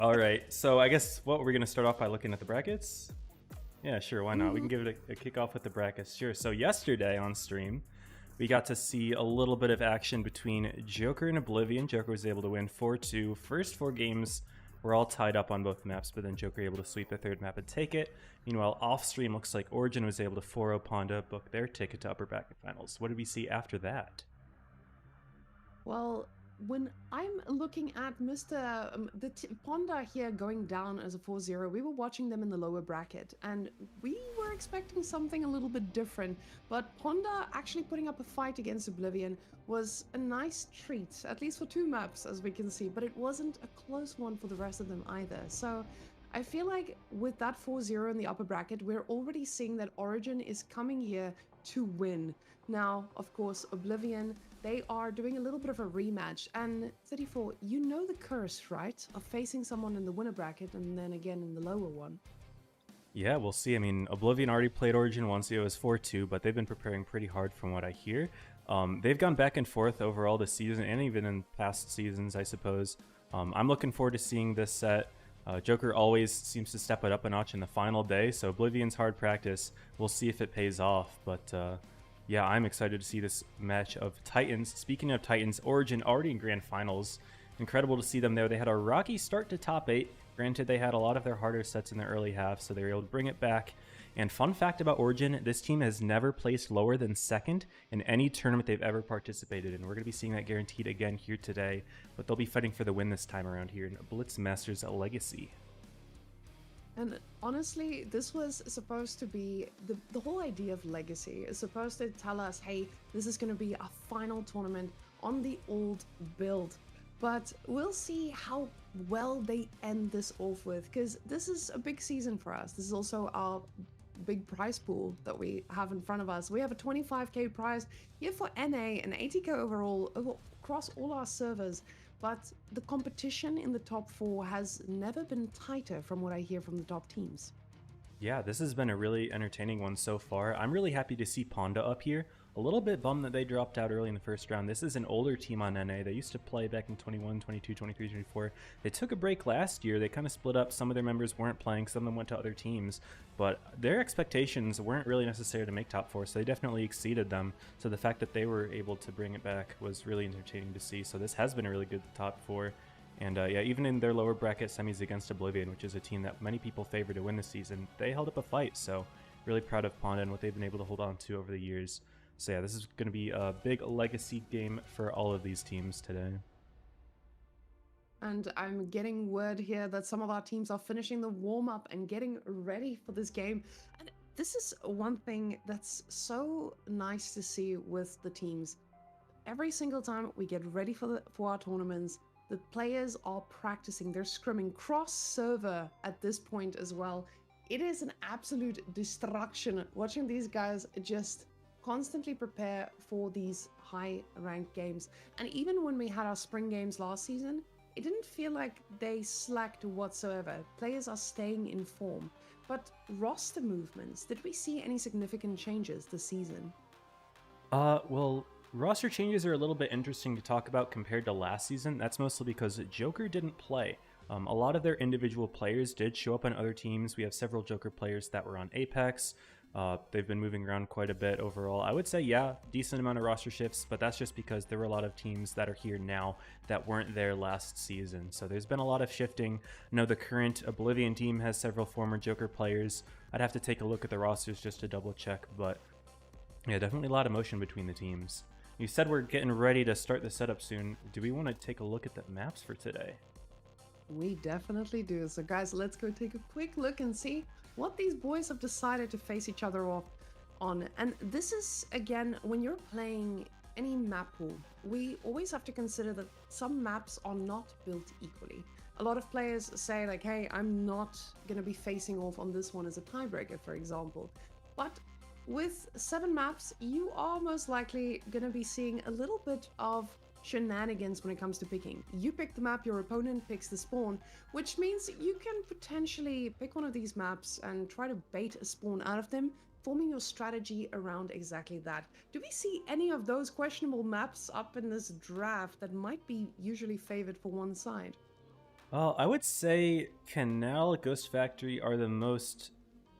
All right, so I guess what we're gonna start off by looking at the brackets. Yeah, sure, why not? We can give it a kickoff with the brackets. Sure. So yesterday on stream, we got to see a little bit of action between Joker and Oblivion. Joker was able to win 4-2. First 4 games were all tied up on both maps, but then Joker able to sweep the third map and take it. Meanwhile, off stream looks like Origin was able to 4-0 Ponda, book their ticket to upper bracket finals. What did we see after that? Well, when I'm looking at Ponda here going down as a 4-0, we were watching them in the lower bracket, and we were expecting something a little bit different, but Ponda actually putting up a fight against Oblivion was a nice treat, at least for 2 maps, as we can see, but it wasn't a close one for the rest of them either. So I feel like with that 4-0 in the upper bracket, we're already seeing that Origin is coming here to win. Now, of course, Oblivion, they are doing a little bit of a rematch. And 34, you know the curse, right? Of facing someone in the winner bracket and then again in the lower one. Yeah, we'll see. I mean, Oblivion already played Origin once. It was 4-2, but they've been preparing pretty hard from what I hear. They've gone back and forth overall this season and even in past seasons, I suppose. I'm looking forward to seeing this set. Joker always seems to step it up a notch in the final day, so Oblivion's hard practice. We'll see if it pays off, but yeah, I'm excited to see this match of Titans. Speaking of Titans, Origin already in Grand Finals. Incredible to see them there. They had a rocky start to top 8. Granted, they had a lot of their harder sets in the early half, so they were able to bring it back. And fun fact about Origin, this team has never placed lower than 2nd in any tournament they've ever participated in. We're going to be seeing that guaranteed again here today, but they'll be fighting for the win this time around here in Blitz Masters Legacy. And honestly, this was supposed to be, the whole idea of Legacy is supposed to tell us, hey, this is going to be a final tournament on the old build. But we'll see how well they end this off with, because this is a big season for us. This is also our big prize pool that we have in front of us. We have a 25k prize here for NA and 80k overall across all our servers. But the competition in the top 4 has never been tighter from what I hear from the top teams. Yeah, this has been a really entertaining one so far. I'm really happy to see Ponda up here. A little bit bummed that they dropped out early in the first round. This is an older team on NA. They used to play back in 21, 22, 23, 24. They took a break last year. They kind of split up. Some of their members weren't playing. Some of them went to other teams. But their expectations weren't really necessary to make top 4, so they definitely exceeded them. So the fact that they were able to bring it back was really entertaining to see. So this has been a really good top 4. And yeah, even in their lower bracket semis against Oblivion, which is a team that many people favor to win this season, they held up a fight. So really proud of Ponda and what they've been able to hold on to over the years. So yeah, this is going to be a big legacy game for all of these teams today. And I'm getting word here that some of our teams are finishing the warm-up and getting ready for this game. And this is one thing that's so nice to see with the teams. Every single time we get ready for our tournaments, the players are practicing. They're scrimming cross-server at this point as well. It is an absolute destruction watching these guys just constantly prepare for these high-ranked games. And even when we had our spring games last season, it didn't feel like they slacked whatsoever. Players are staying in form. But roster movements, did we see any significant changes this season? Well, roster changes are a little bit interesting to talk about compared to last season. That's mostly because Joker didn't play. A lot of their individual players did show up on other teams. We have several Joker players that were on Apex. They've been moving around quite a bit overall. I would say, yeah, decent amount of roster shifts, but that's just because there were a lot of teams that are here now that weren't there last season. So there's been a lot of shifting. I know the current Oblivion team has several former Joker players. I'd have to take a look at the rosters just to double check, but yeah, definitely a lot of motion between the teams. You said we're getting ready to start the setup soon. Do we want to take a look at the maps for today? We definitely do. So guys, let's go take a quick look and see what these boys have decided to face each other off on. And this is, again, when you're playing any map pool, we always have to consider that some maps are not built equally. A lot of players say like, hey, I'm not going to be facing off on this one as a tiebreaker, for example. But with 7 maps, you are most likely going to be seeing a little bit of shenanigans when it comes to picking. You pick the map, your opponent picks the spawn, which means you can potentially pick one of these maps and try to bait a spawn out of them, forming your strategy around exactly that. Do we see any of those questionable maps up in this draft that might be usually favored for one side? I would say Canal, Ghost Factory are the most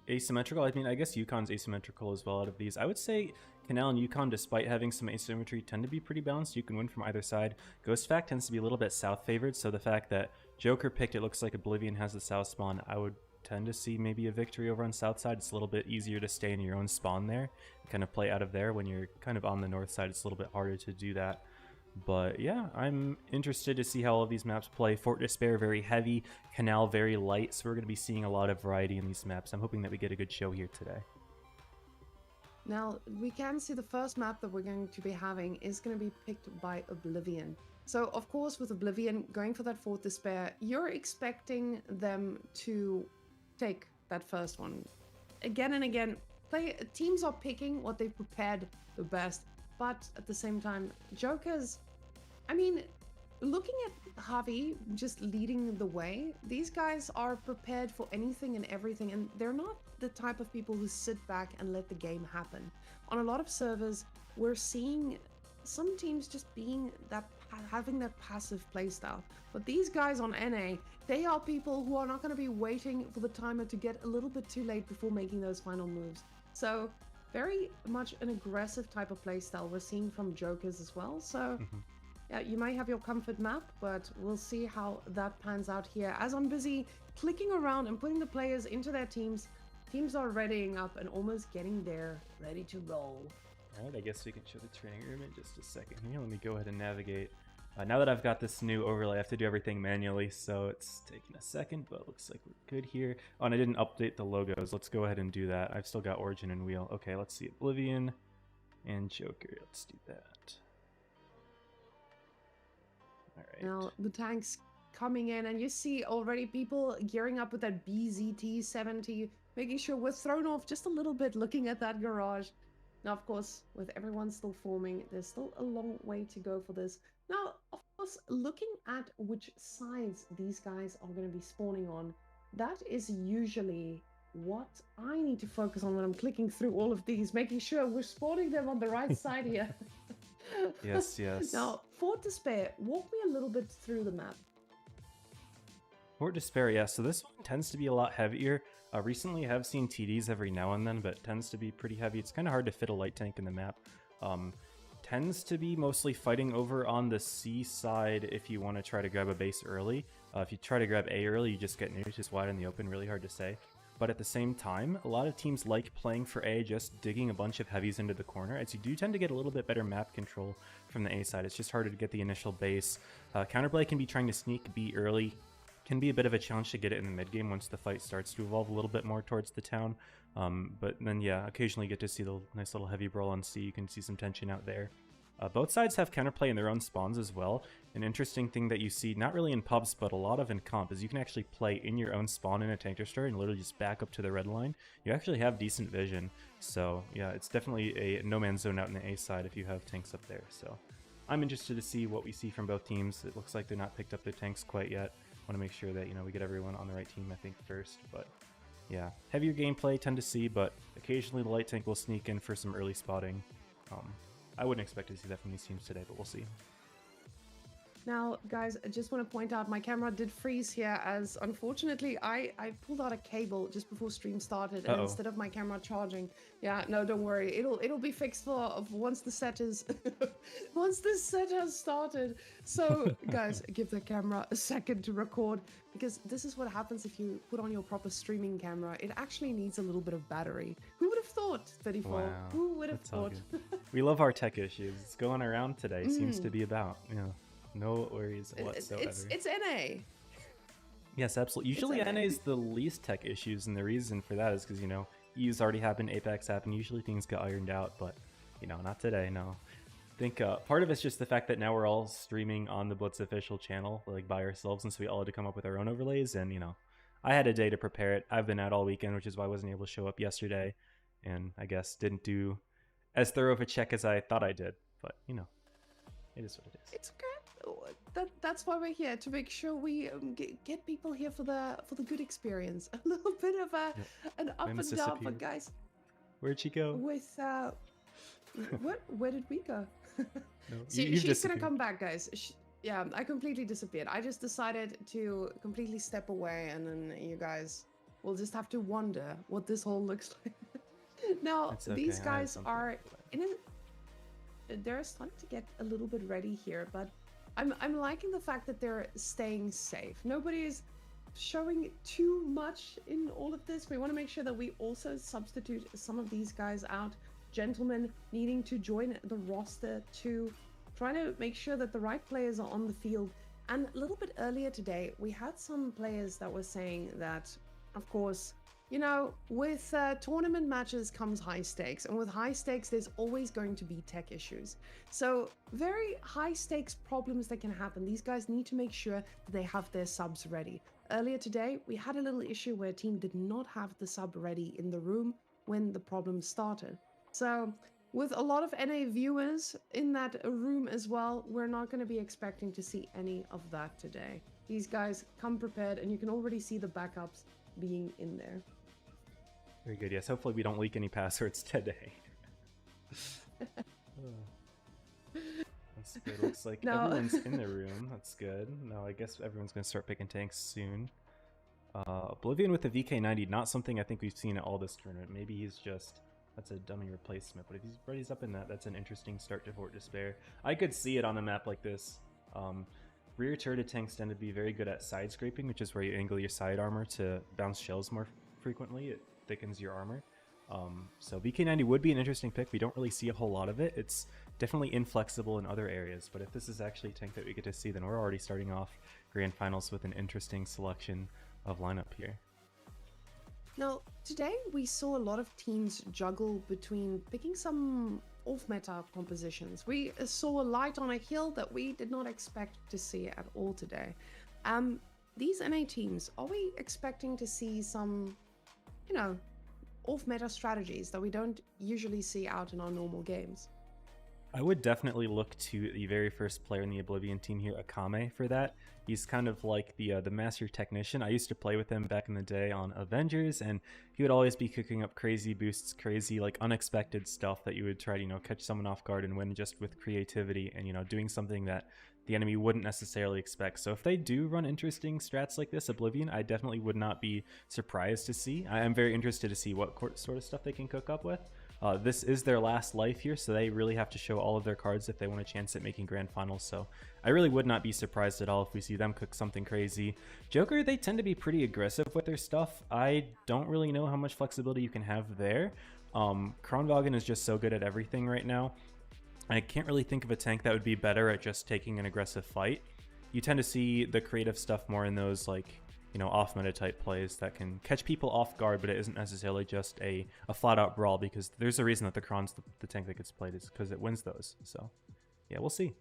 asymmetrical. I mean, I guess Yukon's asymmetrical as well out of these. I would say Canal and Yukon, despite having some asymmetry, tend to be pretty balanced. You can win from either side. Ghost Fact tends to be a little bit south favored, so the fact that Joker picked it looks like Oblivion has the south spawn, I would tend to see maybe a victory over on south side. It's a little bit easier to stay in your own spawn there and kind of play out of there. When you're kind of on the north side, it's a little bit harder to do that. But yeah, I'm interested to see how all of these maps play. Fort Despair very heavy, Canal very light, so we're going to be seeing a lot of variety in these maps. I'm hoping that we get a good show here today. Now, we can see the first map that we're going to be having is going to be picked by Oblivion. So, of course, with Oblivion going for that Fort Despair, you're expecting them to take that first one. Again and again, teams are picking what they've prepared the best. But at the same time, Jokers, I mean, looking at Javi just leading the way, these guys are prepared for anything and everything, and they're not the type of people who sit back and let the game happen. On a lot of servers, we're seeing some teams just being that, having that passive playstyle. But these guys on NA, they are people who are not going to be waiting for the timer to get a little bit too late before making those final moves. So very much an aggressive type of playstyle we're seeing from Jokers as well. So yeah, you might have your comfort map, but we'll see how that pans out here. As I'm busy clicking around and putting the players into their teams, teams are readying up and almost getting there, ready to roll. All right, I guess we can show the training room in just a second here. Let me go ahead and navigate. Now that I've got this new overlay, I have to do everything manually, so it's taking a second, but it looks like we're good here. Oh, and I didn't update the logos. Let's go ahead and do that. I've still got Origin and Wheel. Okay, let's see. Oblivion and Joker. Let's do that. All right. Now, the tanks coming in, and you see already people gearing up with that BZT-70, making sure we're thrown off just a little bit looking at that garage. Now, of course, with everyone still forming, there's still a long way to go for this. Now, of course, looking at which sides these guys are going to be spawning on, that is usually what I need to focus on when I'm clicking through all of these, making sure we're spawning them on the right side here. Yes, yes. Now, Fort Despair, walk me a little bit through the map. Fort Despair, yeah, so this one tends to be a lot heavier. Recently, I have seen TDs every now and then, but it tends to be pretty heavy. It's kind of hard to fit a light tank in the map. Tends to be mostly fighting over on the C side if you want to try to grab a base early. If you try to grab A early, you just get nuked, just wide in the open, really hard to say. But at the same time, a lot of teams like playing for A, just digging a bunch of heavies into the corner, as you do tend to get a little bit better map control from the A side. It's just harder to get the initial base. Counterplay can be trying to sneak B early. Can be a bit of a challenge to get it in the mid game once the fight starts to evolve a little bit more towards the town. But then, yeah, occasionally get to see the nice little heavy brawl on C. You can see some tension out there. Both sides have counterplay in their own spawns as well. An interesting thing that you see, not really in pubs, but a lot of in comp, is you can actually play in your own spawn in a tank destroyer and literally just back up to the red line. You actually have decent vision. So, yeah, it's definitely a no man's zone out in the A side if you have tanks up there. So, I'm interested to see what we see from both teams. It looks like they're not picked up their tanks quite yet. Want to make sure that, you know, we get everyone on the right team, I think, first. But yeah, heavier gameplay tend to see, but occasionally the light tank will sneak in for some early spotting. I wouldn't expect to see that from these teams today, but we'll see. Now, guys, I just want to point out my camera did freeze here, as unfortunately I pulled out a cable just before stream started, and instead of my camera charging, yeah, no, don't worry, it'll be fixed for once the set is once this set has started. So, guys, give the camera a second to record, because this is what happens if you put on your proper streaming camera. It actually needs a little bit of battery. Who would have thought, 34? Wow, Who would have thought? We love our tech issues. It's going around today. Seems to be about, you know. No worries whatsoever. It's NA. Yes, absolutely. Usually NA is the least tech issues, and the reason for that is because, you know, EU's already happened, Apex happened, usually things get ironed out, but, you know, not today, no. I think part of it's just the fact that now we're all streaming on the Blitz official channel, like, by ourselves, and so we all had to come up with our own overlays, and, you know, I had a day to prepare it. I've been out all weekend, which is why I wasn't able to show up yesterday, and I guess didn't do as thorough of a check as I thought I did, but, you know, it is what it is. It's okay. That's why we're here, to make sure we get people here for the good experience. A little bit of an up and down, but guys, where'd she go? With where did we go? No, she's gonna come back, guys. Yeah, I completely disappeared. I just decided to completely step away, and then you guys will just have to wonder what this hole looks like. Now, It's these okay. I have guys something are for that. in a they're starting to get a little bit ready here, but I'm liking the fact that they're staying safe. Nobody is showing too much in all of this. We want to make sure that we also substitute some of these guys out. Gentlemen needing to join the roster too, trying to make sure that the right players are on the field. And a little bit earlier today, we had some players that were saying that, of course, you know, with tournament matches comes high stakes, and with high stakes, there's always going to be tech issues. So, very high stakes problems that can happen. These guys need to make sure that they have their subs ready. Earlier today, we had a little issue where a team did not have the sub ready in the room when the problem started. So, with a lot of NA viewers in that room as well, we're not going to be expecting to see any of that today. These guys come prepared, and you can already see the backups being in there. Very good. Yes, hopefully we don't leak any passwords today. That's good. Looks like No. everyone's in the room. That's good. Now I guess everyone's going to start picking tanks soon. Oblivion with the VK90, not something I think we've seen at all this tournament. Maybe he's just... That's a dummy replacement, but if he's up in that, that's an interesting start to Fort Despair. I could see it on a map like this. Rear turreted tanks tend to be very good at side scraping, which is where you angle your side armor to bounce shells more frequently. It thickens your armor. So VK90 would be an interesting pick. We don't really see a whole lot of it. It's definitely inflexible in other areas, but if this is actually a tank that we get to see, then we're already starting off Grand Finals with an interesting selection of lineup here. Now, today we saw a lot of teams juggle between picking some off-meta compositions. We saw a light on a hill that we did not expect to see at all today. These NA teams, are we expecting to see some, you know, off-meta strategies that we don't usually see out in our normal games? I would definitely look to the very first player in the Oblivion team here, Akame, for that. He's kind of like the master technician. I used to play with him back in the day on Avengers, and he would always be cooking up crazy boosts, crazy like unexpected stuff that you would try to, you know, catch someone off guard and win just with creativity and, you know, doing something that the enemy wouldn't necessarily expect. So if they do run interesting strats like this, Oblivion, I definitely would not be surprised to see. I am very interested to see what sort of stuff they can cook up with. This is their last life here, so they really have to show all of their cards if they want a chance at making Grand Finals. So I really would not be surprised at all if we see them cook something crazy. Joker, they tend to be pretty aggressive with their stuff. I don't really know how much flexibility you can have there. Kronwagen is just so good at everything right now. I can't really think of a tank that would be better at just taking an aggressive fight. You tend to see the creative stuff more in those, like, you know, off-meta type plays that can catch people off guard, but it isn't necessarily just a flat-out brawl, because there's a reason that the Kron's the tank that gets played, is because it wins those. So, yeah, we'll see.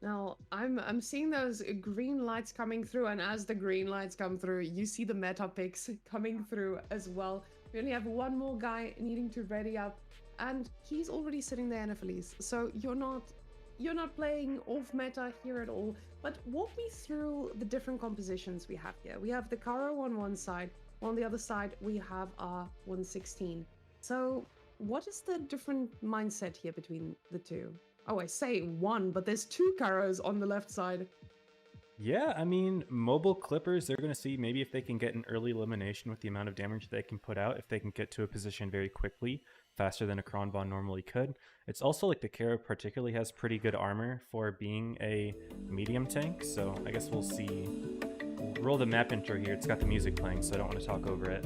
Now, I'm seeing those green lights coming through, and as the green lights come through, you see the meta picks coming through as well. We only have one more guy needing to ready up, and he's already sitting there in a Felice, so you're not playing off meta here at all. But walk me through the different compositions we have here. We have the Karo on one side, on the other side we have our 116. So what is the different mindset here between the two? Oh, I say one, but there's two Karos on the left side. Yeah, I mean, mobile clippers, they're going to see maybe if they can get an early elimination with the amount of damage they can put out, if they can get to a position very quickly, faster than a Kronbon normally could. It's also like the Kara particularly has pretty good armor for being a medium tank, so I guess we'll see. We'll roll the map intro here. It's got the music playing, so I don't want to talk over it.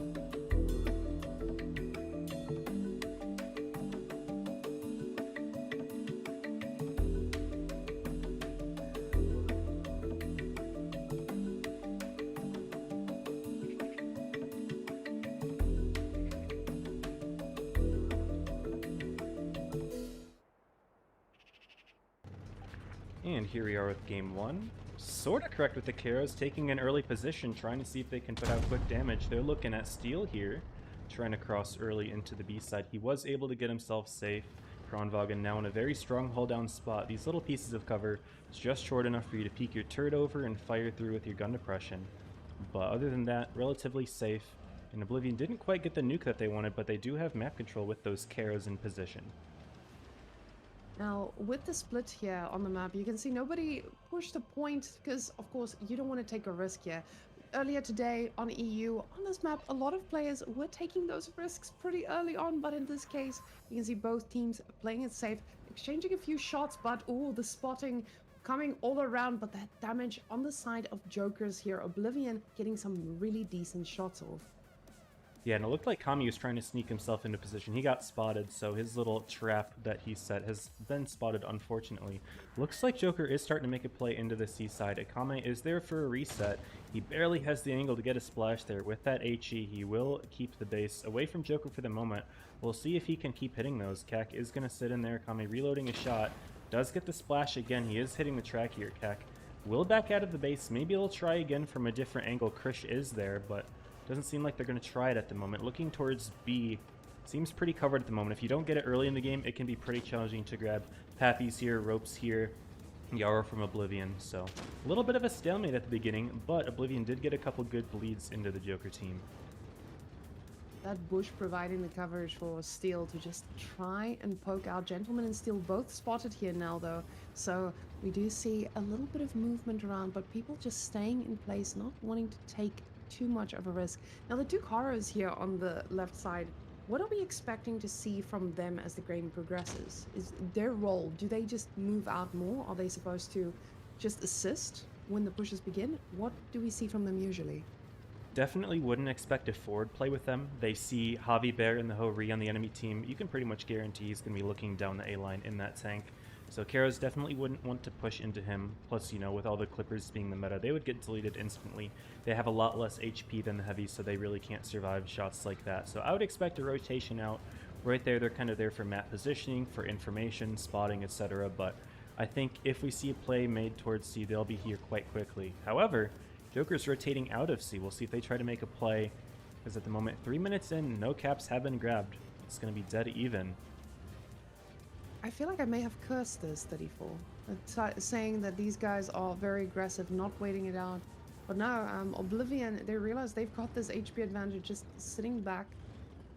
And here we are with game one. Sort of correct with the Karos, taking an early position, trying to see if they can put out quick damage. They're looking at Steel here, trying to cross early into the B side. He was able to get himself safe. Kronwagen now in a very strong hold down spot. These little pieces of cover is just short enough for you to peek your turret over and fire through with your gun depression. But other than that, relatively safe. And Oblivion didn't quite get the nuke that they wanted, but they do have map control with those Karos in position. Now, with the split here on the map, you can see nobody pushed a point because, of course, you don't want to take a risk here. Earlier today on EU, on this map, a lot of players were taking those risks pretty early on, but in this case, you can see both teams playing it safe, exchanging a few shots, but oh, the spotting coming all around, but that damage on the side of Jokers here. Oblivion getting some really decent shots off. Yeah, and it looked like Kami was trying to sneak himself into position. He got spotted, so his little trap that he set has been spotted, unfortunately. Looks like Joker is starting to make a play into the seaside. Akame is there for a reset. He barely has the angle to get a splash there. With that HE, he will keep the base away from Joker for the moment. We'll see if he can keep hitting those. Kak is going to sit in there. Akame reloading a shot. Does get the splash again. He is hitting the track here. Kak will back out of the base. Maybe he'll try again from a different angle. Krish is there, but doesn't seem like they're going to try it at the moment. Looking towards B. Seems pretty covered at the moment. If you don't get it early in the game, it can be pretty challenging to grab. Pappy's here, Ropes here, Yarrow from Oblivion. So a little bit of a stalemate at the beginning, but Oblivion did get a couple good bleeds into the Joker team. That bush providing the coverage for Steel to just try and poke out. Gentleman and Steel both spotted here now, though. So we do see a little bit of movement around, but people just staying in place, not wanting to take too much of a risk. Now the two Karos here on the left side, what are we expecting to see from them as the game progresses? Is their role, do they just move out more? Are they supposed to just assist when the pushes begin? What do we see from them usually? Definitely wouldn't expect a forward play with them. They see Javi Bear and the Ho-Ri on the enemy team. You can pretty much guarantee he's going to be looking down the A-line in that tank. So Karos definitely wouldn't want to push into him. Plus, you know, with all the Clippers being the meta, they would get deleted instantly. They have a lot less HP than the Heavies, so they really can't survive shots like that. So I would expect a rotation out. Right there, they're kind of there for map positioning, for information, spotting, etc. But I think if we see a play made towards C, they'll be here quite quickly. However, Joker's rotating out of C. We'll see if they try to make a play, because at the moment, 3 minutes in, no caps have been grabbed. It's going to be dead even. I feel like I may have cursed this 34. Saying that these guys are very aggressive, not waiting it out. But now, Oblivion, they realize they've got this HP advantage just sitting back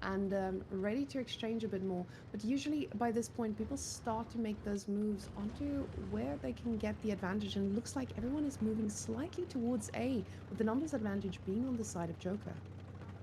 and ready to exchange a bit more. But usually by this point, people start to make those moves onto where they can get the advantage. And it looks like everyone is moving slightly towards A, with the numbers advantage being on the side of Joker.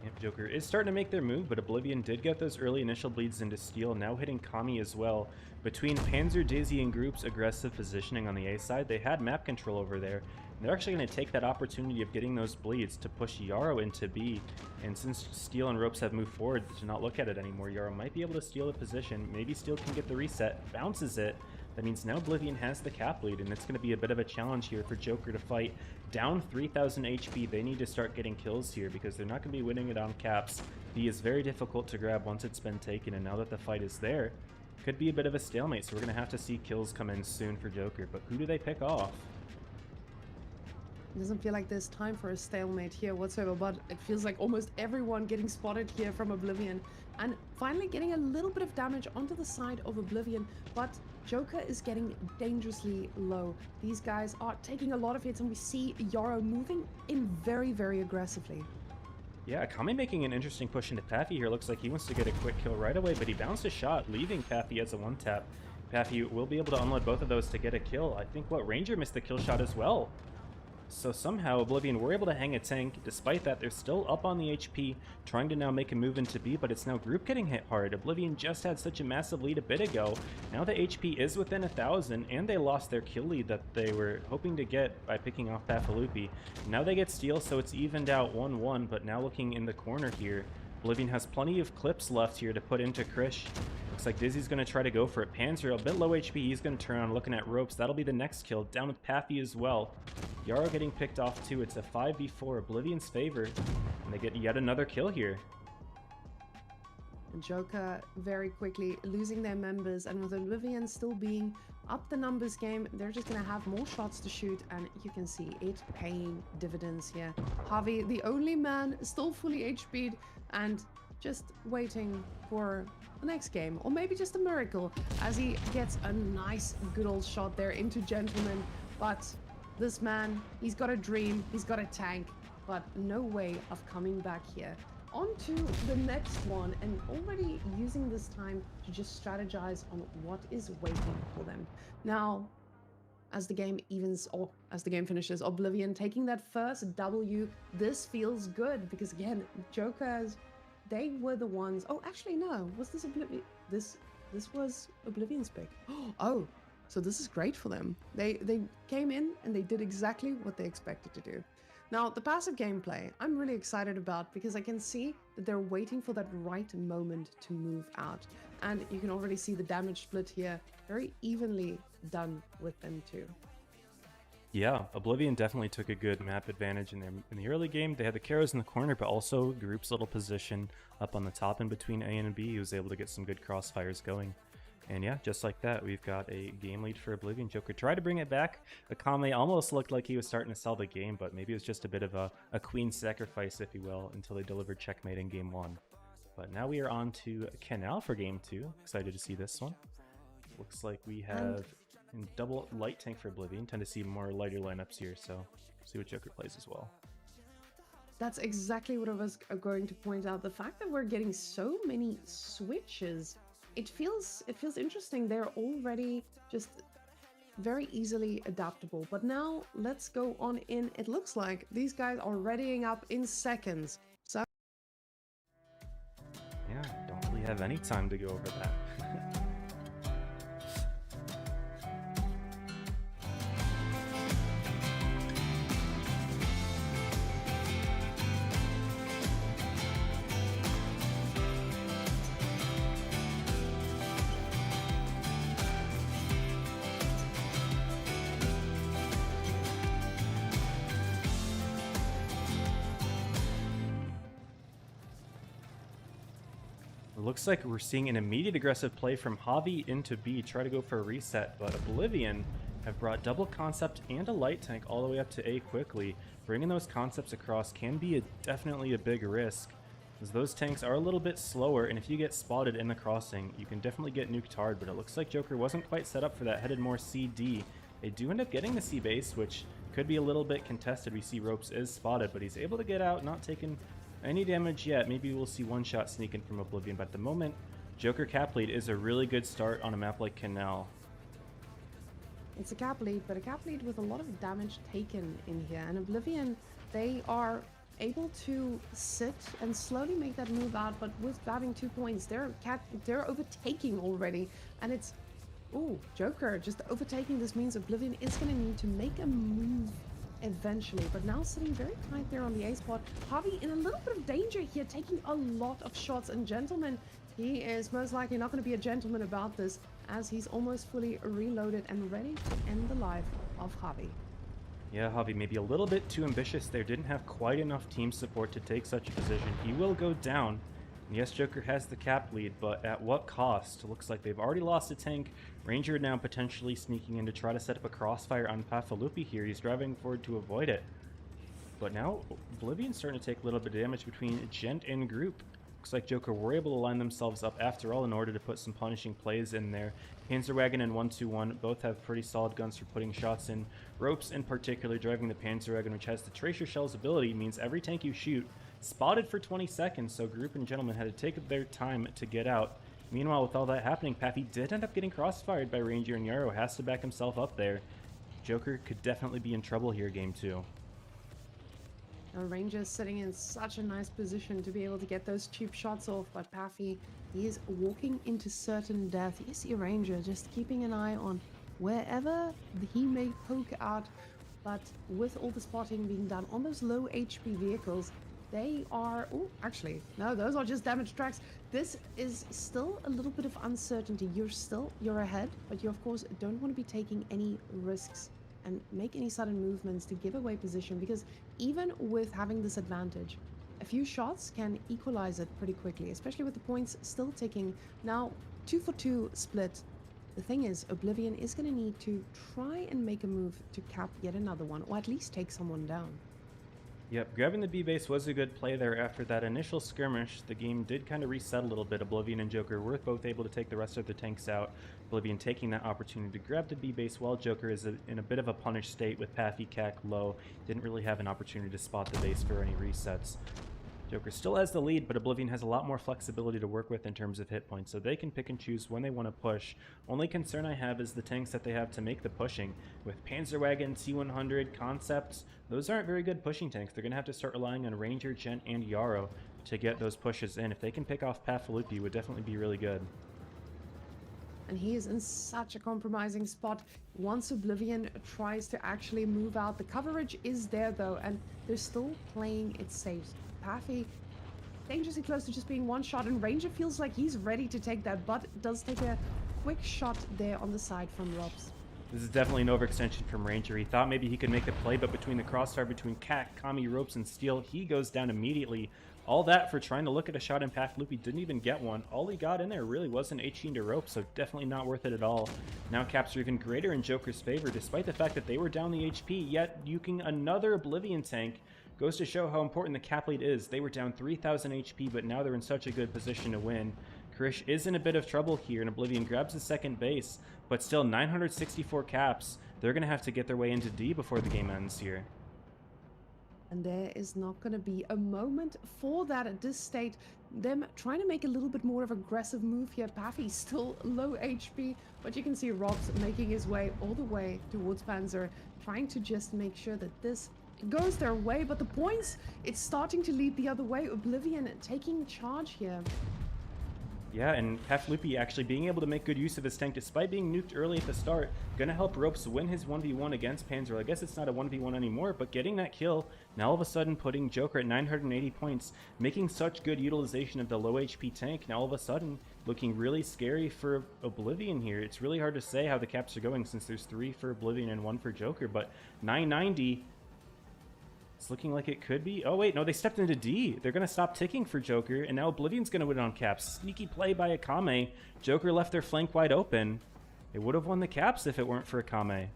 Yep, Joker is starting to make their move, but Oblivion did get those early initial bleeds into Steel, now hitting Kami as well. Between Panzer, Dizzy, and Group's aggressive positioning on the A side, they had map control over there. And they're actually going to take that opportunity of getting those bleeds to push Yarrow into B. And since Steel and Ropes have moved forward to not look at it anymore, Yarrow might be able to steal a position. Maybe Steel can get the reset, bounces it. That means now Oblivion has the cap lead, and it's going to be a bit of a challenge here for Joker to fight. Down 3,000 HP, they need to start getting kills here because they're not going to be winning it on caps. B is very difficult to grab once it's been taken, and now that the fight is there, could be a bit of a stalemate, so we're going to have to see kills come in soon for Joker. But who do they pick off? It doesn't feel like there's time for a stalemate here whatsoever, but it feels like almost everyone getting spotted here from Oblivion. And finally getting a little bit of damage onto the side of Oblivion, but Joker is getting dangerously low. These guys are taking a lot of hits, and we see Yarrow moving in very, very aggressively. Yeah, Akame making an interesting push into Paffy here. Looks like he wants to get a quick kill right away, but he bounced a shot, leaving Paffy as a one-tap. Paffy will be able to unload both of those to get a kill. I think WoT Ranger missed the kill shot as well. So somehow Oblivion were able to hang a tank. Despite that, they're still up on the HP, trying to now make a move into B, but it's now Group getting hit hard. Oblivion just had such a massive lead a bit ago. Now the HP is within 1,000, and they lost their kill lead that they were hoping to get by picking off Pafalupi. Now they get Steel, so it's evened out 1-1, but now looking in the corner here, Oblivion has plenty of clips left here to put into Krish. Looks like Dizzy's going to try to go for it. Panzer, a bit low HP, he's going to turn on looking at Ropes. That'll be the next kill, down with Paffy as well. Yarrow getting picked off too. It's a 5v4, Oblivion's favor, and they get yet another kill here. And Joker very quickly losing their members, and with Oblivion still being up the numbers game, they're just going to have more shots to shoot, and you can see it paying dividends here. Javi, the only man, still fully HP'd, and just waiting for the next game, or maybe just a miracle, as he gets a nice good old shot there into Gentleman. But this man, he's got a dream, he's got a tank, but no way of coming back here. on to the next one, and already using this time to just strategize on what is waiting for them. Now, as the game evens, or as the game finishes, Oblivion taking that first W, this feels good because again, Jokers, they were the ones. Oh, actually no, was this Oblivion? This was Oblivion's pick. Oh, so this is great for them. They came in and they did exactly what they expected to do. Now, the passive gameplay, I'm really excited about because I can see that they're waiting for that right moment to move out. And you can already see the damage split here, very evenly done with them too. Yeah, Oblivion definitely took a good map advantage in the early game. They had the Karos in the corner, but also Group's little position up on the top in between A and B. He was able to get some good crossfires going. And yeah, just like that, we've got a game lead for Oblivion. Joker tried to bring it back. Akame almost looked like he was starting to sell the game, but maybe it was just a bit of a queen sacrifice, if you will, until they delivered checkmate in game 1. But now we are on to Canal for game 2. Excited to see this one. Looks like we have double light tank for Oblivion. Tend to see more lighter lineups here, so see what Joker plays as well. That's exactly what I was going to point out. The fact that we're getting so many switches, it feels interesting. They're already just very easily adaptable. But now let's go on in. It looks like these guys are readying up in seconds. So yeah, don't really have any time to go over that. Looks like we're seeing an immediate aggressive play from Javi into B, try to go for a reset, but Oblivion have brought double concept and a light tank all the way up to A quickly. Bringing those concepts across can be definitely a big risk, as those tanks are a little bit slower, and if you get spotted in the crossing, you can definitely get nuked hard, but it looks like Joker wasn't quite set up for that, headed more CD. They do end up getting the C base, which could be a little bit contested. We see Ropes is spotted, but he's able to get out, not taking any damage yet. Maybe we'll see one shot sneaking from Oblivion, but at the moment, Joker cap lead is a really good start on a map like Canal. it's a cap lead, but a cap lead with a lot of damage taken in here. And Oblivion, they are able to sit and slowly make that move out, but with grabbing 2 points, they're overtaking already. And it's, ooh, Joker just overtaking. This means Oblivion is going to need to make a move eventually, but now sitting very tight there on the A spot. Javi in a little bit of danger here, taking a lot of shots, and Gentleman, he is most likely not going to be a gentleman about this, as he's almost fully reloaded and ready to end the life of Javi. Yeah, Javi maybe a little bit too ambitious there, didn't have quite enough team support to take such a position. He will go down. Yes, Joker has the cap lead, but at what cost? Looks like they've already lost a tank. Ranger now potentially sneaking in to try to set up a crossfire on Pafalupi here. He's driving forward to avoid it. But now Oblivion's starting to take a little bit of damage between Gent and Group. Looks like Joker were able to line themselves up after all in order to put some punishing plays in there. Panzerwagon and 121 both have pretty solid guns for putting shots in. Ropes in particular driving the Panzerwagon, which has the Tracer Shell's ability, means every tank you shoot spotted for 20 seconds, so Group and Gentleman had to take their time to get out. Meanwhile, with all that happening, Paffy did end up getting crossfired by Ranger, and Yarrow has to back himself up there. Joker could definitely be in trouble here game 2. Ranger's sitting in such a nice position to be able to get those cheap shots off, but Paffy, he is walking into certain death. You see Ranger just keeping an eye on wherever he may poke out, but with all the spotting being done on those low HP vehicles, they are... Oh, actually, no, those are just damage tracks. This is still a little bit of uncertainty. You're ahead, but you, of course, don't want to be taking any risks and make any sudden movements to give away position, because even with having this advantage, a few shots can equalize it pretty quickly, especially with the points still ticking. Now, 2 for 2 split. The thing is, Oblivion is going to need to try and make a move to cap yet another one, or at least take someone down. Yep, grabbing the B base was a good play there. After that initial skirmish, the game did kind of reset a little bit. Oblivion and Joker were both able to take the rest of the tanks out. Oblivion taking that opportunity to grab the B base while Joker is in a bit of a punished state with Paffy CAC low. Didn't really have an opportunity to spot the base for any resets. Joker still has the lead, but Oblivion has a lot more flexibility to work with in terms of hit points, so they can pick and choose when they want to push. Only concern I have is the tanks that they have to make the pushing. With Panzerwagon, T100, Concepts, those aren't very good pushing tanks. They're going to have to start relying on Ranger, Gent, and Yarrow to get those pushes in. If they can pick off Pafalupi, it would definitely be really good. And he is in such a compromising spot. Once Oblivion tries to actually move out, the coverage is there though, and they're still playing it safe. Paffy, dangerously close to just being one shot, and Ranger feels like he's ready to take that, but does take a quick shot there on the side from Robs. This is definitely an overextension from Ranger. He thought maybe he could make the play, but between the crossfire between Cat, Kami, Ropes, and Steel, he goes down immediately. All that for trying to look at a shot in Pafalupi, didn't even get one. All he got in there really was an 18 to Rope, so definitely not worth it at all. Now caps are even greater in Joker's favor, despite the fact that they were down the HP, yet nuking another Oblivion tank goes to show how important the cap lead is. They were down 3,000 HP, but now they're in such a good position to win. Krish is in a bit of trouble here, and Oblivion grabs the second base, but still 964 caps. They're going to have to get their way into D before the game ends here. And there is not going to be a moment for that at this state. Them trying to make a little bit more of an aggressive move here. Paffy still low HP, but you can see Robs making his way all the way towards Panzer, trying to just make sure that this goes their way. But the points, it's starting to lead the other way. Oblivion taking charge here. Yeah, and Pafalupi actually being able to make good use of his tank despite being nuked early at the start. Gonna help Ropes win his 1v1 against Panzer. I guess it's not a 1v1 anymore, but getting that kill, now all of a sudden putting Joker at 980 points, making such good utilization of the low HP tank, now all of a sudden looking really scary for Oblivion here. It's really hard to say how the caps are going since there's 3 for Oblivion and 1 for Joker, but 990... it's looking like it could be. Oh, wait, no, they stepped into D. They're going to stop ticking for Joker, and now Oblivion's going to win on caps. Sneaky play by Akame. Joker left their flank wide open. They would have won the caps if it weren't for Akame.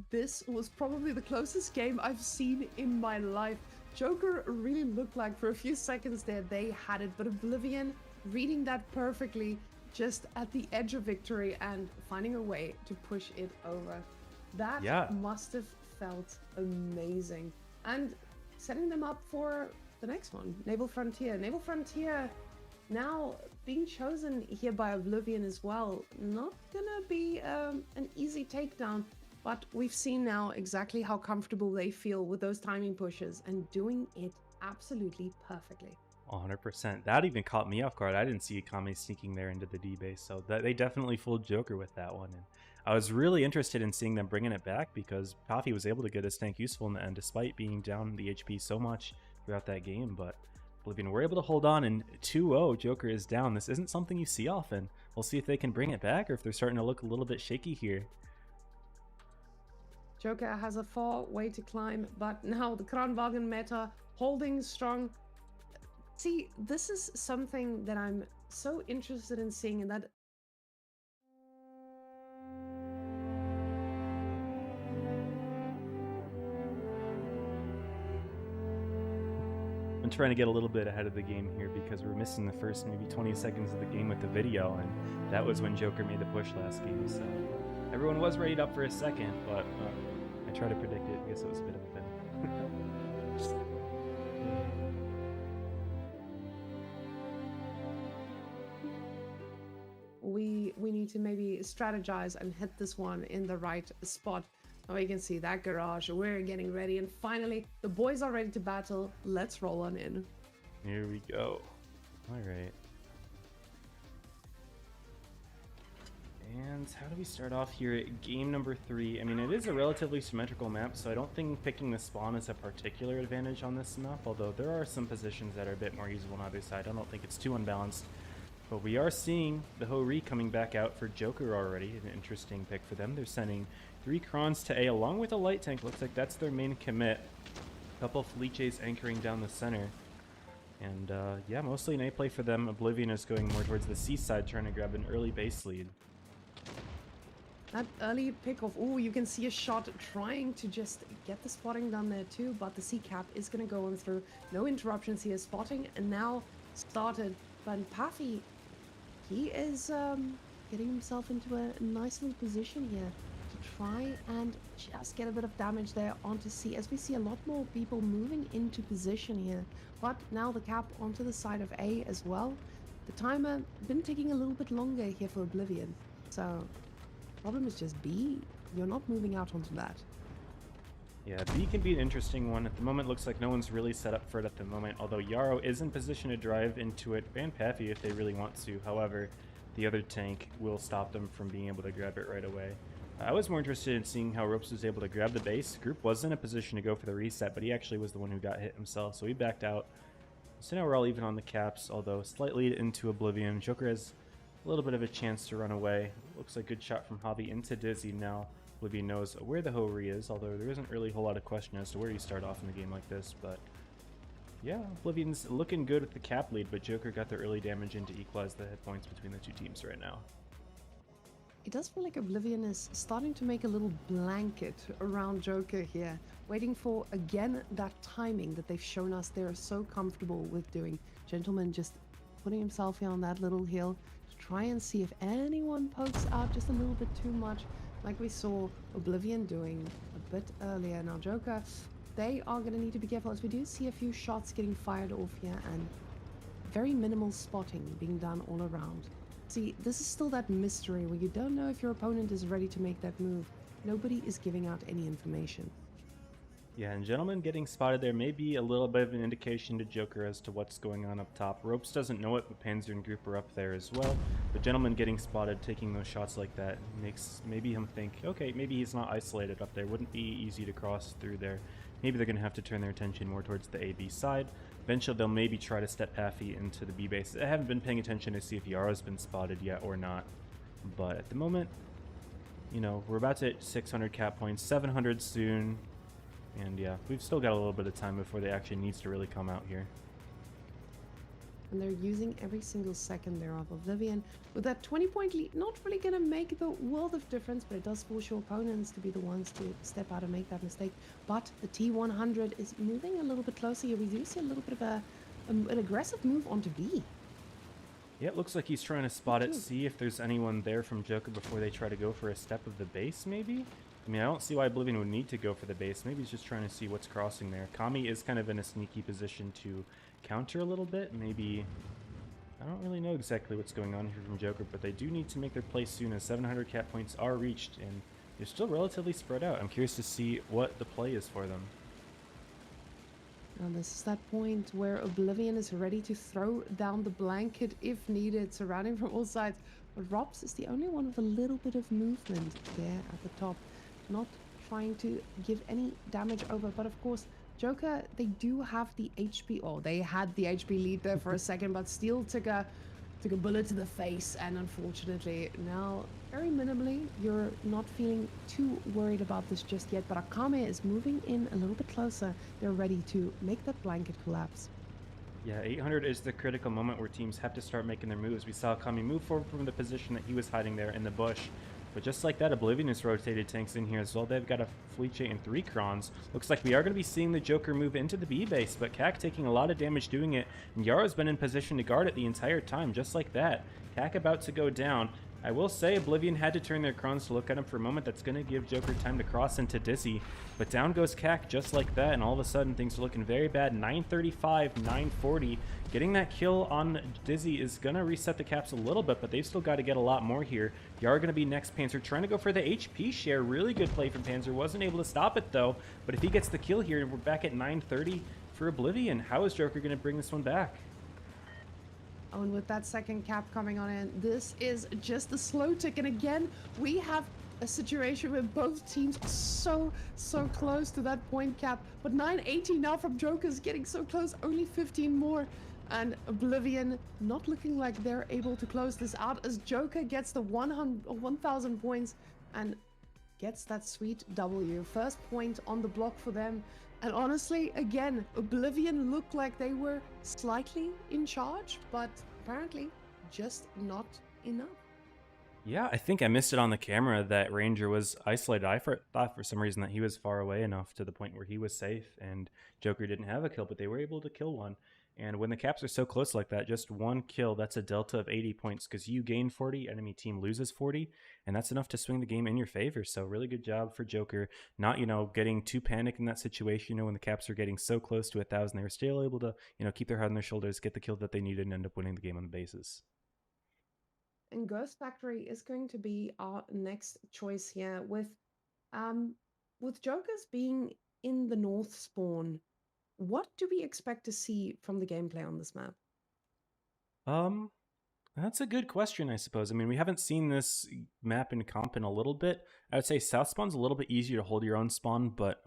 This was probably the closest game I've seen in my life. Joker really looked like for a few seconds there they had it, but Oblivion reading that perfectly, just at the edge of victory and finding a way to push it over. That must have felt amazing, and setting them up for the next one, Naval Frontier. Naval Frontier now being chosen here by Oblivion as well. Not gonna be an easy takedown, but we've seen now exactly how comfortable they feel with those timing pushes and doing it absolutely perfectly. 100%. That even caught me off guard. I didn't see Akame sneaking there into the D base, so they definitely fooled Joker with that one. And I was really interested in seeing them bringing it back because Paffy was able to get his tank useful in the end despite being down the HP so much throughout that game. But Oblivion were able to hold on, and 2-0, Joker is down. This isn't something you see often. We'll see if they can bring it back or if they're starting to look a little bit shaky here. Joker has a far way to climb, but now the Kranwagen meta holding strong. See, this is something that I'm so interested in seeing, and that I'm trying to get a little bit ahead of the game here because we're missing the first maybe 20 seconds of the game with the video, and that was when Joker made the push last game, so everyone was ready up for a second, but I tried to predict it. I guess it was a bit of a thing. we need to maybe strategize and hit this one in the right spot. Now you can see that garage. We're getting ready, and finally the boys are ready to battle. Let's roll on in. Here we go. All right. And how do we start off here at game number 3? I mean, it is a relatively symmetrical map, so I don't think picking the spawn is a particular advantage on this map, although there are some positions that are a bit more usable on either side. I don't think it's too unbalanced. But we are seeing the Ho-Ri coming back out for Joker already. An interesting pick for them. They're sending 3 Krons to A along with a light tank. Looks like that's their main commit. A couple Felices anchoring down the center. And yeah, mostly an A play for them. Oblivion is going more towards the C side, trying to grab an early base lead. That early pick of, oh, you can see a shot trying to just get the spotting done there too, but the C cap is going to go on through. No interruptions here. Spotting and now started. But Paffy, he is getting himself into a nice little position here to try and just get a bit of damage there onto C, as we see a lot more people moving into position here. But now the cap onto the side of A as well. The timer been taking a little bit longer here for Oblivion. So problem is just B. You're not moving out onto that. Yeah, B can be an interesting one. At the moment, looks like no one's really set up for it at the moment, although Yarrow is in position to drive into it, and Paffy if they really want to. However, the other tank will stop them from being able to grab it right away. I was more interested in seeing how Ropes was able to grab the base. Group was in a position to go for the reset, but he actually was the one who got hit himself, so he backed out. So now we're all even on the caps, although slightly into Oblivion. Joker has a little bit of a chance to run away. Looks like a good shot from Javi into Dizzy now. Oblivion knows where the Ho-Ri is, although there isn't really a whole lot of question as to where you start off in a game like this, but yeah, Oblivion's looking good with the cap lead, but Joker got the early damage in to equalize the hit points between the two teams right now. It does feel like Oblivion is starting to make a little blanket around Joker here, waiting for, again, that timing that they've shown us they're so comfortable with doing. Gentleman just putting himself here on that little hill to try and see if anyone pokes out just a little bit too much, like we saw Oblivion doing a bit earlier. Now Joker, they are going to need to be careful, as we do see a few shots getting fired off here and very minimal spotting being done all around. See, this is still that mystery where you don't know if your opponent is ready to make that move. Nobody is giving out any information. Yeah, and Gentleman getting spotted there may be a little bit of an indication to Joker as to what's going on up top. Ropes doesn't know it, but Panzer and Group are up there as well. But Gentleman getting spotted, taking those shots like that, makes maybe him think, okay, maybe he's not isolated up there. Wouldn't be easy to cross through there. Maybe they're going to have to turn their attention more towards the A-B side. Eventually, they'll maybe try to step Paffy into the B base. I haven't been paying attention to see if Yarrow's been spotted yet or not. But at the moment, you know, we're about to hit 600 cap points, 700 soon. And yeah, we've still got a little bit of time before they actually needs to really come out here. And they're using every single second there of Oblivion. With that 20-point lead, not really going to make the world of difference, but it does force your opponents to be the ones to step out and make that mistake. But the T100 is moving a little bit closer here. We do see a little bit of an aggressive move onto B. Yeah, it looks like he's trying to spot it, see if there's anyone there from Joker before they try to go for a step of the base, maybe? I mean, I don't see why Oblivion would need to go for the base. Maybe he's just trying to see what's crossing there. Kami is kind of in a sneaky position to counter a little bit. Maybe, I don't really know exactly what's going on here from Joker, but they do need to make their play soon as 700 cap points are reached, and they're still relatively spread out. I'm curious to see what the play is for them. And this is that point where Oblivion is ready to throw down the blanket if needed, surrounding from all sides. But Robs is the only one with a little bit of movement there at the top. Not trying to give any damage over, but of course Joker, they do have the HP, or they had the HP lead there for a second, but still took a bullet to the face, and unfortunately now very minimally. You're not feeling too worried about this just yet, but Akame is moving in a little bit closer. They're ready to make that blanket collapse. Yeah, 800 is the critical moment where teams have to start making their moves. We saw Akame move forward from the position that he was hiding there in the bush. But just like that, Oblivion has rotated tanks in here as well. They've got a Fleet and 3 Krons. Looks like we are going to be seeing the Joker move into the B base, but Kak taking a lot of damage doing it. And Yarrow's been in position to guard it the entire time, just like that. Kak about to go down. I will say Oblivion had to turn their Krons to look at him for a moment. That's going to give Joker time to cross into Dizzy. But down goes Kak just like that, and all of a sudden things are looking very bad. 935, 940. Getting that kill on Dizzy is going to reset the caps a little bit, but they've still got to get a lot more here. Yar going to be next. Panzer trying to go for the HP share. Really good play from Panzer. Wasn't able to stop it though. But if he gets the kill here, we're back at 930 for Oblivion. How is Joker going to bring this one back? Oh, and with that second cap coming on in, this is just the slow tick. And again, we have a situation where both teams are so close to that point cap. But 980 now from Joker's getting so close, only 15 more. And Oblivion not looking like they're able to close this out, as Joker gets the 1,000 points and gets that sweet W. First point on the block for them. And honestly, again, Oblivion looked like they were slightly in charge, but apparently just not enough. Yeah, I think I missed it on the camera that Ranger was isolated. I thought for some reason that he was far away enough to the point where he was safe and Joker didn't have a kill, but they were able to kill one. And when the caps are so close like that, just one kill, that's a delta of 80 points because you gain 40, enemy team loses 40, and that's enough to swing the game in your favor. So really good job for Joker, not, getting too panicked in that situation. When the caps are getting so close to 1,000, they were still able to, keep their head on their shoulders, get the kill that they needed, and end up winning the game on the basis. And Ghost Factory is going to be our next choice here with Jokers being in the North spawn. What do we expect to see from the gameplay on this map? That's a good question, I suppose. I mean, we haven't seen this map in comp in a little bit. I would say South spawn's a little bit easier to hold your own spawn, but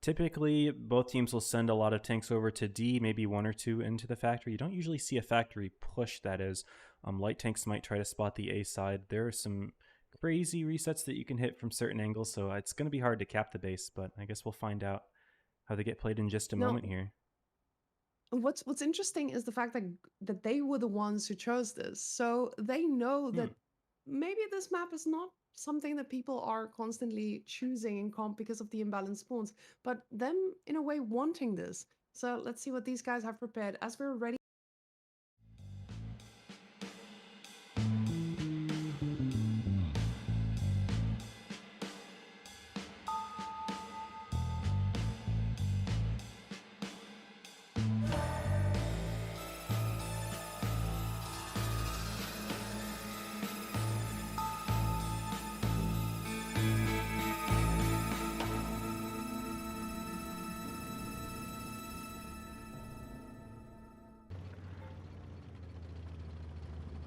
typically both teams will send a lot of tanks over to D, maybe one or two into the factory. You don't usually see a factory push, that is. Light tanks might try to spot the A side. There are some crazy resets that you can hit from certain angles, so it's going to be hard to cap the base, but I guess we'll find out how they get played in just a moment here. What's interesting is the fact that they were the ones who chose this, so they know that maybe this map is not something that people are constantly choosing in comp because of the imbalanced spawns, but them in a way wanting this. So let's see what these guys have prepared as we're ready.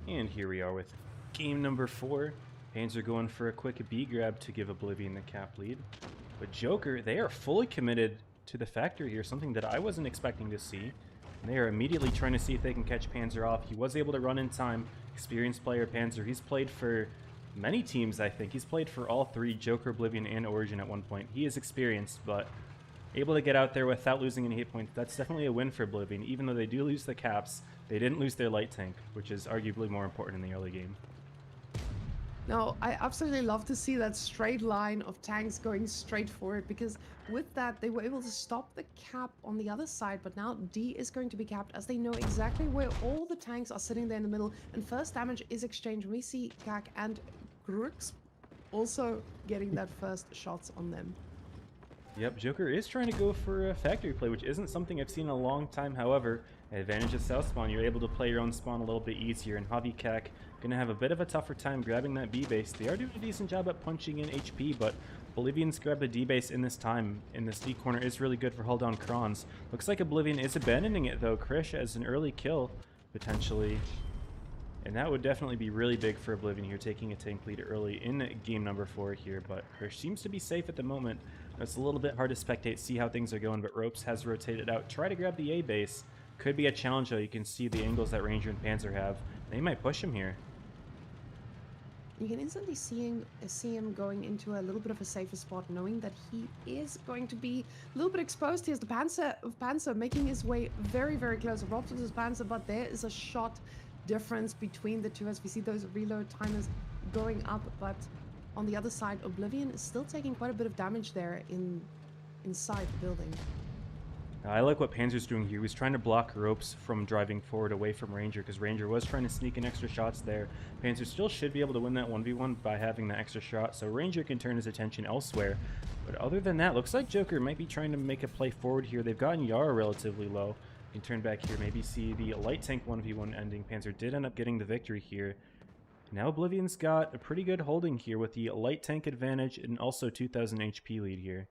And here we are with game number 4. Pains are going for a quick B grab to give Oblivion the cap lead. But Joker, they are fully committed to the factory here, something that I wasn't expecting to see. And they are immediately trying to see if they can catch Panzer off. He was able to run in time. Experienced player Panzer. He's played for many teams, I think. He's played for all three, Joker, Oblivion, and Origin at one point. He is experienced, but able to get out there without losing any hit points. That's definitely a win for Oblivion. Even though they do lose the caps, they didn't lose their light tank, which is arguably more important in the early game. No, I absolutely love to see that straight line of tanks going straight for it, because with that they were able to stop the cap on the other side, but now D is going to be capped as they know exactly where all the tanks are sitting there in the middle, and first damage is exchanged. We see Kak and Grux also getting that first shots on them. Yep, Joker is trying to go for a factory play, which isn't something I've seen in a long time. However, advantage of South spawn, you're able to play your own spawn a little bit easier, and Javi Kak gonna have a bit of a tougher time grabbing that B base. They are doing a decent job at punching in HP, but Oblivion's grabbed a D base in this time, in this D corner is really good for hull down Krons. Looks like Oblivion is abandoning it though. Krish as an early kill, potentially. And that would definitely be really big for Oblivion here, taking a tank lead early in game number 4 here, but Krish seems to be safe at the moment. It's a little bit hard to spectate, see how things are going, but Ropes has rotated out. Try to grab the A base. Could be a challenge though. You can see the angles that Ranger and Panzer have. They might push him here. You can instantly see him going into a little bit of a safer spot, knowing that he is going to be a little bit exposed. Here's the Panzer making his way very, very close. Robs with his Panzer, but there is a shot difference between the two as we see those reload timers going up, but on the other side, Oblivion is still taking quite a bit of damage there inside the building. I like what Panzer's doing here. He was trying to block Ropes from driving forward away from Ranger, because Ranger was trying to sneak in extra shots there. Panzer still should be able to win that 1v1 by having the extra shot, so Ranger can turn his attention elsewhere. But other than that, looks like Joker might be trying to make a play forward here. They've gotten Yara relatively low. You can turn back here, maybe see the light tank 1v1 ending. Panzer did end up getting the victory here. Now Oblivion's got a pretty good holding here with the light tank advantage and also 2000 HP lead here.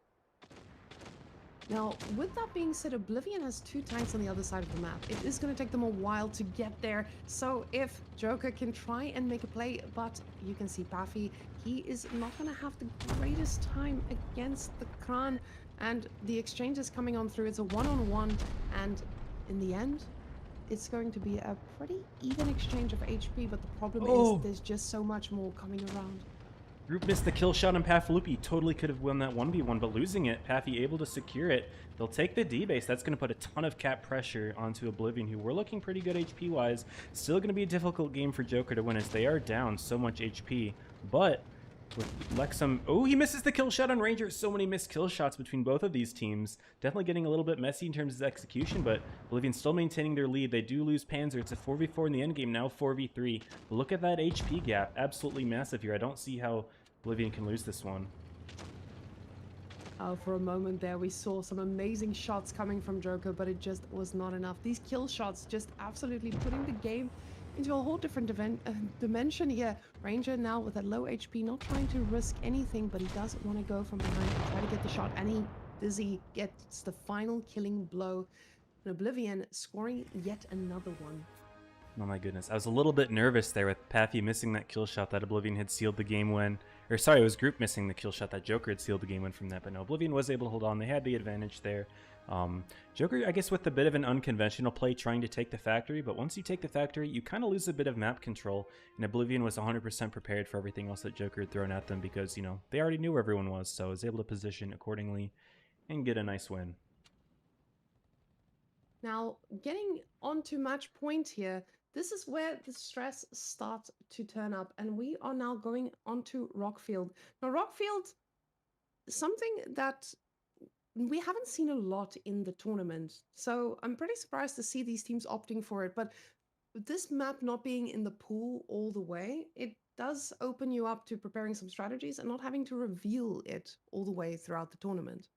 Now, with that being said, Oblivion has 2 tanks on the other side of the map. It is going to take them a while to get there, so if Joker can try and make a play, but you can see Paffy, he is not going to have the greatest time against the Kran, and the exchange is coming on through. It's a one-on-one, and in the end, it's going to be a pretty even exchange of HP, but the problem is there's just so much more coming around. Group missed the kill shot on Paflupi. Totally could have won that 1v1, but losing it, Paffy able to secure it. They'll take the D base. That's going to put a ton of cap pressure onto Oblivion, who were looking pretty good HP-wise. Still going to be a difficult game for Joker to win as they are down so much HP, but with Lexum. Oh, he misses the kill shot on Ranger. So many missed kill shots between both of these teams. Definitely getting a little bit messy in terms of execution, but Oblivion still maintaining their lead. They do lose Panzer. It's a 4v4 in the endgame, now 4v3. Look at that HP gap. Absolutely massive here. I don't see how Oblivion can lose this one. For a moment there, we saw some amazing shots coming from Joker, but it just was not enough. These kill shots just absolutely putting the game into a whole different dimension here. Ranger now with that low HP, not trying to risk anything, but he does want to go from behind and try to get the shot, and he gets the final killing blow. And Oblivion scoring yet another one. Oh my goodness. I was a little bit nervous there with Paffy missing that kill shot that Oblivion had sealed the game win. Or sorry, it was Group missing the kill shot that Joker had sealed the game win from that. But no, Oblivion was able to hold on. They had the advantage there. Joker, I guess, with a bit of an unconventional play trying to take the factory. But once you take the factory, you kind of lose a bit of map control. And Oblivion was 100% prepared for everything else that Joker had thrown at them because, you know, they already knew where everyone was. So was able to position accordingly and get a nice win. Now, getting onto match point here, this is where the stress starts to turn up, and we are now going onto Rockfield. Now, Rockfield, something that we haven't seen a lot in the tournament, so I'm pretty surprised to see these teams opting for it, but this map not being in the pool all the way, it does open you up to preparing some strategies and not having to reveal it all the way throughout the tournament.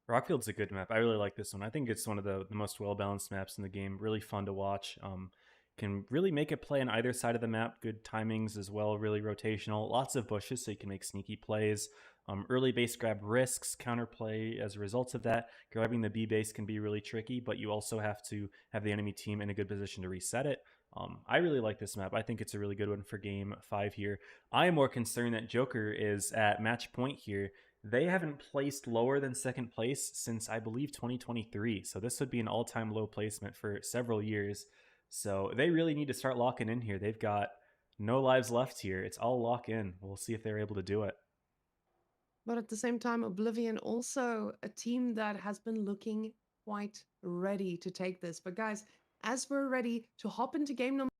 Rockfield's a good map. I really like this one. I think it's one of the most well-balanced maps in the game. Really fun to watch. Can really make a play on either side of the map. Good timings as well, really rotational. Lots of bushes so you can make sneaky plays. Early base grab risks, counterplay as a result of that. Grabbing the B base can be really tricky, but you also have to have the enemy team in a good position to reset it. I really like this map. I think it's a really good one for game 5 here. I am more concerned that Joker is at match point here. They haven't placed lower than second place since, I believe, 2023. So this would be an all-time low placement for several years. So they really need to start locking in here. They've got no lives left here. It's all lock in. We'll see if they're able to do it. But at the same time, Oblivion also a team that has been looking quite ready to take this. But guys, as we're ready to hop into game number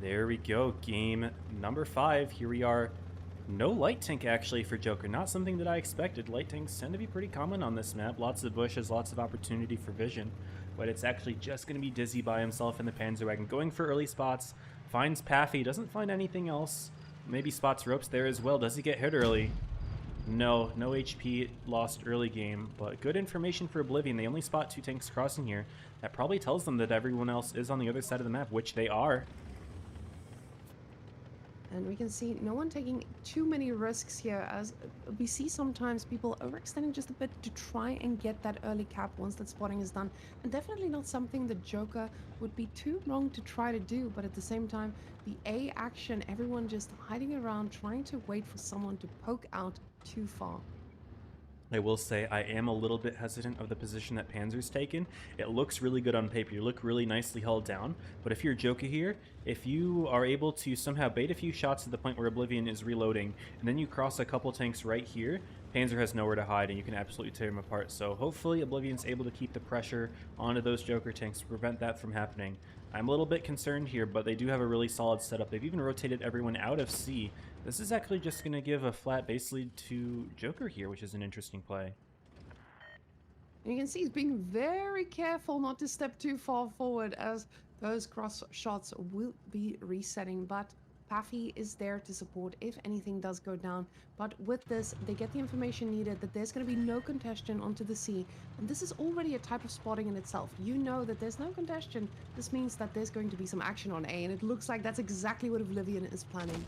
There we go, game number 5. Here we are. No light tank actually for Joker. Not something that I expected. Light tanks tend to be pretty common on this map. Lots of bushes, lots of opportunity for vision. But it's actually just going to be Dizzy by himself in the Panzer Wagon. Going for early spots. Finds Paffy. Doesn't find anything else. Maybe spots ropes there as well. Does he get hit early? No HP lost early game. But good information for Oblivion. They only spot 2 tanks crossing here. That probably tells them that everyone else is on the other side of the map, which they are. And we can see no one taking too many risks here, as we see sometimes people overextending just a bit to try and get that early cap once that spotting is done. And definitely not something the Joker would be too wrong to try to do, but at the same time, the A action, everyone just hiding around, trying to wait for someone to poke out too far. I will say I am a little bit hesitant of the position that Panzer's taken. It looks really good on paper. You look really nicely held down. But if you're Joker here, if you are able to somehow bait a few shots to the point where Oblivion is reloading, and then you cross a couple tanks right here, Panzer has nowhere to hide, and you can absolutely tear him apart. So hopefully Oblivion's able to keep the pressure onto those Joker tanks to prevent that from happening. I'm a little bit concerned here, but they do have a really solid setup. They've even rotated everyone out of C. This is actually just going to give a flat base lead to Joker here, which is an interesting play. And you can see he's being very careful not to step too far forward, as those cross shots will be resetting. But Paffy is there to support if anything does go down. But with this, they get the information needed that there's going to be no congestion onto the C. And this is already a type of spotting in itself. You know that there's no congestion. This means that there's going to be some action on A. And it looks like that's exactly what Oblivion is planning.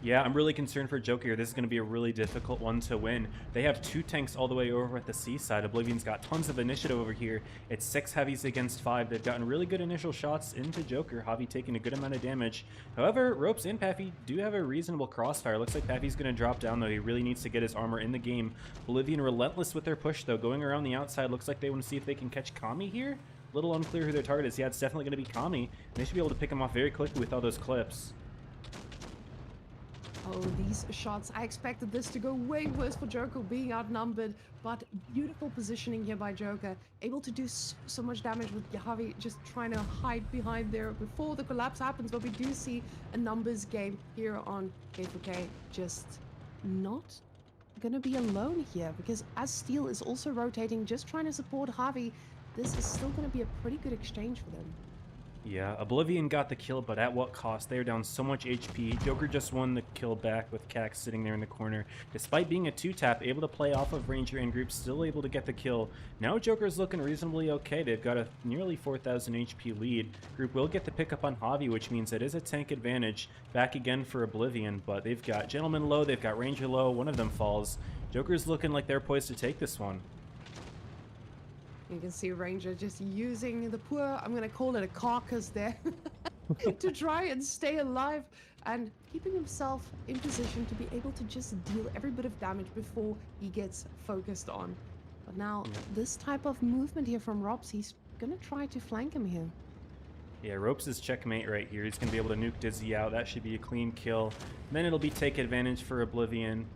Yeah, I'm really concerned for Joker here. This is going to be a really difficult one to win. They have 2 tanks all the way over at the seaside. Oblivion's got tons of initiative over here. It's 6 heavies against 5. They've gotten really good initial shots into Joker. Javi taking a good amount of damage. However, Ropes and Paffy do have a reasonable crossfire. Looks like Paffy's going to drop down, though. He really needs to get his armor in the game. Oblivion relentless with their push, though. Going around the outside. Looks like they want to see if they can catch Kami here. A little unclear who their target is. Yeah, it's definitely going to be Kami. And they should be able to pick him off very quickly with all those clips. Oh, these shots. I expected this to go way worse for Joker being outnumbered, but beautiful positioning here by Joker. Able to do so much damage with Javi just trying to hide behind there before the collapse happens, but we do see a numbers game here on K4K. Just not gonna be alone here, because as Steel is also rotating, just trying to support Javi, this is still gonna be a pretty good exchange for them. Yeah, Oblivion got the kill, but at what cost? They're down so much HP. Joker just won the kill back with Cax sitting there in the corner. Despite being a 2-tap, able to play off of Ranger and Group, still able to get the kill. Now Joker's looking reasonably okay. They've got a nearly 4,000 HP lead. Group will get the pickup on Javi, which means it is a tank advantage. Back again for Oblivion, but they've got Gentleman low, they've got Ranger low, one of them falls. Joker's looking like they're poised to take this one. You can see Ranger just using the poor, I'm gonna call it a carcass there, to try and stay alive and keeping himself in position to be able to just deal every bit of damage before he gets focused on. But now, this type of movement here from Robs, he's gonna try to flank him here. Yeah, Ropes is checkmate right here. He's gonna be able to nuke Dizzy out. That should be a clean kill. And then it'll be take advantage for Oblivion.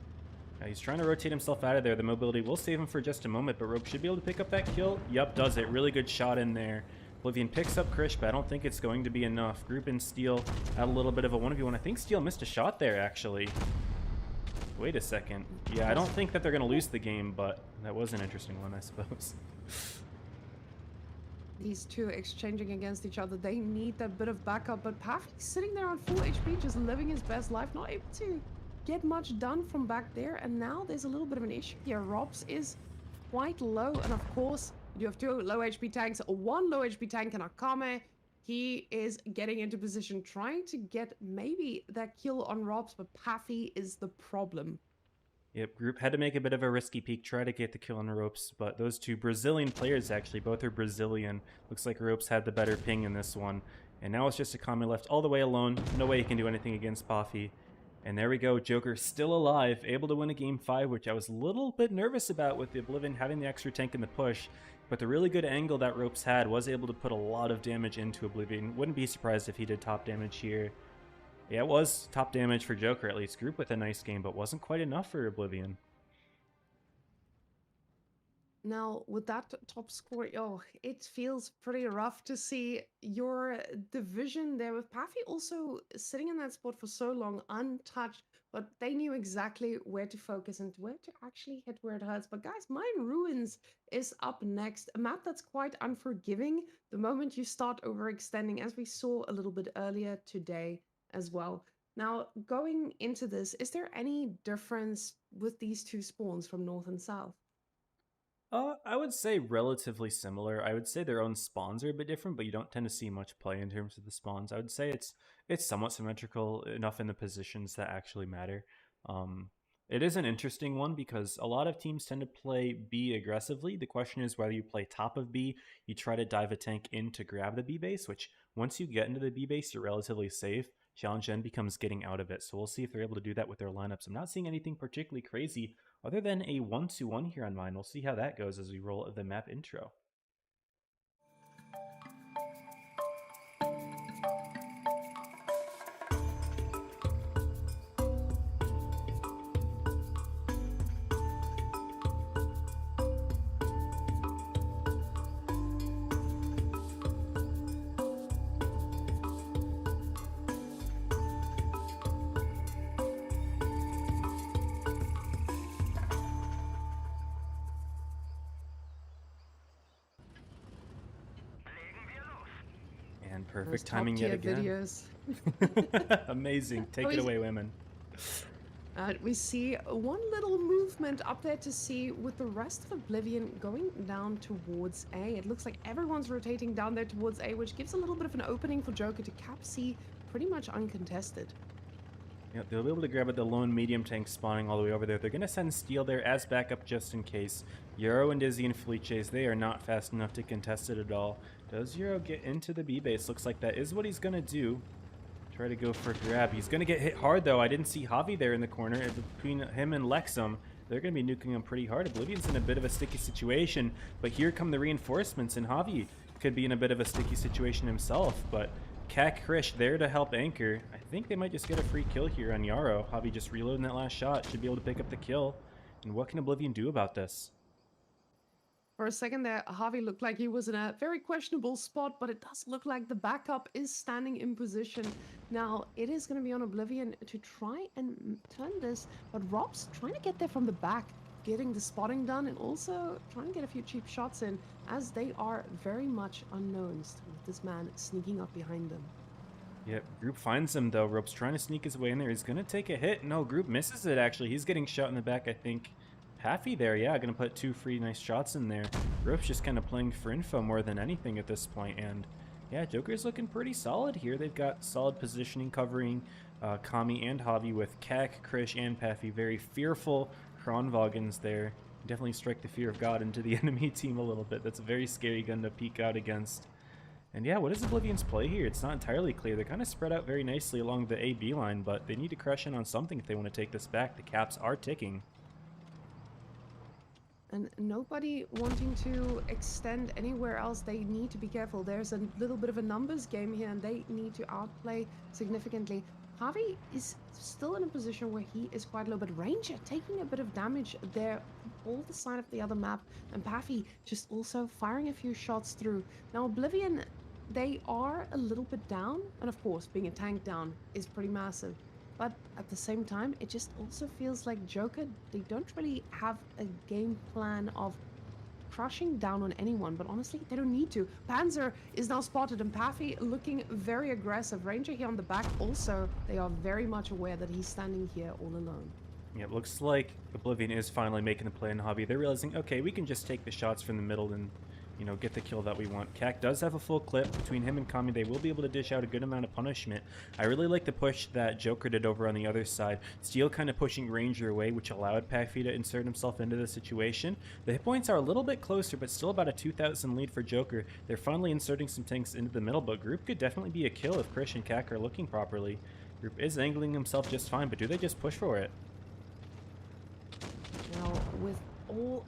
He's trying to rotate himself out of there. The mobility will save him for just a moment, but Rope should be able to pick up that kill. Yup, does it. Really good shot in there. Oblivion picks up Krish, but I don't think it's going to be enough. Group and Steel had a little bit of a 1v1. I think Steel missed a shot there, actually. Wait a second. Yeah, I don't think that they're going to lose the game, but that was an interesting one, I suppose. These two exchanging against each other, they need that bit of backup, but Paffy's sitting there on full HP, just living his best life, not able to get much done from back there, and now there's a little bit of an issue here. Robs is quite low, and of course, you have 2 low HP tanks, 1 low HP tank, and Akame. He is getting into position, trying to get maybe that kill on Robs, but Paffy is the problem. Yep, Group had to make a bit of a risky peek, try to get the kill on Ropes, but those 2 Brazilian players, actually, both are Brazilian. Looks like Ropes had the better ping in this one. And now it's just Akame left all the way alone. No way he can do anything against Paffy. And there we go, Joker still alive, able to win a game 5, which I was a little bit nervous about with the Oblivion having the extra tank in the push. But the really good angle that Ropes had was able to put a lot of damage into Oblivion. Wouldn't be surprised if he did top damage here. Yeah, it was top damage for Joker at least. Group with a nice game, but wasn't quite enough for Oblivion. Now, with that top score, oh, it feels pretty rough to see your division there with Paffy also sitting in that spot for so long, untouched, but they knew exactly where to focus and where to actually hit where it hurts. But guys, Mine Ruins is up next, a map that's quite unforgiving the moment you start overextending, as we saw a little bit earlier today as well. Now, going into this, is there any difference with these 2 spawns from North and South? I would say relatively similar. I would say their own spawns are a bit different, but you don't tend to see much play in terms of the spawns. I would say it's somewhat symmetrical enough in the positions that actually matter. It is an interesting one because a lot of teams tend to play B aggressively. The question is whether you play top of B, you try to dive a tank in to grab the B base, which once you get into the B base, you're relatively safe. Challenge then becomes getting out of it. So we'll see if they're able to do that with their lineups. I'm not seeing anything particularly crazy other than a 1-2-1 here on mine. We'll see how that goes as we roll the map intro. Perfect timing yet again. Videos. Amazing. Take it away, women. We see one little movement up there to see with the rest of Oblivion going down towards A. It looks like everyone's rotating down there towards A, which gives a little bit of an opening for Joker to cap C pretty much uncontested. Yeah, they'll be able to grab at the lone medium tank spawning all the way over there. They're going to send Steel there as backup just in case. Euro and Dizzy and Fleet Chase, they are not fast enough to contest it at all. Does Euro get into the B base? Looks like that is what he's going to do. Try to go for grab. He's going to get hit hard, though. I didn't see Javi there in the corner. Between him and Lexum, they're going to be nuking him pretty hard. Oblivion's in a bit of a sticky situation, but here come the reinforcements, and Javi could be in a bit of a sticky situation himself, but Kak Krish there to help anchor. I think they might just get a free kill here on Yarrow. Javi just reloading that last shot. Should be able to pick up the kill. And what can Oblivion do about this? For a second there, Javi looked like he was in a very questionable spot, but it does look like the backup is standing in position. Now, it is going to be on Oblivion to try and turn this, but Rob's trying to get there from the back, getting the spotting done, and also trying to get a few cheap shots in, as they are very much unknowns with this man sneaking up behind them. Yep, Group finds him, though. Rope's trying to sneak his way in there. He's going to take a hit. No, Group misses it, actually. He's getting shot in the back, I think. Paffy there, yeah, going to put 2 free nice shots in there. Rope's just kind of playing for info more than anything at this point, and yeah, Joker's looking pretty solid here. They've got solid positioning covering Kami and Javi with Kak, Krish, and Paffy. Very fearful Kronvagans there. Definitely strike the fear of God into the enemy team a little bit. That's a very scary gun to peek out against. And yeah, what is Oblivion's play here? It's not entirely clear. They're kind of spread out very nicely along the A-B line, but they need to crush in on something if they want to take this back. The caps are ticking. And nobody wanting to extend anywhere else. They need to be careful. There's a little bit of a numbers game here, and they need to outplay significantly. Javi is still in a position where he is quite a little bit Ranger, taking a bit of damage there all the side of the other map, and Paffy just also firing a few shots through. Now Oblivion, they are a little bit down, and of course being a tank down is pretty massive. But at the same time, it just also feels like Joker, they don't really have a game plan of crushing down on anyone, but honestly, they don't need to. Panzer is now spotted, and Paffy looking very aggressive. Ranger here on the back also, they are very much aware that he's standing here all alone. Yeah, it looks like Oblivion is finally making the play in Hobby. They're realizing, okay, we can just take the shots from the middle and, you know, get the kill that we want. Kak does have a full clip. Between him and Kami, they will be able to dish out a good amount of punishment. I really like the push that Joker did over on the other side. Steel kind of pushing Ranger away, which allowed Paffy to insert himself into the situation. The hit points are a little bit closer, but still about a 2,000 lead for Joker. They're finally inserting some tanks into the middle, but Group could definitely be a kill if Krish and Kak are looking properly. Group is angling himself just fine, but do they just push for it? Now, with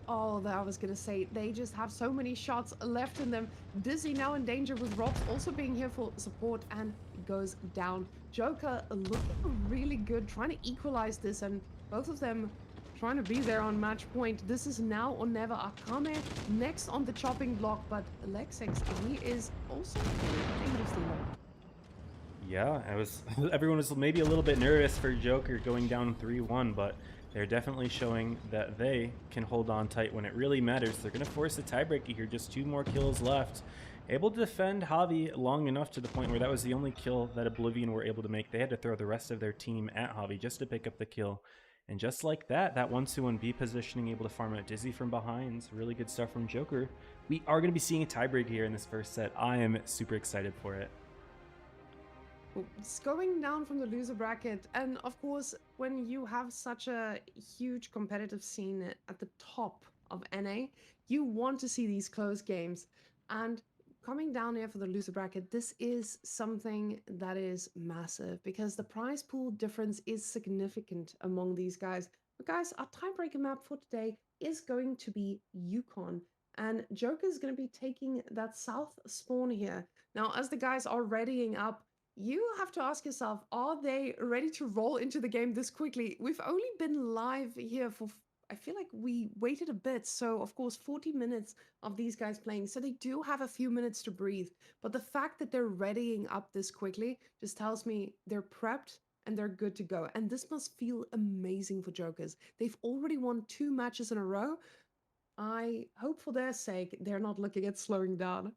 all that I was gonna say, they just have so many shots left in them. Dizzy now in danger with Robs also being here for support, and goes down. Joker looking really good, trying to equalize this, and both of them trying to be there on match point. This is now or never. Akame next on the chopping block, but Alexix, he is also dangerously low. Yeah, everyone was maybe a little bit nervous for Joker going down 3-1, but they're definitely showing that they can hold on tight when it really matters. They're going to force a tiebreaker here, just 2 more kills left. Able to defend Javi long enough to the point where that was the only kill that Oblivion were able to make. They had to throw the rest of their team at Javi just to pick up the kill. And just like that 1-2-1-B positioning, able to farm out Dizzy from behind. Really good stuff from Joker. We are going to be seeing a tiebreaker here in this first set. I am super excited for it. It's going down from the loser bracket, and of course when you have such a huge competitive scene at the top of NA, you want to see these close games. And coming down here for the loser bracket, this is something that is massive because the prize pool difference is significant among these guys. But guys, our tiebreaker map for today is going to be Yukon, and Joker is going to be taking that south spawn here. Now, as the guys are readying up, you have to ask yourself, are they ready to roll into the game this quickly? We've only been live here for, I feel like we waited a bit. So, of course, 40 minutes of these guys playing. So they do have a few minutes to breathe. But the fact that they're readying up this quickly just tells me they're prepped and they're good to go. And this must feel amazing for Jokers. They've already won 2 matches in a row. I hope for their sake they're not looking at slowing down.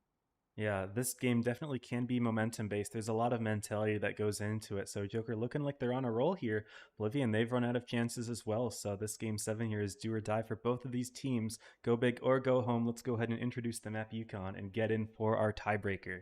Yeah, this game definitely can be momentum based. There's a lot of mentality that goes into it. So Joker looking like they're on a roll here. Oblivion, they've run out of chances as well. So this game 7 here is do or die for both of these teams. Go big or go home. Let's go ahead and introduce the map Yukon and get in for our tiebreaker.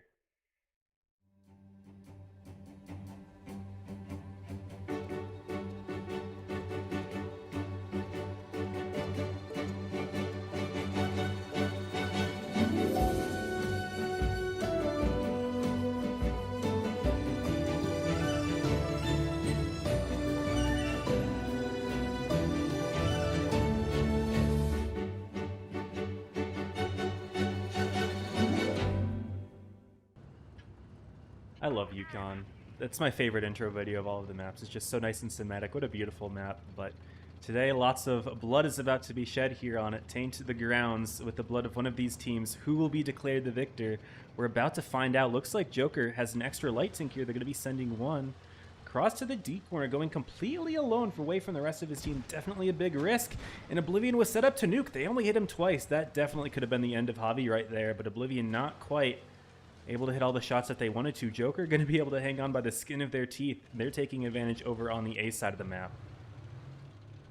I love Yukon. That's my favorite intro video of all of the maps. It's just so nice and cinematic. What a beautiful map. But today, lots of blood is about to be shed here on it. Taint the grounds with the blood of one of these teams. Who will be declared the victor? We're about to find out. Looks like Joker has an extra light tank here. They're going to be sending one across to the deep corner, going completely alone away from the rest of his team. Definitely a big risk. And Oblivion was set up to nuke. They only hit him twice. That definitely could have been the end of Javi right there, but Oblivion not quite able to hit all the shots that they wanted to. Joker going to be able to hang on by the skin of their teeth. They're taking advantage over on the A side of the map.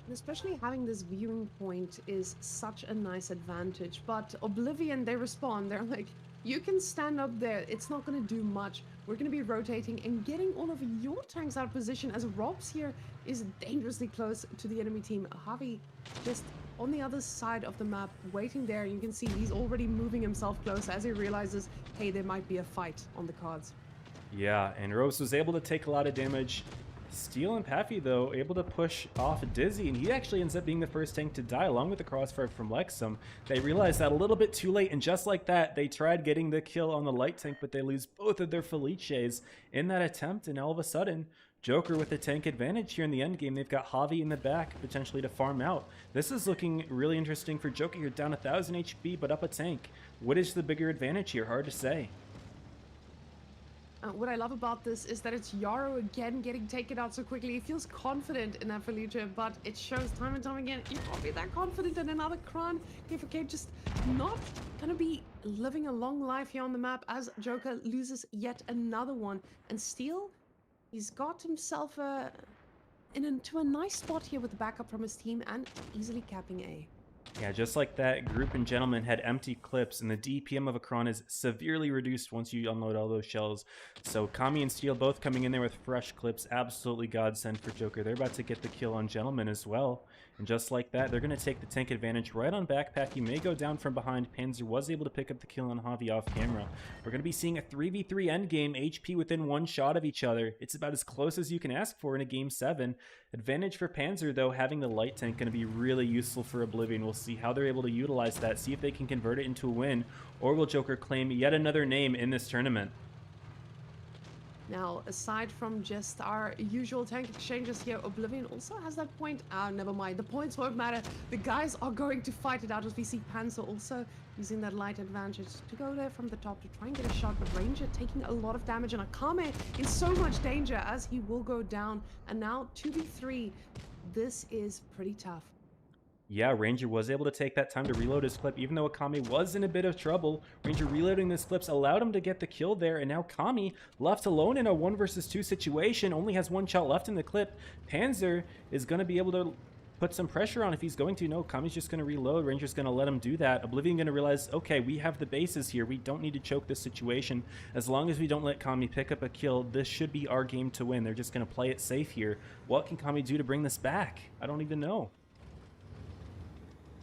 And especially having this viewing point is such a nice advantage. But Oblivion, they respond. They're like, you can stand up there. It's not going to do much. We're going to be rotating and getting all of your tanks out of position as Robs here is dangerously close to the enemy team. Javi just on the other side of the map, waiting there. You can see he's already moving himself close as he realizes, hey, there might be a fight on the cards. Yeah, and Robs was able to take a lot of damage. Steel and Paffy, though, able to push off Dizzy, and he actually ends up being the first tank to die, along with the crossfire from Lexum. They realized that a little bit too late, and just like that, they tried getting the kill on the light tank, but they lose both of their Felices in that attempt, and all of a sudden, Joker with the tank advantage here in the end game. They've got Javi in the back, potentially to farm out. This is looking really interesting for Joker. You're down 1,000 HP, but up a tank. What is the bigger advantage here? Hard to say. What I love about this is that it's Yarrow again getting taken out so quickly. He feels confident in that Felice, but it shows time and time again, you can't be that confident in another Kron. KFK just not gonna be living a long life here on the map as Joker loses yet another one. And Steel, he's got himself into a nice spot here with the backup from his team and easily capping A. Yeah, just like that, Group and Gentleman had empty clips, and the DPM of a Kron is severely reduced once you unload all those shells. So Kami and Steel both coming in there with fresh clips, absolutely godsend for Joker. They're about to get the kill on Gentleman as well. And just like that, they're going to take the tank advantage right on Backpack. He may go down from behind. Panzer was able to pick up the kill on Javi off camera. We're going to be seeing a 3v3 endgame, HP within one shot of each other. It's about as close as you can ask for in a game 7. Advantage for Panzer, though, having the light tank going to be really useful for Oblivion. We'll see how they're able to utilize that, see if they can convert it into a win, or will Joker claim yet another name in this tournament. Now, aside from just our usual tank exchanges here, Oblivion also has that point. Never mind. The points won't matter. The guys are going to fight it out as we see Panzer also using that light advantage to go there from the top to try and get a shot. But Ranger taking a lot of damage, and Akame in so much danger as he will go down. And now 2v3. This is pretty tough. Yeah, Ranger was able to take that time to reload his clip, even though Akame was in a bit of trouble. Ranger reloading his clips allowed him to get the kill there, and now Kami, left alone in a 1 versus 2 situation, only has 1 shot left in the clip. Panzer is going to be able to put some pressure on if he's going to. No, Kami's just going to reload. Ranger's going to let him do that. Oblivion going to realize, okay, we have the bases here. We don't need to choke this situation. As long as we don't let Kami pick up a kill, this should be our game to win. They're just going to play it safe here. What can Kami do to bring this back? I don't even know.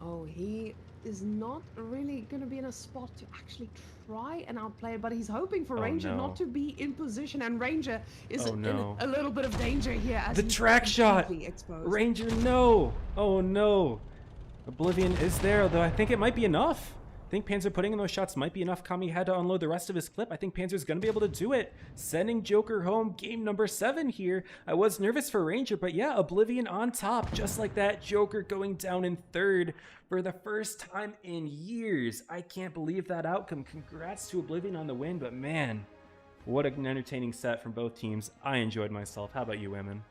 Oh, he is not really going to be in a spot to actually try and outplay it, but he's hoping for Ranger not to be in position, and Ranger is in a little bit of danger here. As the track shot! Exposed. Ranger, no! Oh no! Oblivion is there, though I think it might be enough. I think Panzer putting in those shots might be enough. Kami had to unload the rest of his clip. I think Panzer's going to be able to do it. Sending Joker home, game number 7 here. I was nervous for Ranger, but yeah, Oblivion on top. Just like that, Joker going down in 3rd for the first time in years. I can't believe that outcome. Congrats to Oblivion on the win, but man, what an entertaining set from both teams. I enjoyed myself. How about you, women?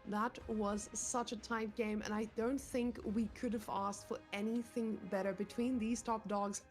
That was such a tight game, and I don't think we could have asked for anything better between these top dogs.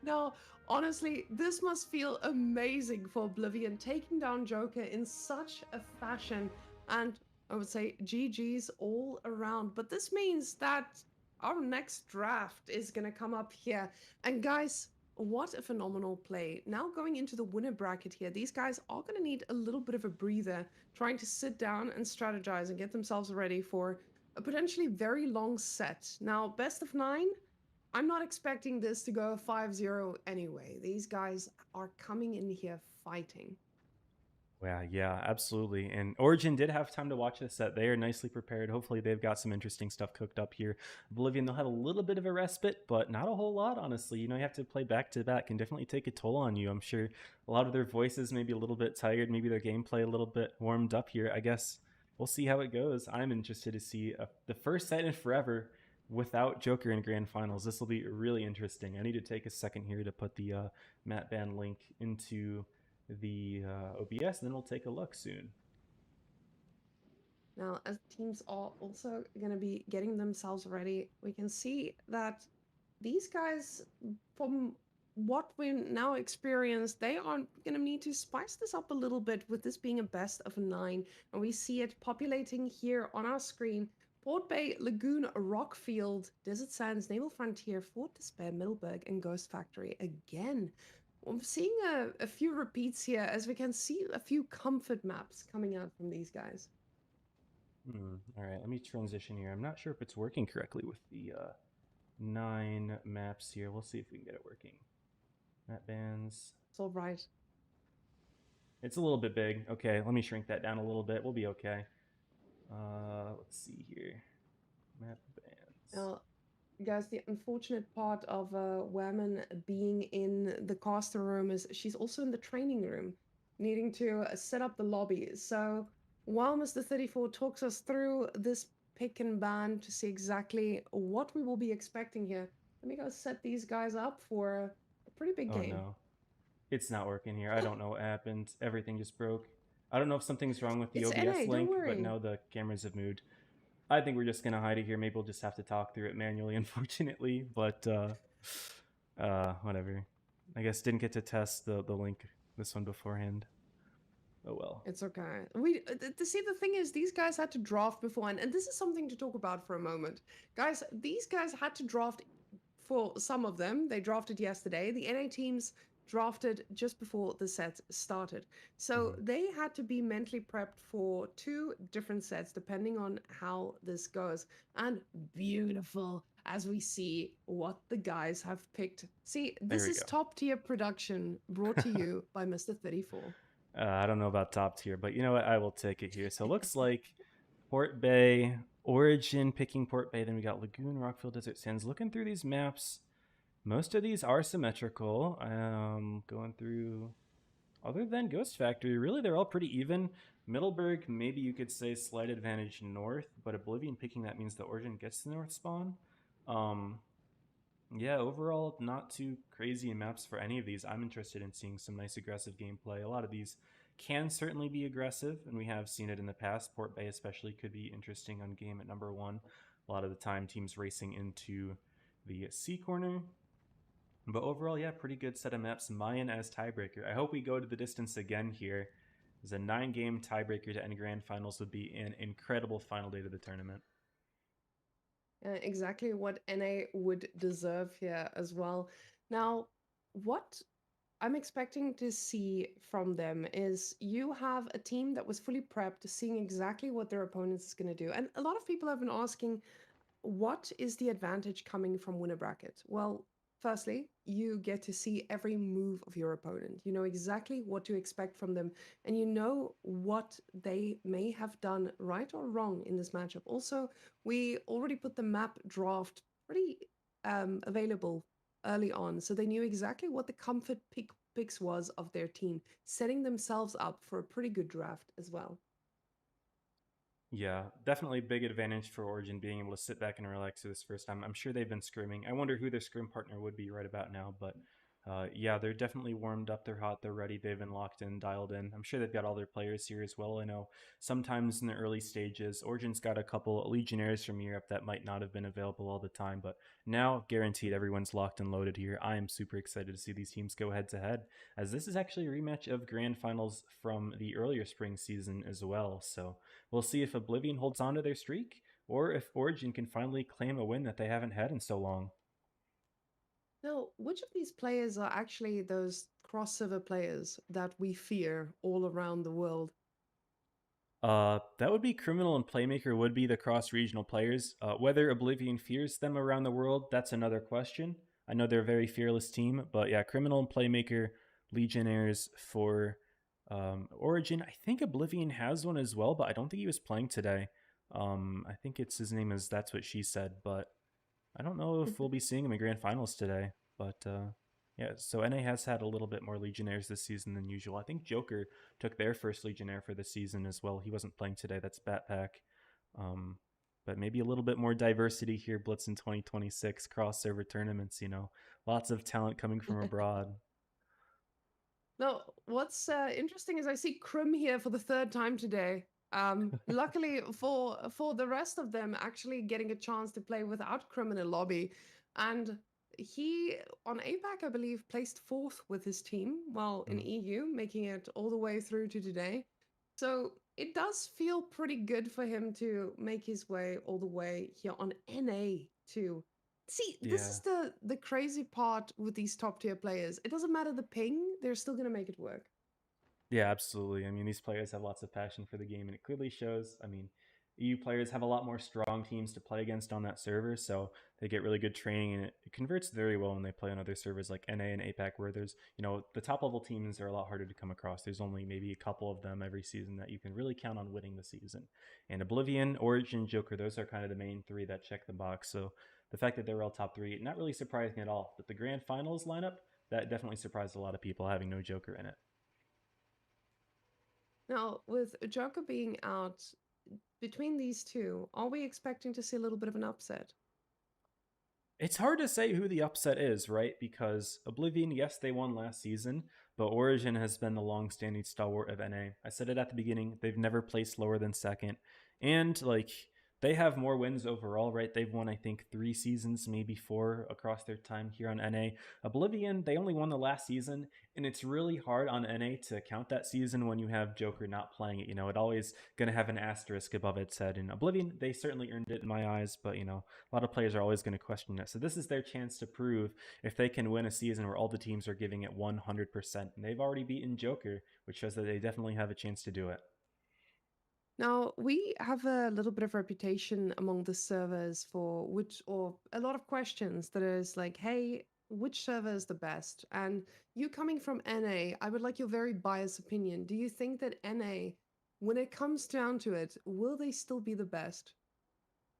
Now, honestly, this must feel amazing for Oblivion, taking down Joker in such a fashion, and I would say GG's all around. But this means that our next draft is gonna come up here. And guys, what a phenomenal play. Now going into the winner bracket here, these guys are going to need a little bit of a breather, trying to sit down and strategize and get themselves ready for a potentially very long set. Now, best of 9, I'm not expecting this to go 5-0 anyway. These guys are coming in here fighting. Yeah, absolutely. And Origin did have time to watch this set. They are nicely prepared. Hopefully, they've got some interesting stuff cooked up here. Oblivion, they'll have a little bit of a respite, but not a whole lot, honestly. You have to play back to back, can definitely take a toll on you. I'm sure a lot of their voices may be a little bit tired, maybe their gameplay a little bit warmed up here. I guess we'll see how it goes. I'm interested to see the first set in forever without Joker in Grand Finals. This will be really interesting. I need to take a second here to put the Matt Band link into the OBS, and then we'll take a look soon. Now, as teams are also going to be getting themselves ready, we can see that these guys, from what we now experience, they are going to need to spice this up a little bit with this being a best of 9. And we see it populating here on our screen. Port Bay, Lagoon, Rockfield, Desert Sands, Naval Frontier, Fort Despair, Middleburg, and Ghost Factory again. I'm seeing a few repeats here, as we can see a few comfort maps coming out from these guys. All right, let me transition here. I'm not sure if it's working correctly with the 9 maps here. We'll see if we can get it working. Map bands. It's all right. It's a little bit big. Okay, let me shrink that down a little bit. We'll be okay. Let's see here. Map bands. Now, guys, the unfortunate part of Whammon being in the caster room is she's also in the training room, needing to set up the lobby. So while Mr. 34 talks us through this pick and ban to see exactly what we will be expecting here, let me go set these guys up for a pretty big game. Oh no, it's not working here. I don't know what happened. Everything just broke. I don't know if something's wrong with the It's OBS NA, link, don't worry. but now the cameras have moved. I think we're just gonna hide it here. Maybe we'll just have to talk through it manually, unfortunately. But whatever. I guess didn't get to test the link this one beforehand. Oh well. It's okay. We see, the thing is, these guys had to draft beforehand, and this is something to talk about for a moment, guys. These guys had to draft. For some of them, they drafted yesterday. The NA teams drafted just before the set started. So they had to be mentally prepped for 2 different sets depending on how this goes. And beautiful, as we see what the guys have picked. See, this is top tier production brought to you by Mr. 34. I don't know about top tier, but you know what? I will take it here. So it looks like Port Bay, Origin picking Port Bay. Then we got Lagoon, Rockfield, Desert Sands. Looking through these maps, most of these are symmetrical. Going through, other than Ghost Factory, really they're all pretty even. Middleburg, maybe you could say slight advantage north, but Oblivion picking that means the Origin gets the north spawn. Yeah, overall, not too crazy in maps for any of these. I'm interested in seeing some nice aggressive gameplay. A lot of these can certainly be aggressive, and we have seen it in the past. Port Bay especially could be interesting on game at number 1. A lot of the time, teams racing into the C corner. But overall, yeah, pretty good set of maps. Mayan as tiebreaker. I hope we go to the distance again here. As a 9-game tiebreaker to end Grand Finals would be an incredible final day to the tournament. Exactly what NA would deserve here as well. Now, what I'm expecting to see from them is you have a team that was fully prepped, seeing exactly what their opponent is going to do. And a lot of people have been asking, what is the advantage coming from winner bracket? Well, firstly, you get to see every move of your opponent. You know exactly what to expect from them, and you know what they may have done right or wrong in this matchup. Also, we already put the map draft pretty available early on, so they knew exactly what the comfort picks was of their team, setting themselves up for a pretty good draft as well. Yeah, definitely big advantage for Origin being able to sit back and relax for this first time. I'm sure they've been scrimming. I wonder who their scrim partner would be right about now, but yeah, they're definitely warmed up. They're hot. They're ready. They've been locked in, dialed in. I'm sure they've got all their players here as well. I know sometimes in the early stages, Origin's got a couple Legionnaires from Europe that might not have been available all the time, but now guaranteed everyone's locked and loaded here. I am super excited to see these teams go head to head, as this is actually a rematch of Grand Finals from the earlier spring season as well. So we'll see if Oblivion holds on to their streak or if Origin can finally claim a win that they haven't had in so long. Now, which of these players are actually those cross-server players that we fear all around the world? That would be Criminal and Playmaker would be the cross-regional players. Whether Oblivion fears them around the world, that's another question. I know they're a very fearless team, but yeah, Criminal and Playmaker, Legionnaires for Origin, I think Oblivion has one as well, but I don't think he was playing today. I think it's his name is That's What She Said, but I don't know if we'll be seeing him in grand finals today. But yeah, so NA has had a little bit more Legionnaires this season than usual. I think Joker took their first Legionnaire for the season as well. He wasn't playing today. That's Batpack. Um, but maybe a little bit more diversity here, Blitz in 2026, cross server tournaments, lots of talent coming from abroad. Now, what's interesting is I see Krim here for the third time today. Luckily for the rest of them, actually getting a chance to play without Krim in a lobby, and he on APAC, I believe, placed fourth with his team, while in EU, making it all the way through to today. So it does feel pretty good for him to make his way all the way here on NA too. See, this is the crazy part with these top tier players. It doesn't matter the ping, they're still gonna make it work. Yeah, absolutely. I mean, these players have lots of passion for the game, and it clearly shows. I mean, EU players have a lot more strong teams to play against on that server, so they get really good training, and it converts very well when they play on other servers like NA and APAC, where there's, the top level teams are a lot harder to come across. There's only maybe a couple of them every season that you can really count on winning the season. And Oblivion, Origin, Joker, those are kind of the main three that check the box. So the fact that they were all top three, not really surprising at all. But the grand finals lineup, that definitely surprised a lot of people having no Joker in it. Now, with Joker being out, between these two, are we expecting to see a little bit of an upset? It's hard to say who the upset is, right? Because Oblivion, yes, they won last season, but Origin has been the long-standing stalwart of NA. I said it at the beginning, they've never placed lower than second. And, they have more wins overall, right? They've won, I think, 3 seasons, maybe 4 across their time here on NA. Oblivion, they only won the last season, and it's really hard on NA to count that season when you have Joker not playing it. It always going to have an asterisk above its head. And Oblivion, they certainly earned it in my eyes, but, a lot of players are always going to question it. So this is their chance to prove if they can win a season where all the teams are giving it 100%. And they've already beaten Joker, which shows that they definitely have a chance to do it. Now, we have a little bit of reputation among the servers for which, or a lot of questions that is like, hey, which server is the best? And you coming from NA, I would like your very biased opinion. Do you think that NA, when it comes down to it, will they still be the best?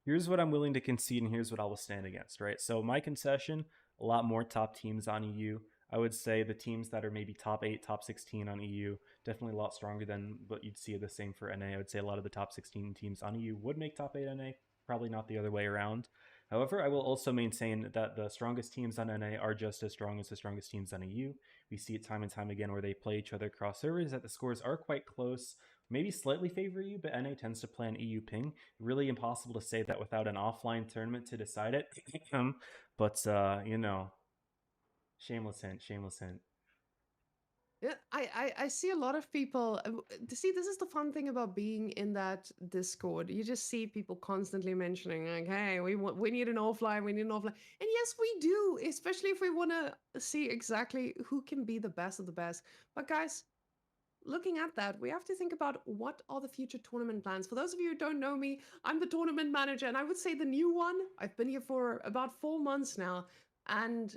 Here's what I'm willing to concede, and here's what I will stand against, right? So my concession, a lot more top teams on EU. I would say the teams that are maybe top 8, top 16 on EU, definitely a lot stronger than what you'd see the same for NA. I would say a lot of the top 16 teams on EU would make top 8 NA, probably not the other way around. However, I will also maintain that the strongest teams on NA are just as strong as the strongest teams on EU. We see it time and time again where they play each other cross servers, that the scores are quite close, maybe slightly favor you, but NA tends to play an EU ping. Really impossible to say that without an offline tournament to decide it. But, shameless hint, shameless hint. Yeah, I see a lot of people. See, this is the fun thing about being in that Discord. You just see people constantly mentioning, like, "Hey, we need an offline. We need an offline." And yes, we do, especially if we want to see exactly who can be the best of the best. But guys, looking at that, we have to think about what are the future tournament plans. For those of you who don't know me, I'm the tournament manager, and I would say the new one. I've been here for about 4 months now, and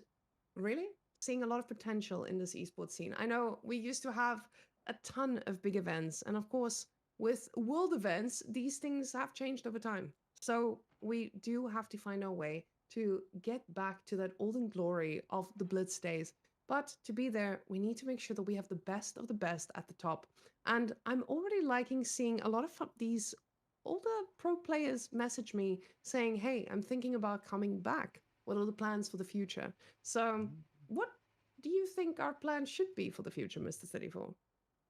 really seeing a lot of potential in this esports scene. I know we used to have a ton of big events, and of course, with world events, these things have changed over time. So we do have to find our way to get back to that olden glory of the Blitz days. But to be there, we need to make sure that we have the best of the best at the top. And I'm already liking seeing a lot of these older pro players message me saying, "Hey, I'm thinking about coming back. What are the plans for the future?" So what do you think our plan should be for the future, Mr. 34?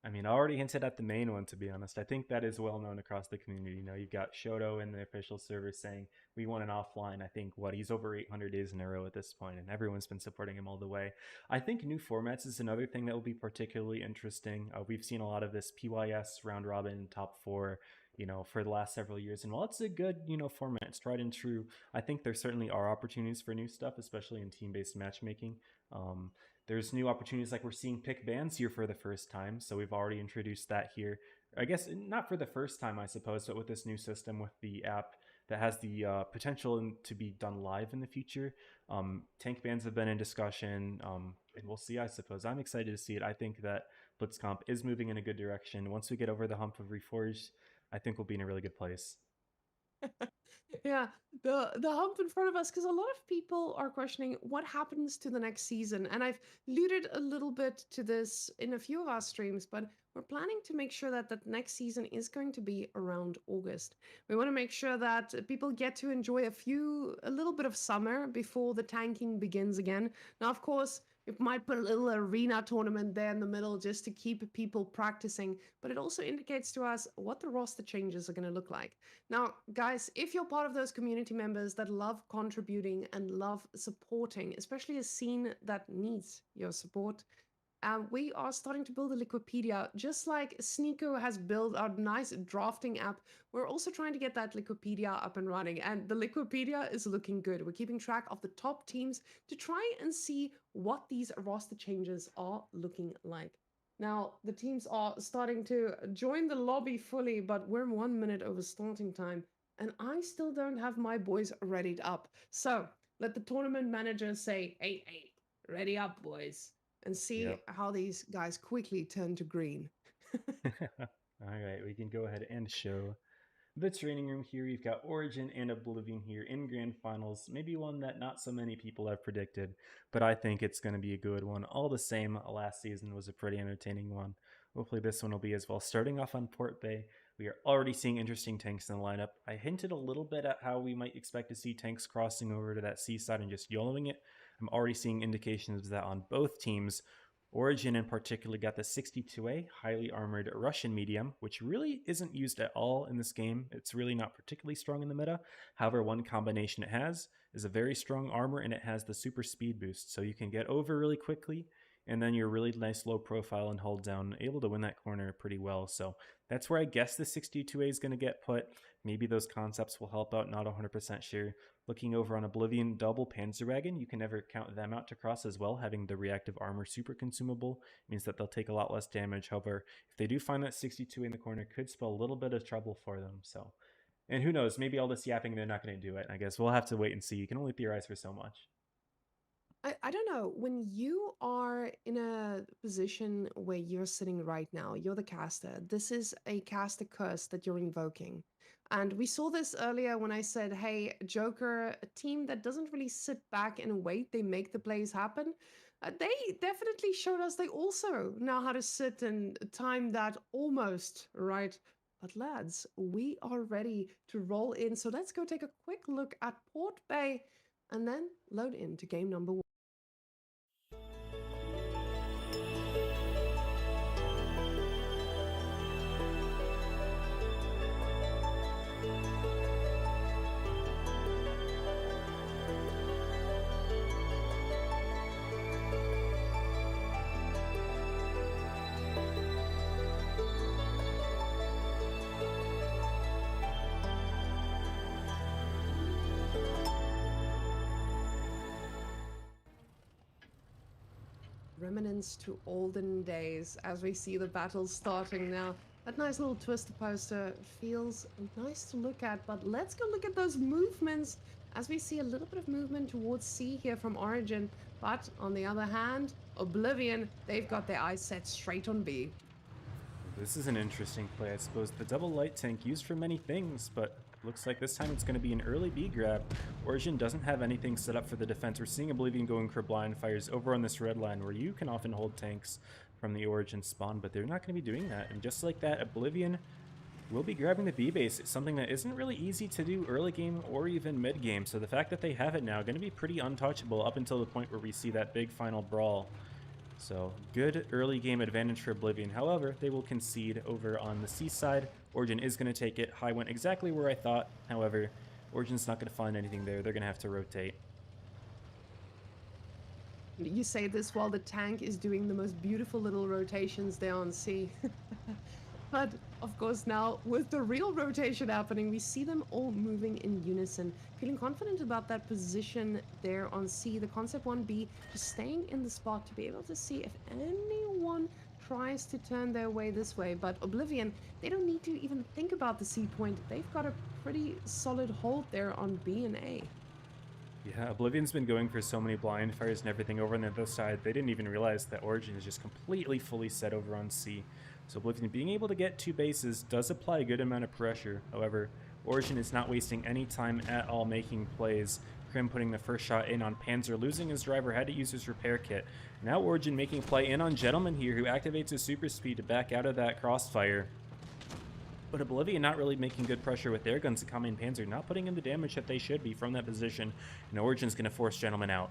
I mean, I already hinted at the main one, to be honest. I think that is well known across the community. You've got Shoto in the official server saying, we want an offline. I think, he's over 800 days in a row at this point, and everyone's been supporting him all the way. I think new formats is another thing that will be particularly interesting. We've seen a lot of this PYS round robin top 4, for the last several years. And while it's a good, format, it's tried and true, I think there certainly are opportunities for new stuff, especially in team-based matchmaking. There's new opportunities, like we're seeing pick bans here for the first time. So we've already introduced that here. I guess not for the first time, I suppose, but with this new system with the app that has the potential to be done live in the future. Tank bans have been in discussion, and we'll see, I suppose. I'm excited to see it. I think that Blitzcomp is moving in a good direction. Once we get over the hump of Reforged, I think we'll be in a really good place. Yeah, the hump in front of us, because a lot of people are questioning what happens to the next season, and I've alluded a little bit to this in a few of our streams, but we're planning to make sure that the next season is going to be around August. We want to make sure that people get to enjoy a little bit of summer before the tanking begins again. Now, of course, it might put a little arena tournament there in the middle just to keep people practicing, but it also indicates to us what the roster changes are going to look like. Now, guys, if you're part of those community members that love contributing and love supporting, especially a scene that needs your support, we are starting to build a Liquipedia, just like Sneeko has built our nice drafting app. We're also trying to get that Liquipedia up and running, and the Liquipedia is looking good. We're keeping track of the top teams to try and see what these roster changes are looking like. Now, the teams are starting to join the lobby fully, but we're 1 minute over starting time, and I still don't have my boys readied up. So, let the tournament manager say, hey, ready up, boys, and see Yep. how these guys quickly turn to green. All right, we can go ahead and show the training room here. We've got Origin and Oblivion here in grand finals. Maybe one that not so many people have predicted, but I think it's going to be a good one. All the same, last season was a pretty entertaining one. Hopefully this one will be as well. Starting off on Port Bay, we are already seeing interesting tanks in the lineup. I hinted a little bit at how we might expect to see tanks crossing over to that seaside and just YOLOing it. I'm already seeing indications of that on both teams. Origin in particular got the 62A highly armored Russian medium, which really isn't used at all in this game. It's really not particularly strong in the meta. However, one combination it has is a very strong armor, and it has the super speed boost, so you can get over really quickly, and then you're really nice low profile and hold down, able to win that corner pretty well. So that's where I guess the 62A is going to get put. Maybe those concepts will help out, not 100% sure. Looking over on Oblivion, double Panzerwagon, you can never count them out to cross as well. Having the reactive armor super consumable means that they'll take a lot less damage. However, if they do find that 62 in the corner, could spell a little bit of trouble for them. So, and who knows, maybe all this yapping, they're not going to do it. I guess we'll have to wait and see. You can only theorize for so much. I don't know. When you are in a position where you're sitting right now, you're the caster. This is a caster curse that you're invoking. And we saw this earlier when I said, hey, Joker, a team that doesn't really sit back and wait, they make the plays happen. They definitely showed us they also know how to sit and time that almost, right? But lads, we are ready to roll in. So let's go take a quick look at Port Bay and then load into game number 1. Remnants to olden days as we see the battle starting now. That nice little twister poster feels nice to look at, but let's go look at those movements as we see a little bit of movement towards C here from Origin. But on the other hand, Oblivion, they've got their eyes set straight on B. This is an interesting play, I suppose. The double light tank used for many things, but looks like this time it's going to be an early B grab. Origin doesn't have anything set up for the defense. We're seeing Oblivion going for blind fires over on this red line where you can often hold tanks from the Origin spawn, but they're not going to be doing that. And just like that, Oblivion will be grabbing the B base. It's something that isn't really easy to do early game or even mid game. So the fact that they have it now, going to be pretty untouchable up until the point where we see that big final brawl. So good early game advantage for Oblivion. However, they will concede over on the C side. Origin is going to take it. High went exactly where I thought. However, Origin's not going to find anything there. They're going to have to rotate. You say this while the tank is doing the most beautiful little rotations there on C. But, of course, now, with the real rotation happening, we see them all moving in unison. Feeling confident about that position there on C. The concept 1B, just staying in the spot to be able to see if anyone tries to turn their way this way. But Oblivion, they don't need to even think about the C point. They've got a pretty solid hold there on B and A. Yeah, Oblivion's been going for so many blind fires and everything over on the other side, they didn't even realize that Origin is just completely fully set over on C. So Oblivion being able to get 2 bases does apply a good amount of pressure. However, Origin is not wasting any time at all making plays. Krim putting the first shot in on Panzer, losing his driver, had to use his repair kit. Now Origin making play in on Gentleman here, who activates his super speed to back out of that crossfire. But Oblivion not really making good pressure with their guns. The Kami and Panzer not putting in the damage that they should be from that position. And Origin's going to force Gentleman out.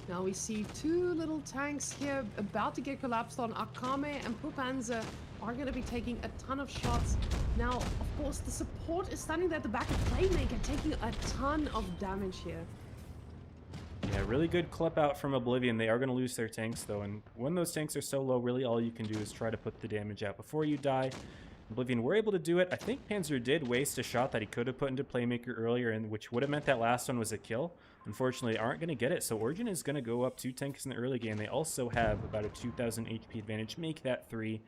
Now we see 2 little tanks here about to get collapsed on. Akame and Pupanzer are going to be taking a ton of shots. Now, of course, the support is standing there at the back of Playmaker, taking a ton of damage here. Yeah, really good clip out from Oblivion. They are going to lose their tanks, though, and when those tanks are so low, really all you can do is try to put the damage out before you die. Oblivion were able to do it. I think Panzer did waste a shot that he could have put into Playmaker earlier, and which would have meant that last one was a kill. Unfortunately, they aren't going to get it, so Origin is going to go up 2 tanks in the early game. They also have about a 2,000 HP advantage, make that 3, and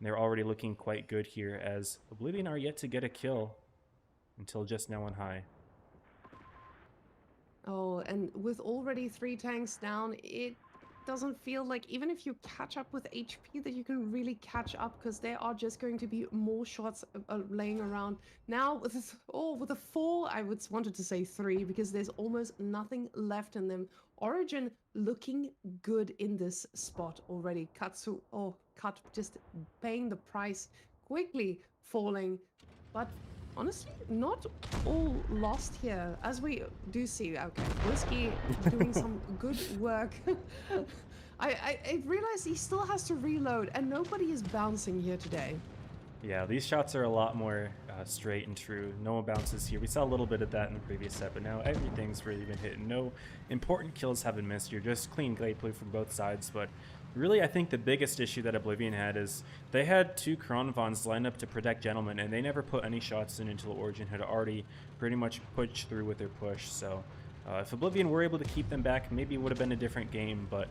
they're already looking quite good here, as Oblivion are yet to get a kill until just now on high. Oh, and with already 3 tanks down, it doesn't feel like even if you catch up with HP that you can really catch up, because there are just going to be more shots laying around. Now with a 4, I wanted to say 3 because there's almost nothing left in them. Origin looking good in this spot already. Katsu, Cut just paying the price, quickly falling, but honestly, not all lost here, as we do see. Okay, Whiskey doing some good work. I realized he still has to reload, and nobody is bouncing here today. Yeah, these shots are a lot more straight and true. No one bounces here. We saw a little bit of that in the previous set, but now everything's really been hit. No important kills have been missed here. Just clean gameplay from both sides, but really, I think the biggest issue that Oblivion had is they had 2 Kronvons lined up to protect Gentlemen, and they never put any shots in until Origin had already pretty much pushed through with their push. So if Oblivion were able to keep them back, maybe it would have been a different game, but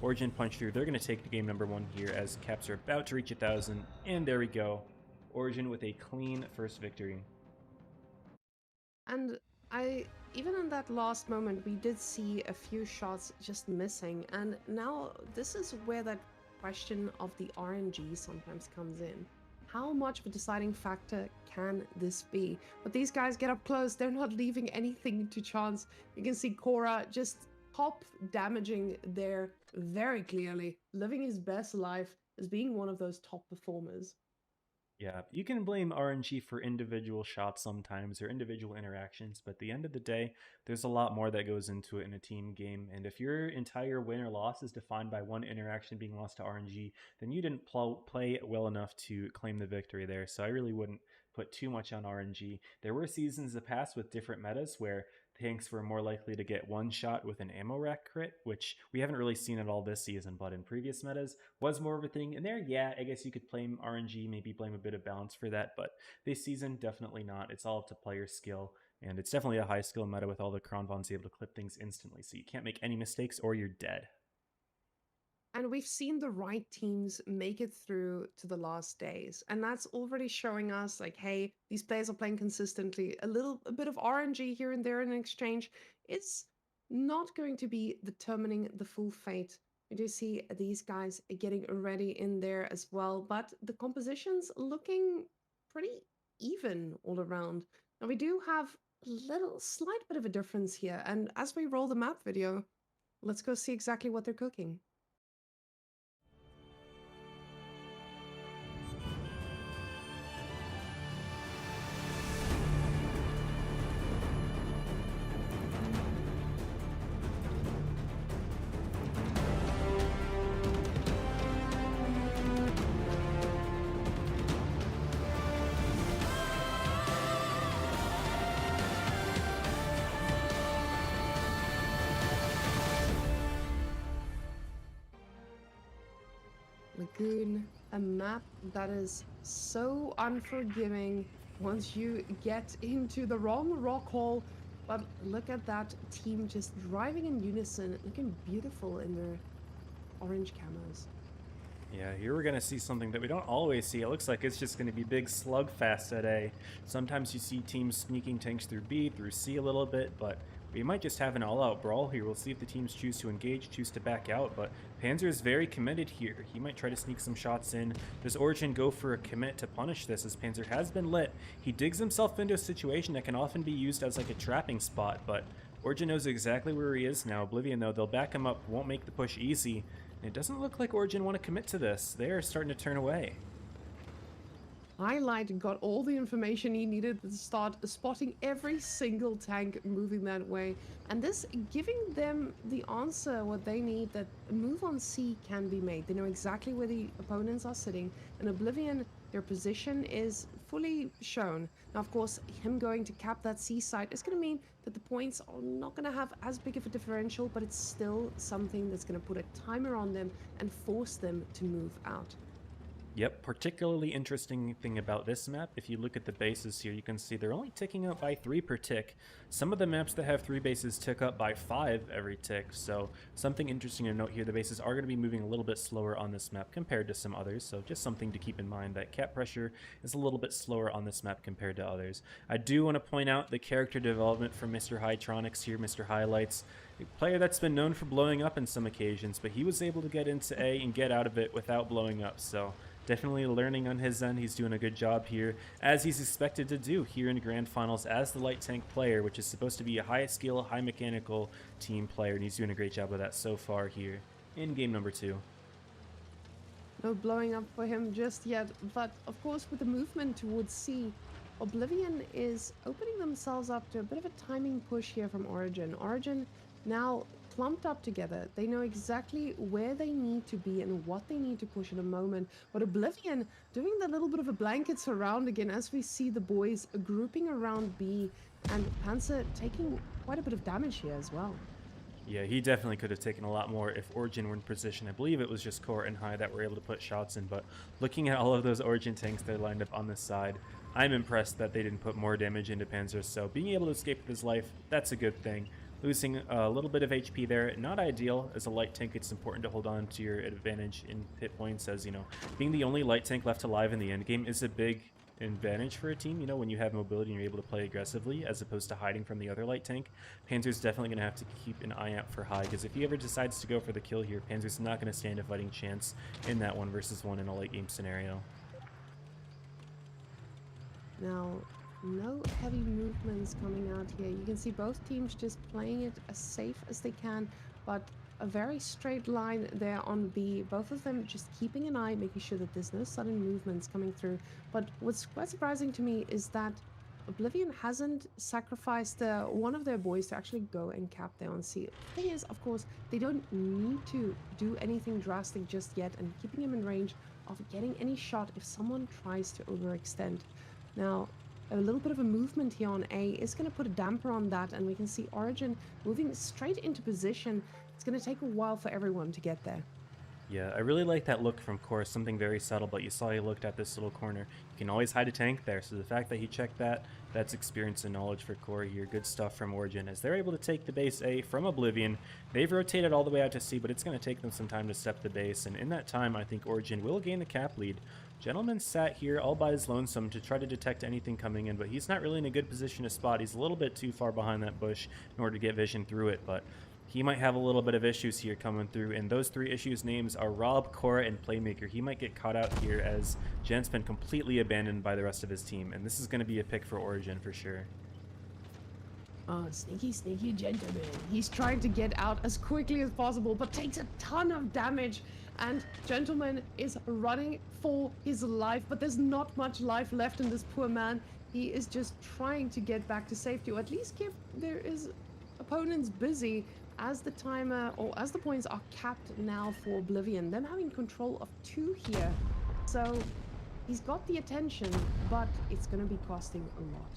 Origin punched through. They're going to take the game number 1 here as caps are about to reach 1,000, and there we go. Origin with a clean first victory. And even in that last moment, we did see a few shots just missing, and now this is where that question of the RNG sometimes comes in. How much of a deciding factor can this be? But these guys get up close, they're not leaving anything to chance. You can see Korra just top damaging there very clearly, living his best life as being one of those top performers. Yeah, you can blame RNG for individual shots sometimes or individual interactions, but at the end of the day, there's a lot more that goes into it in a team game. And if your entire win or loss is defined by one interaction being lost to RNG, then you didn't play well enough to claim the victory there. So I really wouldn't put too much on RNG. There were seasons in the past with different metas where tanks were more likely to get one shot with an ammo rack crit, which we haven't really seen at all this season, but in previous metas was more of a thing. And there, yeah, I guess you could blame RNG, maybe blame a bit of balance for that, but this season, definitely not. It's all up to player skill, and it's definitely a high skill meta with all the Kronvons able to clip things instantly, so you can't make any mistakes or you're dead. And we've seen the right teams make it through to the last days. And that's already showing us like, hey, these players are playing consistently. A bit of RNG here and there in exchange. It's not going to be determining the full fate. We do see these guys getting ready in there as well. But the composition's looking pretty even all around. Now we do have a slight bit of a difference here. And as we roll the map video, let's go see exactly what they're cooking. Lagoon, a map that is so unforgiving once you get into the wrong rock hole. But look at that team just driving in unison, looking beautiful in their orange camos. Yeah, here we're going to see something that we don't always see. It looks like it's just going to be big slugfest at A. Sometimes you see teams sneaking tanks through B, through C a little bit, but we might just have an all-out brawl here. We'll see if the teams choose to engage, choose to back out, but Panzer is very committed here. He might try to sneak some shots in. Does Origin go for a commit to punish this, as Panzer has been lit? He digs himself into a situation that can often be used as like a trapping spot, but Origin knows exactly where he is now. Oblivion, though, they'll back him up, won't make the push easy. It doesn't look like Origin want to commit to this. They are starting to turn away. Highlight got all the information he needed to start spotting every single tank moving that way. And this giving them the answer, what they need, that a move on C can be made. They know exactly where the opponents are sitting. And Oblivion, their position is fully shown. Now, of course, him going to cap that C site is going to mean that the points are not going to have as big of a differential, but it's still something that's going to put a timer on them and force them to move out. Yep, particularly interesting thing about this map, if you look at the bases here, you can see they're only ticking up by 3 per tick. Some of the maps that have 3 bases tick up by 5 every tick, so something interesting to note here, the bases are going to be moving a little bit slower on this map compared to some others, so just something to keep in mind that cap pressure is a little bit slower on this map compared to others. I do want to point out the character development from Mr. Hytronics here, Mr. Highlights. A player that's been known for blowing up on some occasions, but he was able to get into A and get out of it without blowing up, so definitely learning on his end. He's doing a good job here, as he's expected to do here in Grand Finals as the light tank player, which is supposed to be a high skill, high mechanical team player, and he's doing a great job of that so far here in game number 2. No blowing up for him just yet, but of course with the movement towards C, Oblivion is opening themselves up to a bit of a timing push here from Origin. Origin now clumped up together. They know exactly where they need to be and what they need to push in a moment. But Oblivion doing that little bit of a blanket surround again as we see the boys grouping around B, and Panzer taking quite a bit of damage here as well. Yeah, he definitely could have taken a lot more if Origin were in position. I believe it was just Core and High that were able to put shots in, but looking at all of those Origin tanks that are lined up on this side, I'm impressed that they didn't put more damage into Panzer, so being able to escape with his life, that's a good thing. Losing a little bit of HP there, not ideal. As a light tank, it's important to hold on to your advantage in hit points, as, you know, being the only light tank left alive in the end game is a big advantage for a team, you know, when you have mobility and you're able to play aggressively as opposed to hiding from the other light tank. Panzer's definitely going to have to keep an eye out for High, because if he ever decides to go for the kill here, Panzer's not going to stand a fighting chance in that 1v1 in a late game scenario. Now, no heavy movements coming out here. You can see both teams just playing it as safe as they can, but a very straight line there on B. Both of them just keeping an eye, making sure that there's no sudden movements coming through. But what's quite surprising to me is that Oblivion hasn't sacrificed one of their boys to actually go and cap there on C. The thing is, of course, they don't need to do anything drastic just yet, and keeping him in range of getting any shot if someone tries to overextend. Now, a little bit of a movement here on A is going to put a damper on that, and we can see Origin moving straight into position. It's going to take a while for everyone to get there. Yeah, I really like that look from Core, something very subtle, but you saw he looked at this little corner. You can always hide a tank there, so the fact that he checked that, that's experience and knowledge for Core here. Good stuff from Origin, as they're able to take the base A from Oblivion. They've rotated all the way out to C, but it's going to take them some time to step the base, and in that time, I think Origin will gain the cap lead. Gentleman sat here all by his lonesome to try to detect anything coming in, but he's not really in a good position to spot. He's a little bit too far behind that bush in order to get vision through it, but he might have a little bit of issues here coming through, and those 3 issues names are Rob, Cora, and Playmaker. He might get caught out here as Gent's been completely abandoned by the rest of his team, and this is going to be a pick for Origin for sure. Oh, sneaky, sneaky gentleman. He's trying to get out as quickly as possible, but takes a ton of damage. And Gentleman is running for his life, but there's not much life left in this poor man. He is just trying to get back to safety, or at least keep his opponents busy as the timer, or as the points are capped now for Oblivion. Them having control of 2 here. So he's got the attention, but it's going to be costing a lot.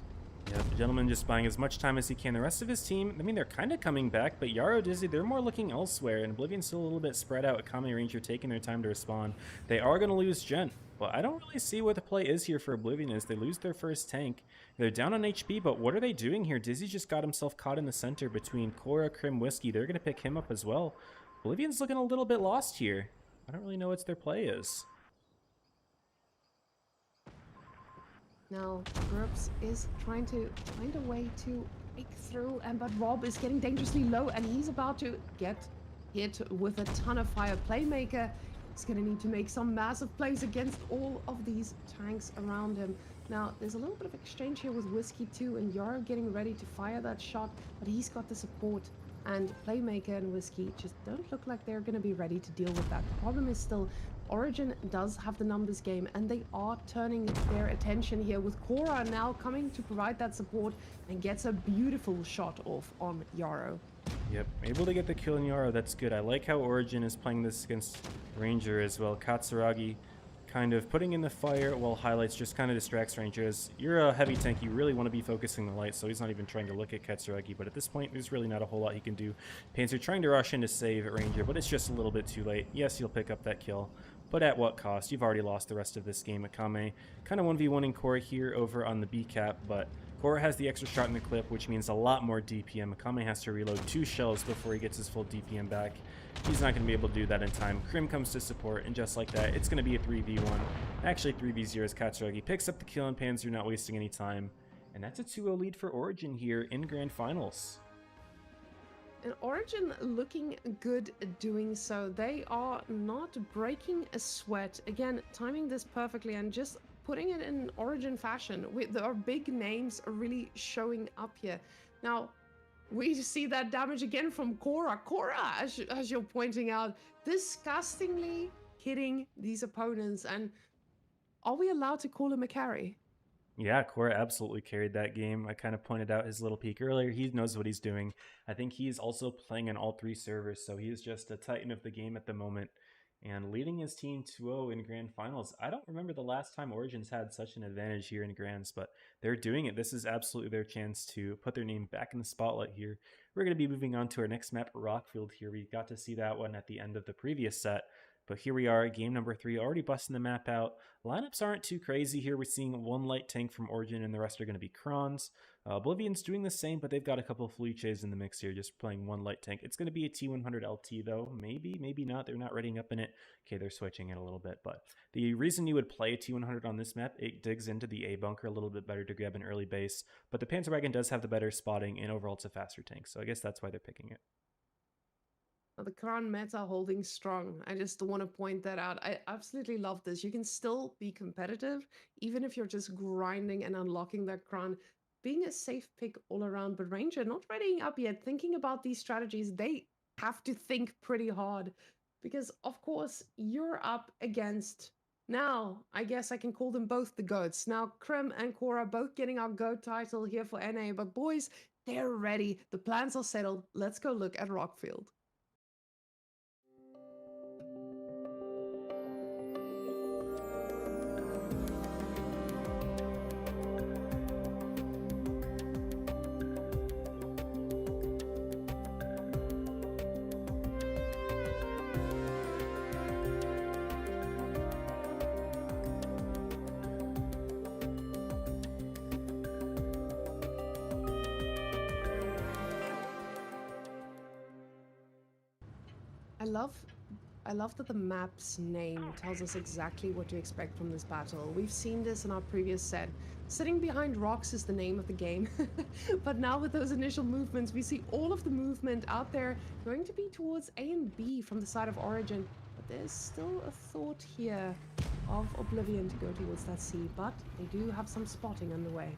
Yeah, the Gentleman just buying as much time as he can. The rest of his team, I mean, they're kind of coming back, but Yarrow, Dizzy, they're more looking elsewhere, and Oblivion's still a little bit spread out. Kami Ranger taking their time to respond. They are going to lose Gent, but I don't really see what the play is here for Oblivion as they lose their first tank. They're down on HP, but what are they doing here? Dizzy just got himself caught in the center between Cora, Crim, Whiskey. They're going to pick him up as well. Oblivion's looking a little bit lost here. I don't really know what their play is. Now, Grubs is trying to find a way to break through, but Rob is getting dangerously low, and he's about to get hit with a ton of fire. Playmaker is going to need to make some massive plays against all of these tanks around him. Now, there's a little bit of exchange here with Whiskey too, and Yarrow getting ready to fire that shot, but he's got the support. And Playmaker and Whiskey just don't look like they're going to be ready to deal with that. The problem is still Origin does have the numbers game, and they are turning their attention here with Cora now coming to provide that support and gets a beautiful shot off on Yarrow. Yep, able to get the kill in Yarrow, that's good. I like how Origin is playing this against Ranger as well. Katsuragi kind of putting in the fire while Highlights just kind of distracts Ranger. As you're a heavy tank, you really want to be focusing the light, so he's not even trying to look at Katsuragi, but at this point there's really not a whole lot he can do. Panzer trying to rush in to save Ranger, but it's just a little bit too late. Yes, he'll pick up that kill, but at what cost? You've already lost the rest of this game. Akame kind of 1v1ing Cora here over on the B cap, but Cora has the extra shot in the clip, which means a lot more DPM. Akame has to reload 2 shells before he gets his full DPM back. He's not going to be able to do that in time. Krim comes to support, and just like that, it's going to be a 3v1. Actually 3v0 as Katsuragi picks up the kill and Panzer, not wasting any time. And that's a 2-0 lead for Origin here in Grand Finals. And Origin looking good doing so. They are not breaking a sweat. Again, timing this perfectly and just putting it in Origin fashion. Our big names are really showing up here. Now, we see that damage again from Cora. Cora, as you're pointing out, disgustingly hitting these opponents. And are we allowed to call him a carry? Yeah, Cora absolutely carried that game. I kind of pointed out his little peek earlier. He knows what he's doing. I think he's also playing on all 3 servers, so he's just a titan of the game at the moment and leading his team 2-0 in Grand Finals. I don't remember the last time Origins had such an advantage here in Grands, but they're doing it. This is absolutely their chance to put their name back in the spotlight here. We're going to be moving on to our next map, Rockfield here. We got to see that one at the end of the previous set. But here we are, game number 3, already busting the map out. Lineups aren't too crazy here. We're seeing 1 light tank from Origin, and the rest are going to be Krons. Oblivion's doing the same, but they've got a couple of Fluches in the mix here, just playing 1 light tank. It's going to be a T100 LT, though. Maybe, maybe not. They're not readying up in it. Okay, they're switching it a little bit. But the reason you would play a T100 on this map, it digs into the A bunker a little bit better to grab an early base. But the Panzerwagen does have the better spotting, and overall it's a faster tank. So I guess that's why they're picking it. The Kran meta holding strong. I just want to point that out. I absolutely love this. You can still be competitive, even if you're just grinding and unlocking that Kran. Being a safe pick all around, but Ranger not readying up yet. Thinking about these strategies, they have to think pretty hard. Because, of course, you're up against... Now, I guess I can call them both the GOATs. Now, Krim and Cora both getting our GOAT title here for NA. But boys, they're ready. The plans are settled. Let's go look at Rockfield. I love that the map's name tells us exactly what to expect from this battle. We've seen this in our previous set. Sitting behind rocks is the name of the game. But now with those initial movements, we see all of the movement out there going to be towards A and B from the side of Origin. But there's still a thought here of Oblivion to go towards that C, but they do have some spotting underway.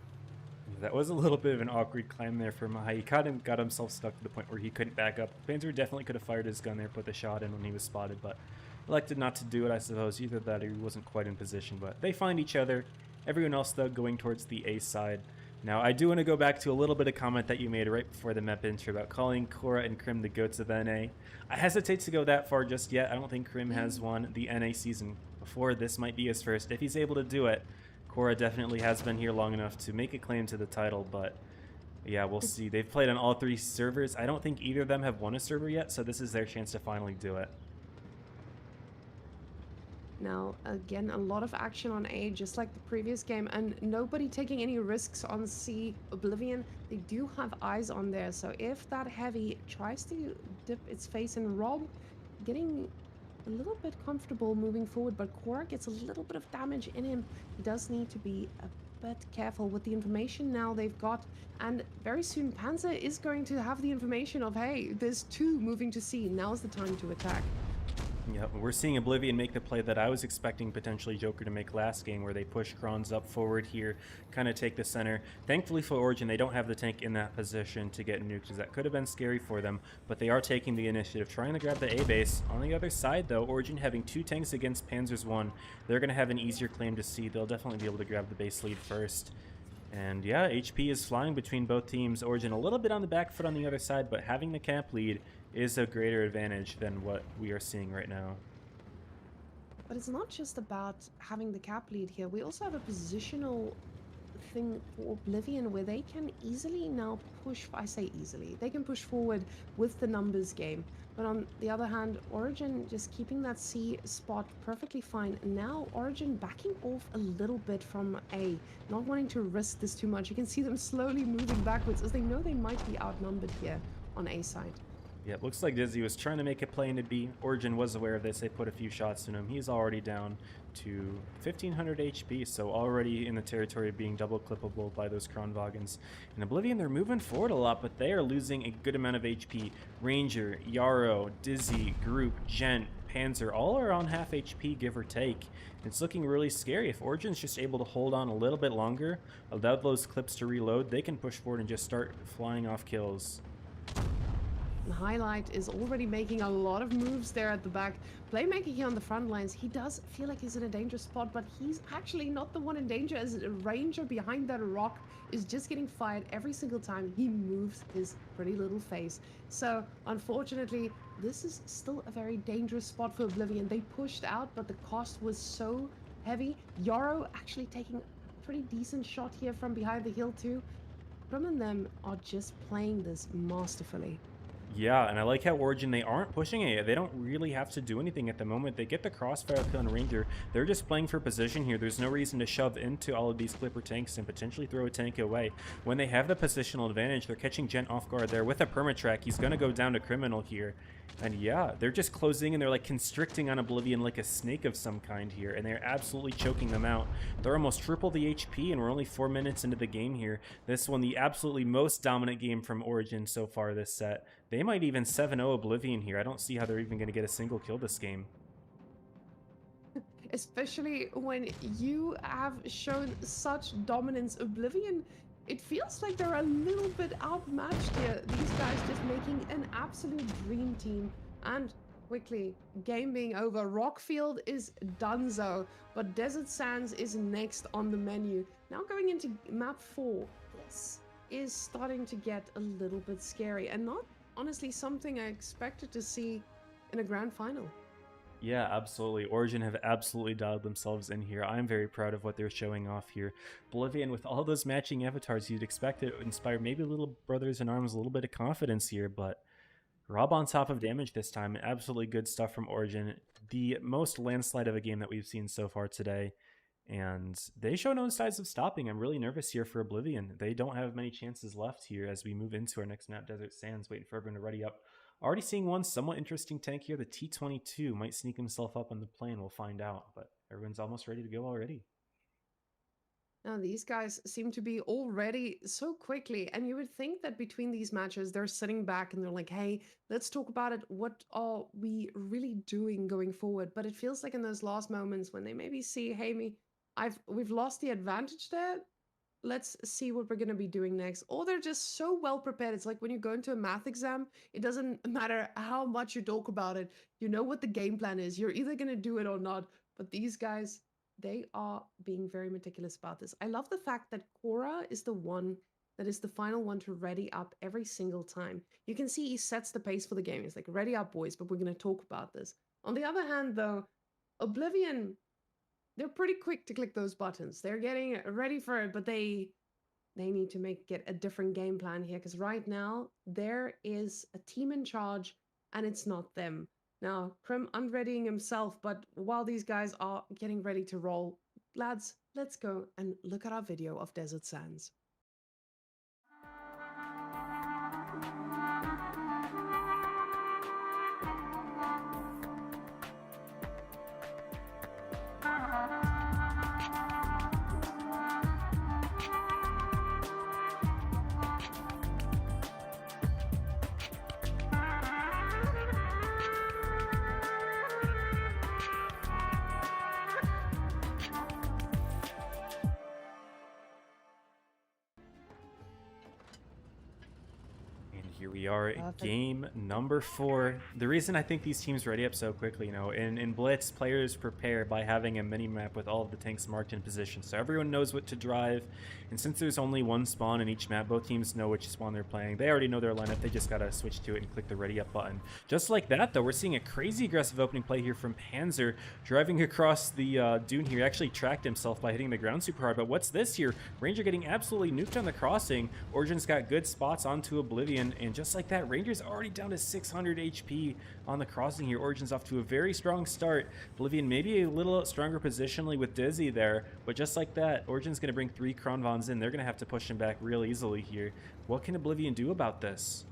That was a little bit of an awkward climb there for Mahai. He got himself stuck to the point where he couldn't back up. Panzer definitely could have fired his gun there, put the shot in when he was spotted, but elected not to do it, I suppose. Either that or he wasn't quite in position, but they find each other. Everyone else, though, going towards the A side. Now, I do want to go back to a little bit of comment that you made right before the map intro about calling Cora and Krim the GOATs of NA. I hesitate to go that far just yet. I don't think Krim has won the NA season before. This might be his first. If he's able to do it, Cora definitely has been here long enough to make a claim to the title, but yeah, we'll see. They've played on all 3 servers. I don't think either of them have won a server yet, so this is their chance to finally do it. Now, again, a lot of action on A, just like the previous game, and nobody taking any risks on C. Oblivion, they do have eyes on there, so if that heavy tries to dip its face in Rob, getting a little bit comfortable moving forward, but Korra gets a little bit of damage in him. He does need to be a bit careful with the information now they've got, and very soon Panzer is going to have the information of, hey, there's two moving to C, now's the time to attack. Yep, we're seeing Oblivion make the play that I was expecting potentially Joker to make last game, where they push Kronz up forward here, kind of take the center. Thankfully for Origin, they don't have the tank in that position to get nuked, because that could have been scary for them, but they are taking the initiative, trying to grab the A base. On the other side, though, Origin having 2 tanks against Panzer's 1, they're going to have an easier claim to C. They'll definitely be able to grab the base lead first. And yeah, HP is flying between both teams. Origin a little bit on the back foot on the other side, but having the camp lead is a greater advantage than what we are seeing right now. But it's not just about having the cap lead here. We also have a positional thing for Oblivion where they can easily now push, I say easily, they can push forward with the numbers game. But on the other hand, Origin just keeping that C spot perfectly fine. And now Origin backing off a little bit from A, not wanting to risk this too much. You can see them slowly moving backwards as they know they might be outnumbered here on A side. Yeah, it looks like Dizzy was trying to make a play into B. Origin was aware of this. They put a few shots in him. He's already down to 1500 HP, so already in the territory of being double clippable by those Kronwagens. In Oblivion, they're moving forward a lot, but they are losing a good amount of HP. Ranger, Yarrow, Dizzy, Group, Gent, Panzer, all are on half HP, give or take. It's looking really scary. If Origin's just able to hold on a little bit longer, allow those clips to reload, they can push forward and just start flying off kills. Highlight is already making a lot of moves there at the back. Playmaker here on the front lines. He does feel like he's in a dangerous spot, but he's actually not the one in danger, as a Ranger behind that rock is just getting fired every single time he moves his pretty little face. So unfortunately, this is still a very dangerous spot for Oblivion. They pushed out, but the cost was so heavy. Yarrow actually taking a pretty decent shot here from behind the hill too. Prum and them are just playing this masterfully. Yeah, and I like how Origin, they aren't pushing it. They don't really have to do anything at the moment. They get the crossfire kill on Ranger. They're just playing for position here. There's no reason to shove into all of these Clipper tanks and potentially throw a tank away. When they have the positional advantage, they're catching Gent off guard there with a permatrack. He's going to go down to Criminal here. And yeah, they're just closing and they're like constricting on Oblivion like a snake of some kind here, and they're absolutely choking them out. They're almost triple the HP, and we're only 4 minutes into the game here. This one, the absolutely most dominant game from Origin so far this set. They might even 7-0 Oblivion here. I don't see how they're even going to get a single kill this game. Especially when you have shown such dominance. Oblivion, it feels like they're a little bit outmatched here. These guys just making an absolute dream team. And quickly, game being over. Rockfield is donezo, but Desert Sands is next on the menu. Now going into map 4, this is starting to get a little bit scary, and not honestly something I expected to see in a grand final. Yeah, absolutely. Origin have absolutely dialed themselves in here. I'm very proud of what they're showing off here. Oblivion, with all those matching avatars, you'd expect it to inspire maybe little brothers in arms, a little bit of confidence here, but Rob on top of damage this time. Absolutely good stuff from Origin. The most landslide of a game that we've seen so far today, and they show no signs of stopping. I'm really nervous here for Oblivion. They don't have many chances left here as we move into our next map, Desert Sands, waiting for everyone to ready up. Already seeing one somewhat interesting tank here. The T-22 might sneak himself up on the plane. We'll find out, but everyone's almost ready to go already. Now, these guys seem to be all ready so quickly, and you would think that between these matches, they're sitting back and they're like, hey, let's talk about it. What are we really doing going forward? But it feels like in those last moments when they maybe see, hey, we've lost the advantage there. Let's see what we're going to be doing next. Or they're just so well prepared. It's like when you go into a math exam, it doesn't matter how much you talk about it. You know what the game plan is. You're either going to do it or not. But these guys, they are being very meticulous about this. I love the fact that Korra is the one that is the final one to ready up every single time. You can see he sets the pace for the game. He's like, ready up, boys, but we're going to talk about this. On the other hand, though, Oblivion, they're pretty quick to click those buttons. They're getting ready for it, but they need to get a different game plan here, because right now there is a team in charge and it's not them. Now, Krim unreadying himself, but while these guys are getting ready to roll, lads, let's go and look at our video of Desert Sands. We are game number 4. The reason I think these teams ready up so quickly, you know, in Blitz, players prepare by having a mini-map with all of the tanks marked in position, so everyone knows what to drive, and since there's only one spawn in each map, both teams know which spawn they're playing. They already know their lineup, they just gotta switch to it and click the ready up button. Just like that, though, we're seeing a crazy aggressive opening play here from Panzer, driving across the dune here. He actually tracked himself by hitting the ground super hard, but what's this here? Ranger getting absolutely nuked on the crossing. Origin's got good spots onto Oblivion, and just like that, Ranger's already down to 600 HP on the crossing here. Origin's off to a very strong start. Oblivion maybe a little stronger positionally with Dizzy there, but just like that, Origin's going to bring 3 Kronvons in. They're going to have to push him back real easily here. What can Oblivion do about this?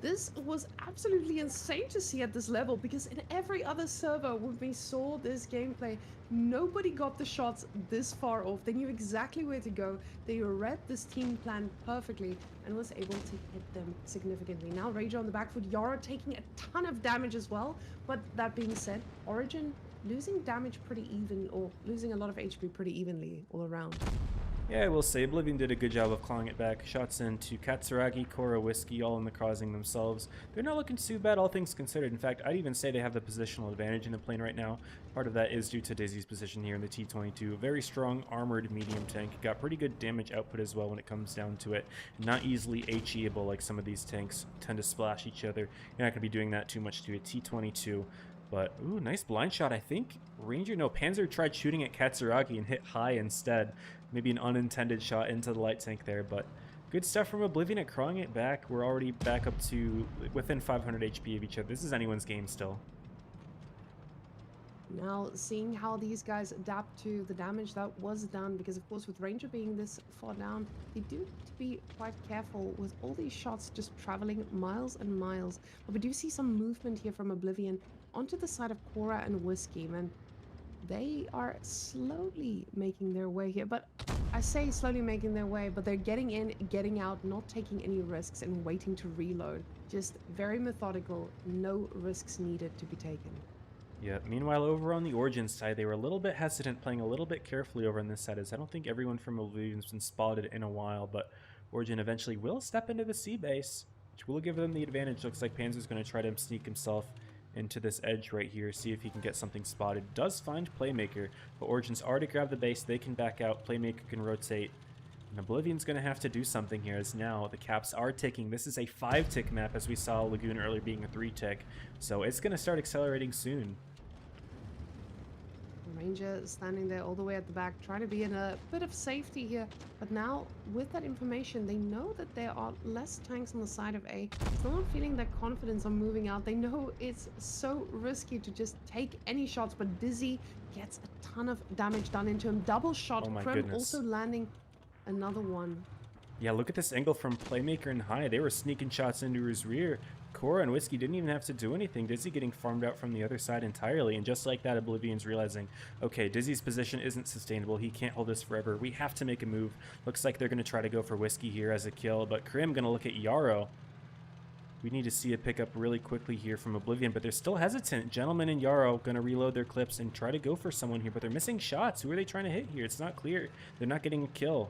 This was absolutely insane to see at this level, because in every other server when we saw this gameplay, nobody got the shots this far off. They knew exactly where to go. They read this team plan perfectly and was able to hit them significantly. Now Ranger on the back foot, Yara taking a ton of damage as well. But that being said, Origin losing damage pretty even, or losing a lot of HP pretty evenly all around. Yeah, I will say Oblivion did a good job of clawing it back. Shots into Katsuragi, Korra, Whiskey, all in the crossing themselves. They're not looking too bad, all things considered. In fact, I'd even say they have the positional advantage in the plane right now. Part of that is due to Dizzy's position here in the T-22. Very strong, armored medium tank. Got pretty good damage output as well when it comes down to it. Not easily HE-able like some of these tanks tend to splash each other. You're not going to be doing that too much to a T-22. But, ooh, nice blind shot. I think Panzer tried shooting at Katsuragi and hit high instead. Maybe an unintended shot into the light tank there, but good stuff from Oblivion at crawling it back. We're already back up to within 500 HP of each other. This is anyone's game still. Now, seeing how these guys adapt to the damage that was done, because of course with Ranger being this far down, they do need to be quite careful with all these shots just traveling miles and miles. But we do see some movement here from Oblivion onto the side of Korra and Whiskey, man. They are slowly making their way here, but I say slowly making their way, but they're getting in, getting out, not taking any risks and waiting to reload. Just very methodical, no risks needed to be taken. Yeah, meanwhile over on the Origin side, they were a little bit hesitant, playing a little bit carefully over on this side, as I don't think everyone from Oblivion's been spotted in a while, but Origin eventually will step into the C base, which will give them the advantage. Looks like Panzer's going to try to sneak himself into this edge right here, see if he can get something spotted. Does find Playmaker, but Origin's already grabbed the base. They can back out. Playmaker can rotate. And Oblivion's going to have to do something here, as now the caps are ticking. This is a 5-tick map, as we saw Lagoon earlier being a 3-tick. So it's going to start accelerating soon. Ranger standing there all the way at the back, trying to be in a bit of safety here. But now, with that information, they know that there are less tanks on the side of A. Still not feeling that confidence on moving out. They know it's so risky to just take any shots, but Dizzy gets a ton of damage done into him. Double shot. Oh my Krim goodness. also landing another one. Yeah, look at this angle from Playmaker and High. They were sneaking shots into his rear. Korra and Whiskey didn't even have to do anything. Dizzy getting farmed out from the other side entirely. And just like that, Oblivion's realizing, okay, Dizzy's position isn't sustainable. He can't hold this forever. We have to make a move. Looks like they're going to try to go for Whiskey here as a kill. But Krim going to look at Yarrow. We need to see a pickup really quickly here from Oblivion, but they're still hesitant. Gentleman and Yarrow going to reload their clips and try to go for someone here, but they're missing shots. Who are they trying to hit here? It's not clear. They're not getting a kill.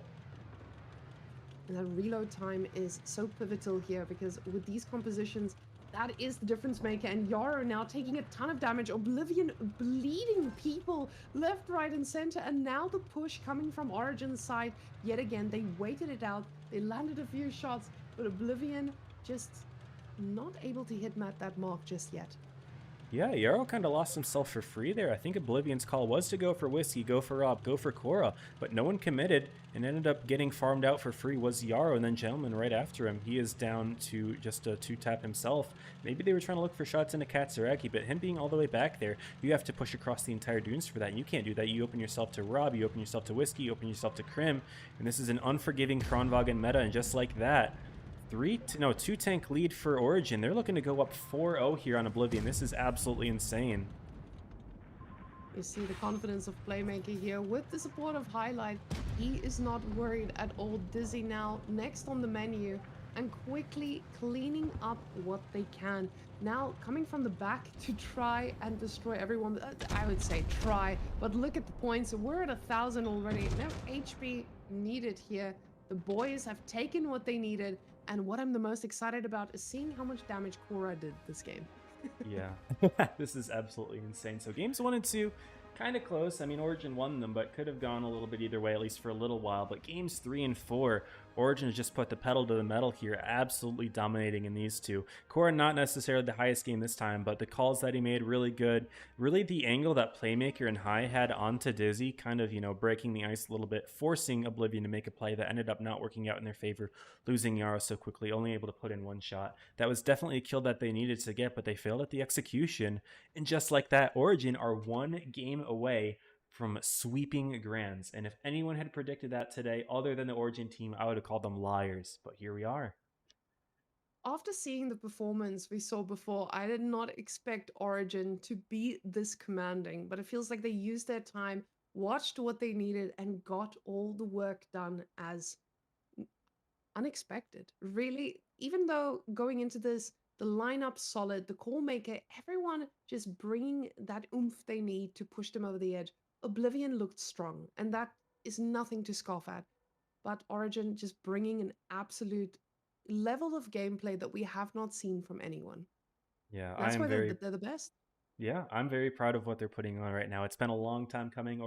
And that reload time is so pivotal here, because with these compositions, that is the difference maker. And Yarrow now taking a ton of damage. Oblivion bleeding people left, right, and center. And now the push coming from Origin's side. Yet again, they waited it out. They landed a few shots, but Oblivion just not able to hit that mark just yet. Yeah, Yarrow kind of lost himself for free there. I think Oblivion's call was to go for Whiskey, go for Rob, go for Korra, but no one committed and ended up getting farmed out for free was Yarrow, and then Gentleman right after him. He is down to just a 2-tap himself. Maybe they were trying to look for shots into Katsuragi, but him being all the way back there, you have to push across the entire dunes for that. You can't do that. You open yourself to Rob, you open yourself to Whiskey, you open yourself to Krim, and this is an unforgiving Kronwagen meta, and just like that, 2-tank lead for Origin. They're looking to go up 4-0 here on Oblivion. This is absolutely insane. You see the confidence of Playmaker here with the support of Highlight. He is not worried at all. Dizzy now next on the menu and quickly cleaning up what they can. Now coming from the back to try and destroy everyone. I would say try, but look at the points. We're at 1,000 already. No HP needed here. The boys have taken what they needed. And what I'm the most excited about is seeing how much damage Korra did this game. Yeah, this is absolutely insane. So games 1 and 2, kind of close. I mean, Origin won them, but could have gone a little bit either way, at least for a little while. But games 3 and 4, Origin has just put the pedal to the metal here, absolutely dominating in these two. Korra not necessarily the highest game this time, but the calls that he made really good. Really the angle that Playmaker and High had onto Dizzy, kind of, you know, breaking the ice a little bit, forcing Oblivion to make a play that ended up not working out in their favor, losing Yara so quickly, only able to put in one shot. That was definitely a kill that they needed to get, but they failed at the execution. And just like that, Origin are one game away from sweeping Grands. And if anyone had predicted that today, other than the Origin team, I would have called them liars. But here we are. After seeing the performance we saw before, I did not expect Origin to be this commanding, but it feels like they used their time, watched what they needed, and got all the work done as unexpected. Really, even though going into this, the lineup solid, the call maker, everyone just bringing that oomph they need to push them over the edge. Oblivion looked strong, and that is nothing to scoff at. But Origin just bringing an absolute level of gameplay that we have not seen from anyone. Yeah, I That's am why very they're the best. Yeah, I'm very proud of what they're putting on right now. It's been a long time coming.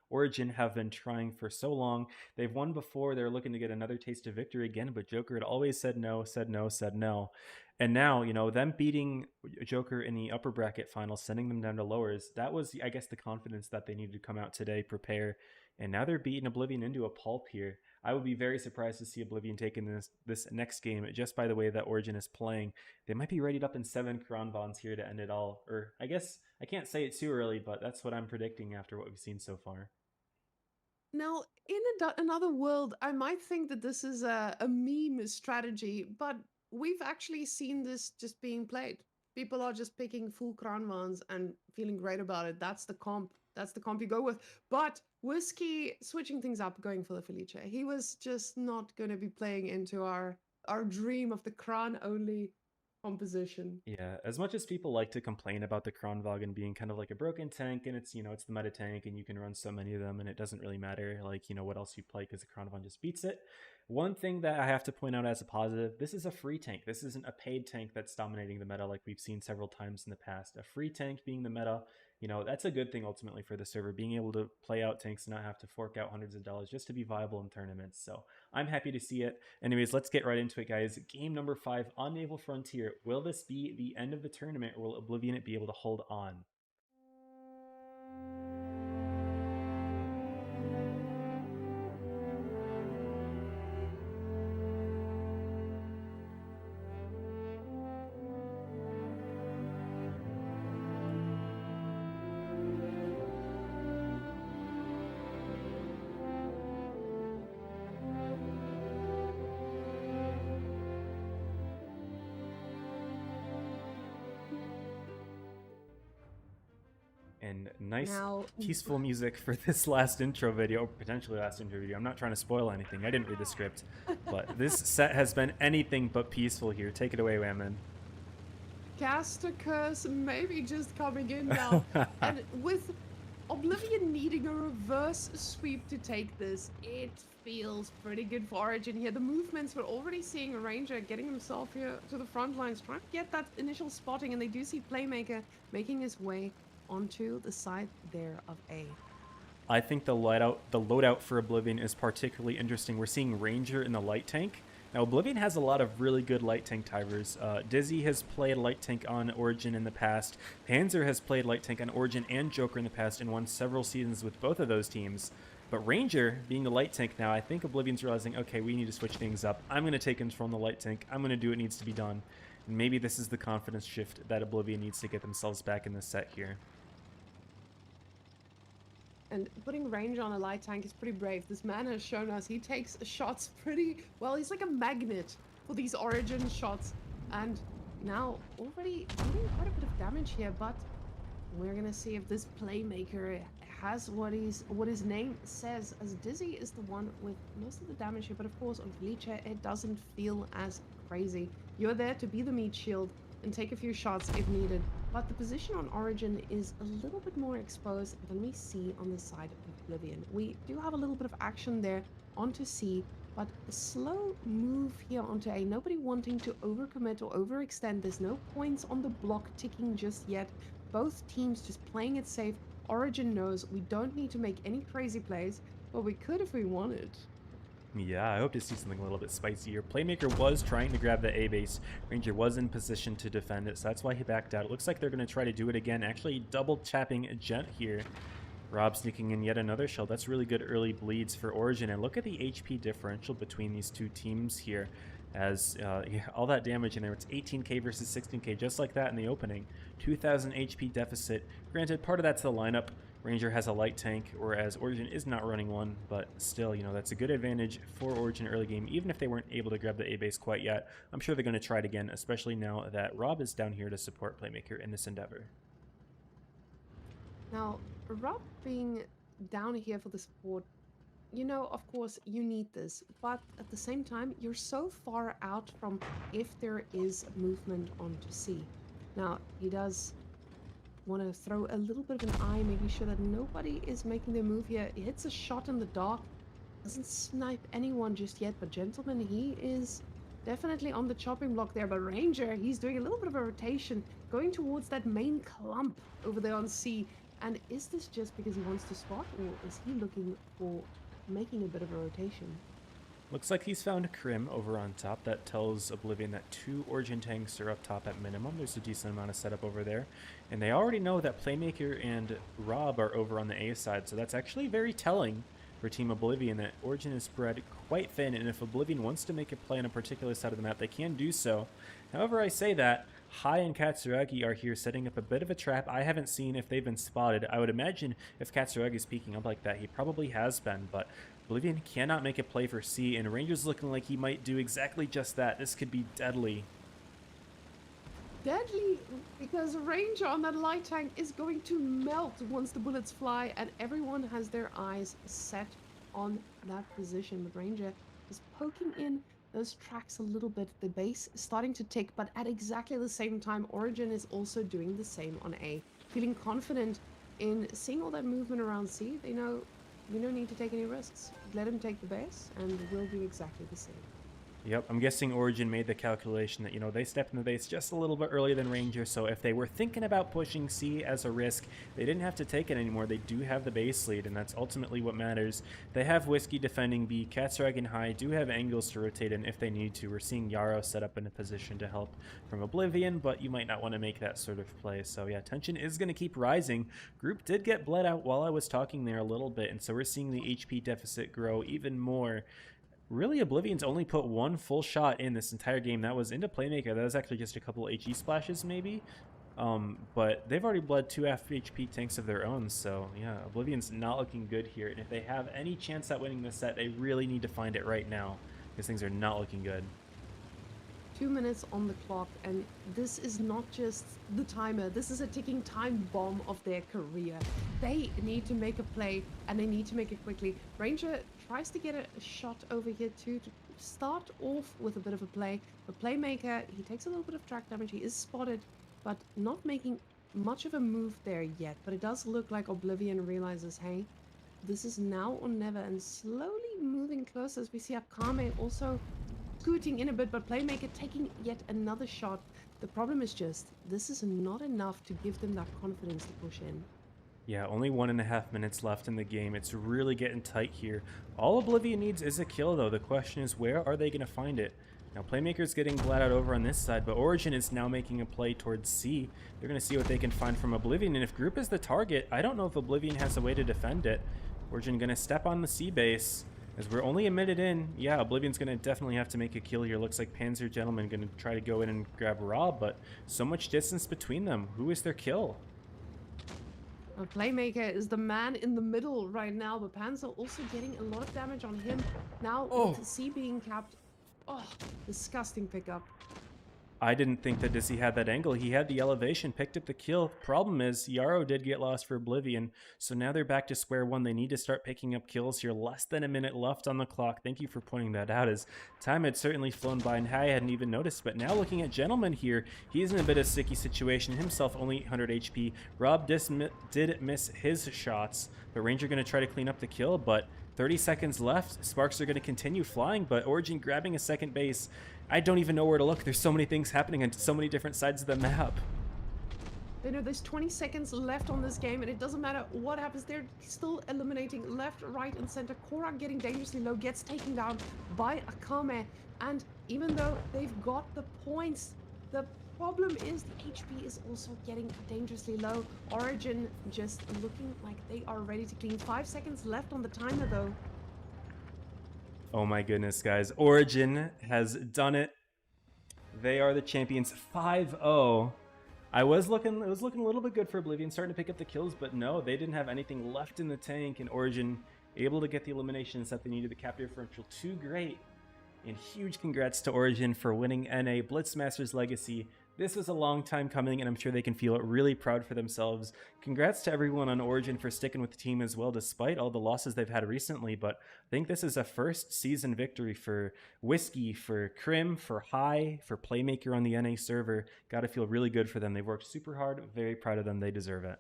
Origin have been trying for so long. They've won before. They're looking to get another taste of victory again, but Joker had always said no, said no, said no. And now, you know, them beating Joker in the upper bracket final, sending them down to lowers, that was, I guess, the confidence that they needed to come out today, prepare. And now they're beating Oblivion into a pulp here. I would be very surprised to see Oblivion taking this next game just by the way that Origin is playing. They might be rated up in 7 Kronvons here to end it all. Or I guess I can't say it too early, but that's what I'm predicting after what we've seen so far. Now, in another world, I might think that this is a meme strategy, but we've actually seen this just being played. People are just picking full Kranmans and feeling great about it. That's the comp. That's the comp you go with. But Whiskey switching things up, going for the Felice. He was just not going to be playing into our dream of the Kran only composition. Yeah, as much as people like to complain about the Kronwagen being kind of like a broken tank, and it's, you know, it's the meta tank, and you can run so many of them, and it doesn't really matter, like, you know, what else you play because the Kronwagen just beats it. One thing that I have to point out as a positive, this is a free tank. This isn't a paid tank that's dominating the meta like we've seen several times in the past. A free tank being the meta, you know, that's a good thing ultimately for the server, being able to play out tanks and not have to fork out hundreds of dollars just to be viable in tournaments. So I'm happy to see it. Anyways, let's get right into it, guys. Game number 5 on Naval Frontier. Will this be the end of the tournament, or will Oblivion be able to hold on? And nice Now, peaceful music for this last intro video, or potentially last intro video. I'm not trying to spoil anything. I didn't read the script, but this set has been anything but peaceful here. Take it away, Whammin. Caster Curse maybe just coming in now. And with Oblivion needing a reverse sweep to take this, it feels pretty good for Origin here. The movements, we're already seeing a Ranger getting himself here to the front lines, trying to get that initial spotting, and they do see Playmaker making his way onto the side there of A. I think the loadout for Oblivion is particularly interesting. We're seeing Ranger in the light tank. Now, Oblivion has a lot of really good light tank divers. Dizzy has played light tank on Origin in the past. Panzer has played light tank on Origin and Joker in the past and won several seasons with both of those teams. But Ranger, being the light tank now, I think Oblivion's realizing, okay, we need to switch things up. I'm going to take control in the light tank. I'm going to do what needs to be done. And maybe this is the confidence shift that Oblivion needs to get themselves back in this set here. And putting range on a light tank is pretty brave. This man has shown us he takes shots pretty well. He's like a magnet for these Origin shots. And now already doing quite a bit of damage here, but we're gonna see if this Playmaker has what his name says, as Dizzy is the one with most of the damage here. But of course on Felice it doesn't feel as crazy. You're there to be the meat shield and take a few shots if needed. But the position on Origin is a little bit more exposed than we see on the side of Oblivion. We do have a little bit of action there onto C, But a slow move here onto A. Nobody wanting to overcommit or overextend. There's no points on the block ticking just yet. Both teams just playing it safe. Origin knows we don't need to make any crazy plays, but we could if we wanted. Yeah, I hope to see something a little bit spicier. Playmaker was trying to grab the A base. Ranger was in position to defend it, so that's why he backed out. It looks like they're going to try to do it again. Actually, double tapping Gent here. Rob sneaking in yet another shell. That's really good early bleeds for Origin. And look at the HP differential between these two teams here. As yeah, all that damage in there. It's 18k versus 16k, just like that in the opening. 2,000 HP deficit. Granted, part of that's the lineup. Ranger has a light tank, whereas Origin is not running one, but still, you know, that's a good advantage for Origin early game, even if they weren't able to grab the A-base quite yet. I'm sure they're going to try it again, especially now that Rob is down here to support Playmaker in this endeavor. Now, Rob being down here for the support, you know, of course, you need this, but at the same time, you're so far out from if there is movement onto C. Now, he does want to throw a little bit of an eye, making sure that nobody is making their move here. He hits a shot in the dark, doesn't snipe anyone just yet, but gentlemen, he is definitely on the chopping block there. But Ranger, he's doing a little bit of a rotation, going towards that main clump over there on C. And is this just because he wants to spot, or is he looking for making a bit of a rotation? Looks like he's found Krim over on top. That tells Oblivion that 2 Origin tanks are up top at minimum. There's a decent amount of setup over there. And they already know that Playmaker and Rob are over on the A side, so that's actually very telling for Team Oblivion that Origin is spread quite thin, and if Oblivion wants to make a play on a particular side of the map, they can do so. However, I say that, Hai and Katsuragi are here setting up a bit of a trap. I haven't seen if they've been spotted. I would imagine if Katsuragi is peeking up like that, he probably has been, but Oblivion cannot make a play for C, and Ranger's looking like he might do exactly just that. This could be deadly. Deadly, because Ranger on that light tank is going to melt once the bullets fly, and everyone has their eyes set on that position. But Ranger is poking in those tracks a little bit. The base is starting to tick, but at exactly the same time, Origin is also doing the same on A. Feeling confident in seeing all that movement around C, they know we don't need to take any risks. Let him take the base, and we'll do exactly the same. Yep, I'm guessing Origin made the calculation that, you know, they stepped in the base just a little bit earlier than Ranger, so if they were thinking about pushing C as a risk, they didn't have to take it anymore. They do have the base lead, and that's ultimately what matters. They have Whiskey defending B. Katsuragi and Hai do have angles to rotate in if they need to. We're seeing Yarrow set up in a position to help from Oblivion, but you might not want to make that sort of play. So yeah, tension is going to keep rising. Group did get bled out while I was talking there a little bit, and so we're seeing the HP deficit grow even more. Really, Oblivion's only put 1 full shot in this entire game. That was into Playmaker. That was actually just a couple HE splashes, maybe. But they've already bled 2 HP tanks of their own. So, yeah, Oblivion's not looking good here. And if they have any chance at winning this set, they really need to find it right now, because things are not looking good. 2 minutes on the clock, and this is not just the timer. This is a ticking time bomb of their career. They need to make a play, and they need to make it quickly. Ranger tries to get a shot over here too to start off with a bit of a play. But Playmaker, he takes a little bit of track damage. He is spotted, but not making much of a move there yet. But it does look like Oblivion realizes, hey, this is now or never, and slowly moving closer as we see Akame also scooting in a bit, but Playmaker taking yet another shot. The problem is just, this is not enough to give them that confidence to push in. Yeah, only 1.5 minutes left in the game. It's really getting tight here. All Oblivion needs is a kill, though. The question is, where are they going to find it? Now, Playmaker's getting bled out over on this side, but Origin is now making a play towards C. They're going to see what they can find from Oblivion, and if Group is the target, I don't know if Oblivion has a way to defend it. Origin going to step on the C base. As we're only a minute in, yeah, Oblivion's going to definitely have to make a kill here. Looks like Panzer Gentleman going to try to go in and grab Rob, but so much distance between them. Who is their kill? Playmaker is the man in the middle right now, but Panzer also getting a lot of damage on him. Now, with C being capped, oh, disgusting pickup. I didn't think that Dizzy had that angle. He had the elevation, picked up the kill. Problem is, Yarrow did get lost for Oblivion, so now they're back to square one. They need to start picking up kills here. Less than a minute left on the clock. Thank you for pointing that out, as time had certainly flown by and I hadn't even noticed. But now looking at Gentleman here, he's in a bit of a sticky situation himself, only 800 HP. Rob did miss his shots, but Ranger going to try to clean up the kill, but 30 seconds left. Sparks are going to continue flying, but Origin grabbing a second base. I don't even know where to look. There's so many things happening on so many different sides of the map. You know, there's 20 seconds left on this game, and it doesn't matter what happens. They're still eliminating left, right, and center. Korra getting dangerously low, gets taken down by Akame. And even though they've got the points, the problem is the HP is also getting dangerously low. Origin just looking like they are ready to clean. 5 seconds left on the timer, though. Oh my goodness, guys. Origin has done it. They are the champions. 5-0. It was looking a little bit good for Oblivion, starting to pick up the kills, but no, they didn't have anything left in the tank, and Origin able to get the eliminations that they needed. The cap differential too great. And huge congrats to Origin for winning NA Blitzmaster's Legacy. This was a long time coming, and I'm sure they can feel really proud for themselves. Congrats to everyone on Origin for sticking with the team as well, despite all the losses they've had recently. But I think this is a first season victory for Whiskey, for Krim, for High, for Playmaker on the NA server. Got to feel really good for them. They've worked super hard. Very proud of them. They deserve it.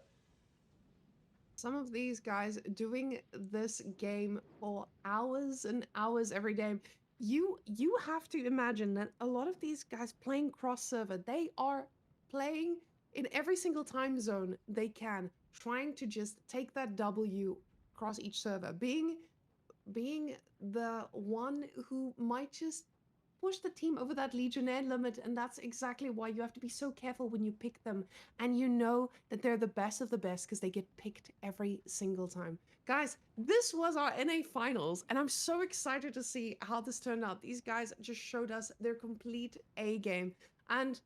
Some of these guys doing this game for hours and hours every day. You have to imagine that a lot of these guys playing cross server, they are playing in every single time zone they can, trying to just take that W across each server, being the one who might just push the team over that Legionnaire limit. And that's exactly why you have to be so careful when you pick them, and you know that they're the best of the best because they get picked every single time. Guys, this was our NA finals, and I'm so excited to see how this turned out. These guys just showed us their complete A game, and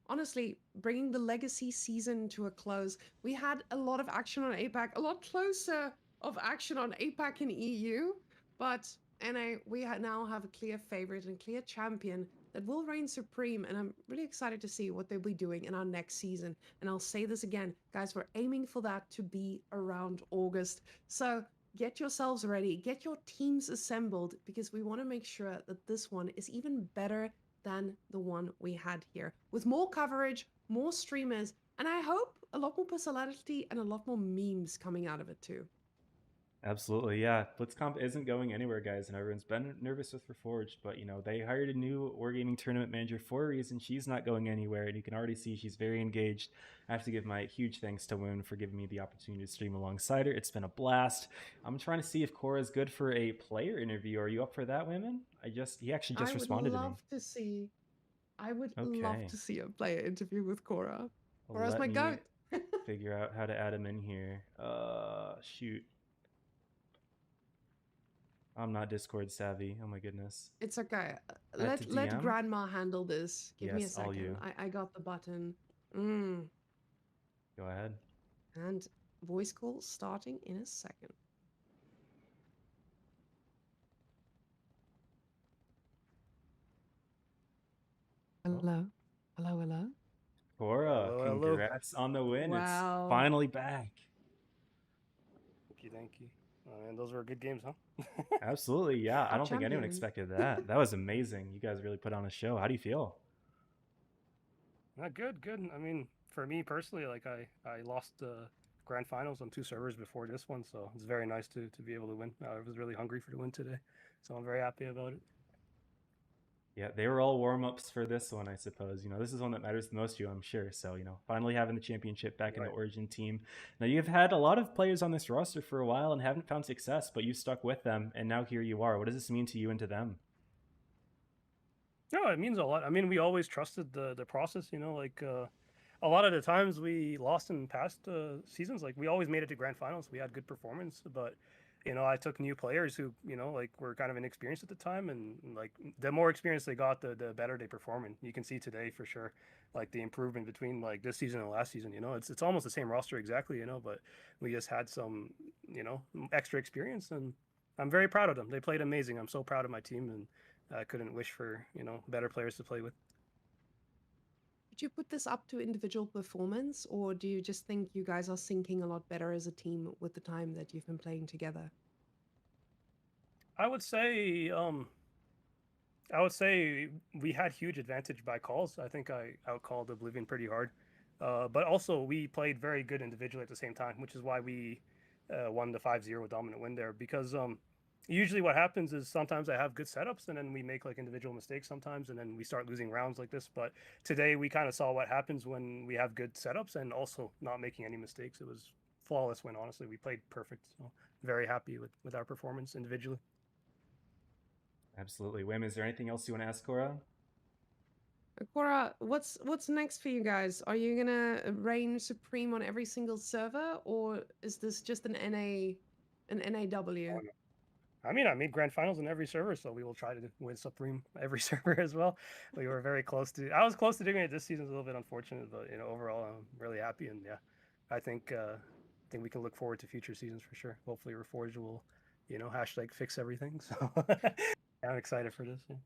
honestly, bringing the Legacy season to a close. We had a lot of action on APAC, a lot closer of action on APAC and EU, but NA, we now have a clear favorite and clear champion that will reign supreme, and I'm really excited to see what they'll be doing in our next season. And I'll say this again, guys, we're aiming for that to be around August. So get yourselves ready, get your teams assembled, because we want to make sure that this one is even better than the one we had here, with more coverage, more streamers, and I hope a lot more personality and a lot more memes coming out of it too. Absolutely, yeah. BlitzConf isn't going anywhere, guys, and everyone's been nervous with Reforged, but you know, they hired a new Wargaming tournament manager for a reason. She's not going anywhere, and you can already see she's very engaged. I have to give my huge thanks to Woon for giving me the opportunity to stream alongside her. It's been a blast. I'm trying to see if Cora's good for a player interview. Are you up for that, Women? He actually just responded to me. I would love to see a player interview with Cora. Cora's my goat. Figure out how to add him in here. Shoot. I'm not Discord savvy. Oh my goodness. It's okay. Let Grandma handle this. Give me a second. All you. I got the button. Go ahead. And voice call starting in a second. Hello. Hello, hello. Cora, congrats on the win. Wow. It's finally back. Thank you. And those were good games, huh? Absolutely, yeah. I don't think anyone expected that. That was amazing. You guys really put on a show. How do you feel? Good. I mean, for me personally, like I lost the grand finals on 2 servers before this one, so it's very nice to be able to win. I was really hungry for the win today, so I'm very happy about it. Yeah, they were all warm-ups for this one, I suppose. You know, this is one that matters the most to you, I'm sure. So, you know, finally having the championship back in the Origin team. Now, you've had a lot of players on this roster for a while and haven't found success, but you've stuck with them, and now here you are. What does this mean to you and to them? No, it means a lot. I mean, we always trusted the process, you know, like a lot of the times we lost in past seasons, like we always made it to grand finals. We had good performance, but you know, I took new players who, you know, like were kind of inexperienced at the time, and like the more experience they got, the better they perform. And you can see today for sure, like the improvement between like this season and last season. You know, it's almost the same roster exactly, you know, but we just had some, you know, extra experience, and I'm very proud of them. They played amazing. I'm so proud of my team, and I couldn't wish for, you know, better players to play with. Did you put this up to individual performance, or do you just think you guys are syncing a lot better as a team with the time that you've been playing together? I would say we had huge advantage by calls. I think I outcalled Oblivion pretty hard, but also we played very good individually at the same time, which is why we won the 5-0 dominant win there. Because usually what happens is sometimes I have good setups and then we make like individual mistakes sometimes and then we start losing rounds like this. But today we kind of saw what happens when we have good setups and also not making any mistakes. It was flawless win, honestly. We played perfect. So very happy with our performance individually. Absolutely. Wim, is there anything else you want to ask Cora? Cora, what's next for you guys? Are you gonna reign supreme on every single server, or is this just an NAW? I mean, I made grand finals in every server, so we will try to win Supreme every server as well. We were very close to. I was close to doing it this season. It's a little bit unfortunate, but overall, I'm really happy, and yeah, I think we can look forward to future seasons for sure. Hopefully, Reforged will, hashtag fix everything. So I'm excited for this. Yeah.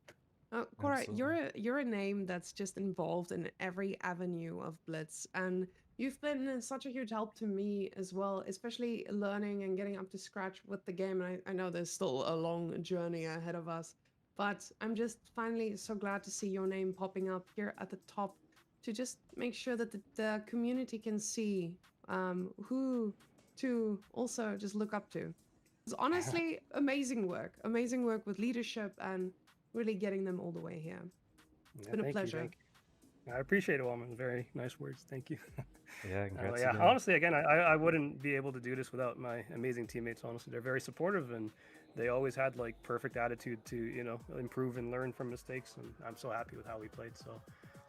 Cora, Absolutely. you're a name that's just involved in every avenue of Blitz, and you've been such a huge help to me as well, especially learning and getting up to scratch with the game. And I know there's still a long journey ahead of us, but I'm just finally so glad to see your name popping up here at the top to just make sure that the community can see who to also just look up to. It's honestly amazing work with leadership and really getting them all the way here. It's Yeah, been a thank you, pleasure. thank you. I appreciate it, Woman. Very nice words. Thank you. Yeah, congrats Yeah, again. honestly, again, I wouldn't be able to do this without my amazing teammates. Honestly, they're very supportive and they always had like perfect attitude to improve and learn from mistakes. And I'm so happy with how we played. So,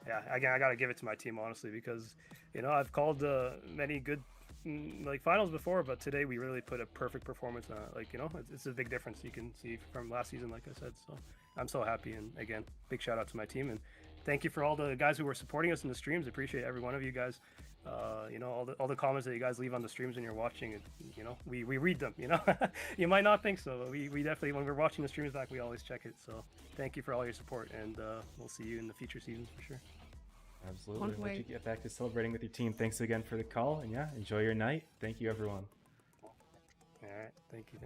yeah, again, I got to give it to my team honestly because I've called many good like finals before, but today we really put a perfect performance on it. Like it's a big difference you can see from last season, like I said. So I'm so happy, and again, big shout out to my team and thank you for all the guys who were supporting us in the streams. Appreciate every one of you guys. All the comments that you guys leave on the streams when you're watching it. We read them. You might not think so, but we definitely, when we're watching the streams back, we always check it. So thank you for all your support, and we'll see you in the future seasons for sure. Absolutely. Can't Let you wait. get back to celebrating with your team. Thanks again for the call, and yeah, enjoy your night. Thank you, everyone. All right, thank you.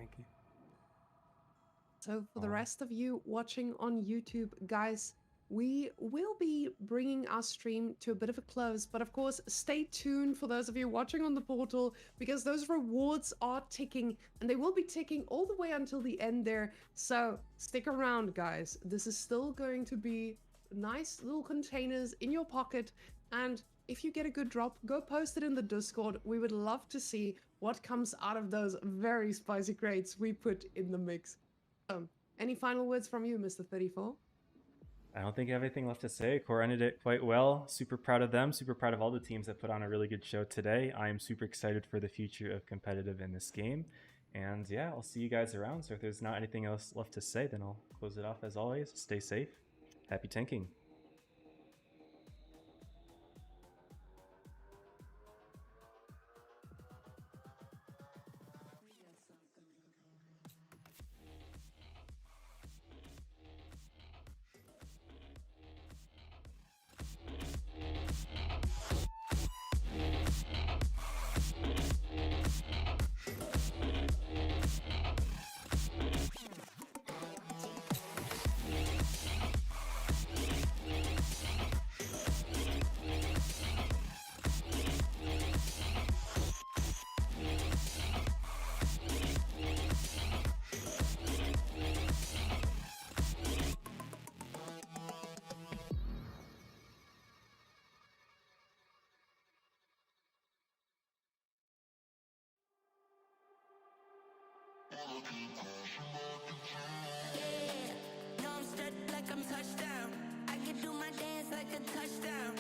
So for the All right. rest of you watching on YouTube, guys, we will be bringing our stream to a bit of a close, but of course, stay tuned for those of you watching on the portal because those rewards are ticking and they will be ticking all the way until the end there. So stick around, guys. This is still going to be nice little containers in your pocket. And if you get a good drop, go post it in the Discord. We would love to see what comes out of those very spicy crates we put in the mix. Any final words from you, Mr. 34? I don't think I have anything left to say. Core ended it quite well. Super proud of them. Super proud of all the teams that put on a really good show today. I am super excited for the future of competitive in this game. And yeah, I'll see you guys around. So if there's not anything else left to say, then I'll close it off as always. Stay safe. Happy tanking. Yeah, no, I'm stuck like I'm touchdown. I can do my dance like a touchdown.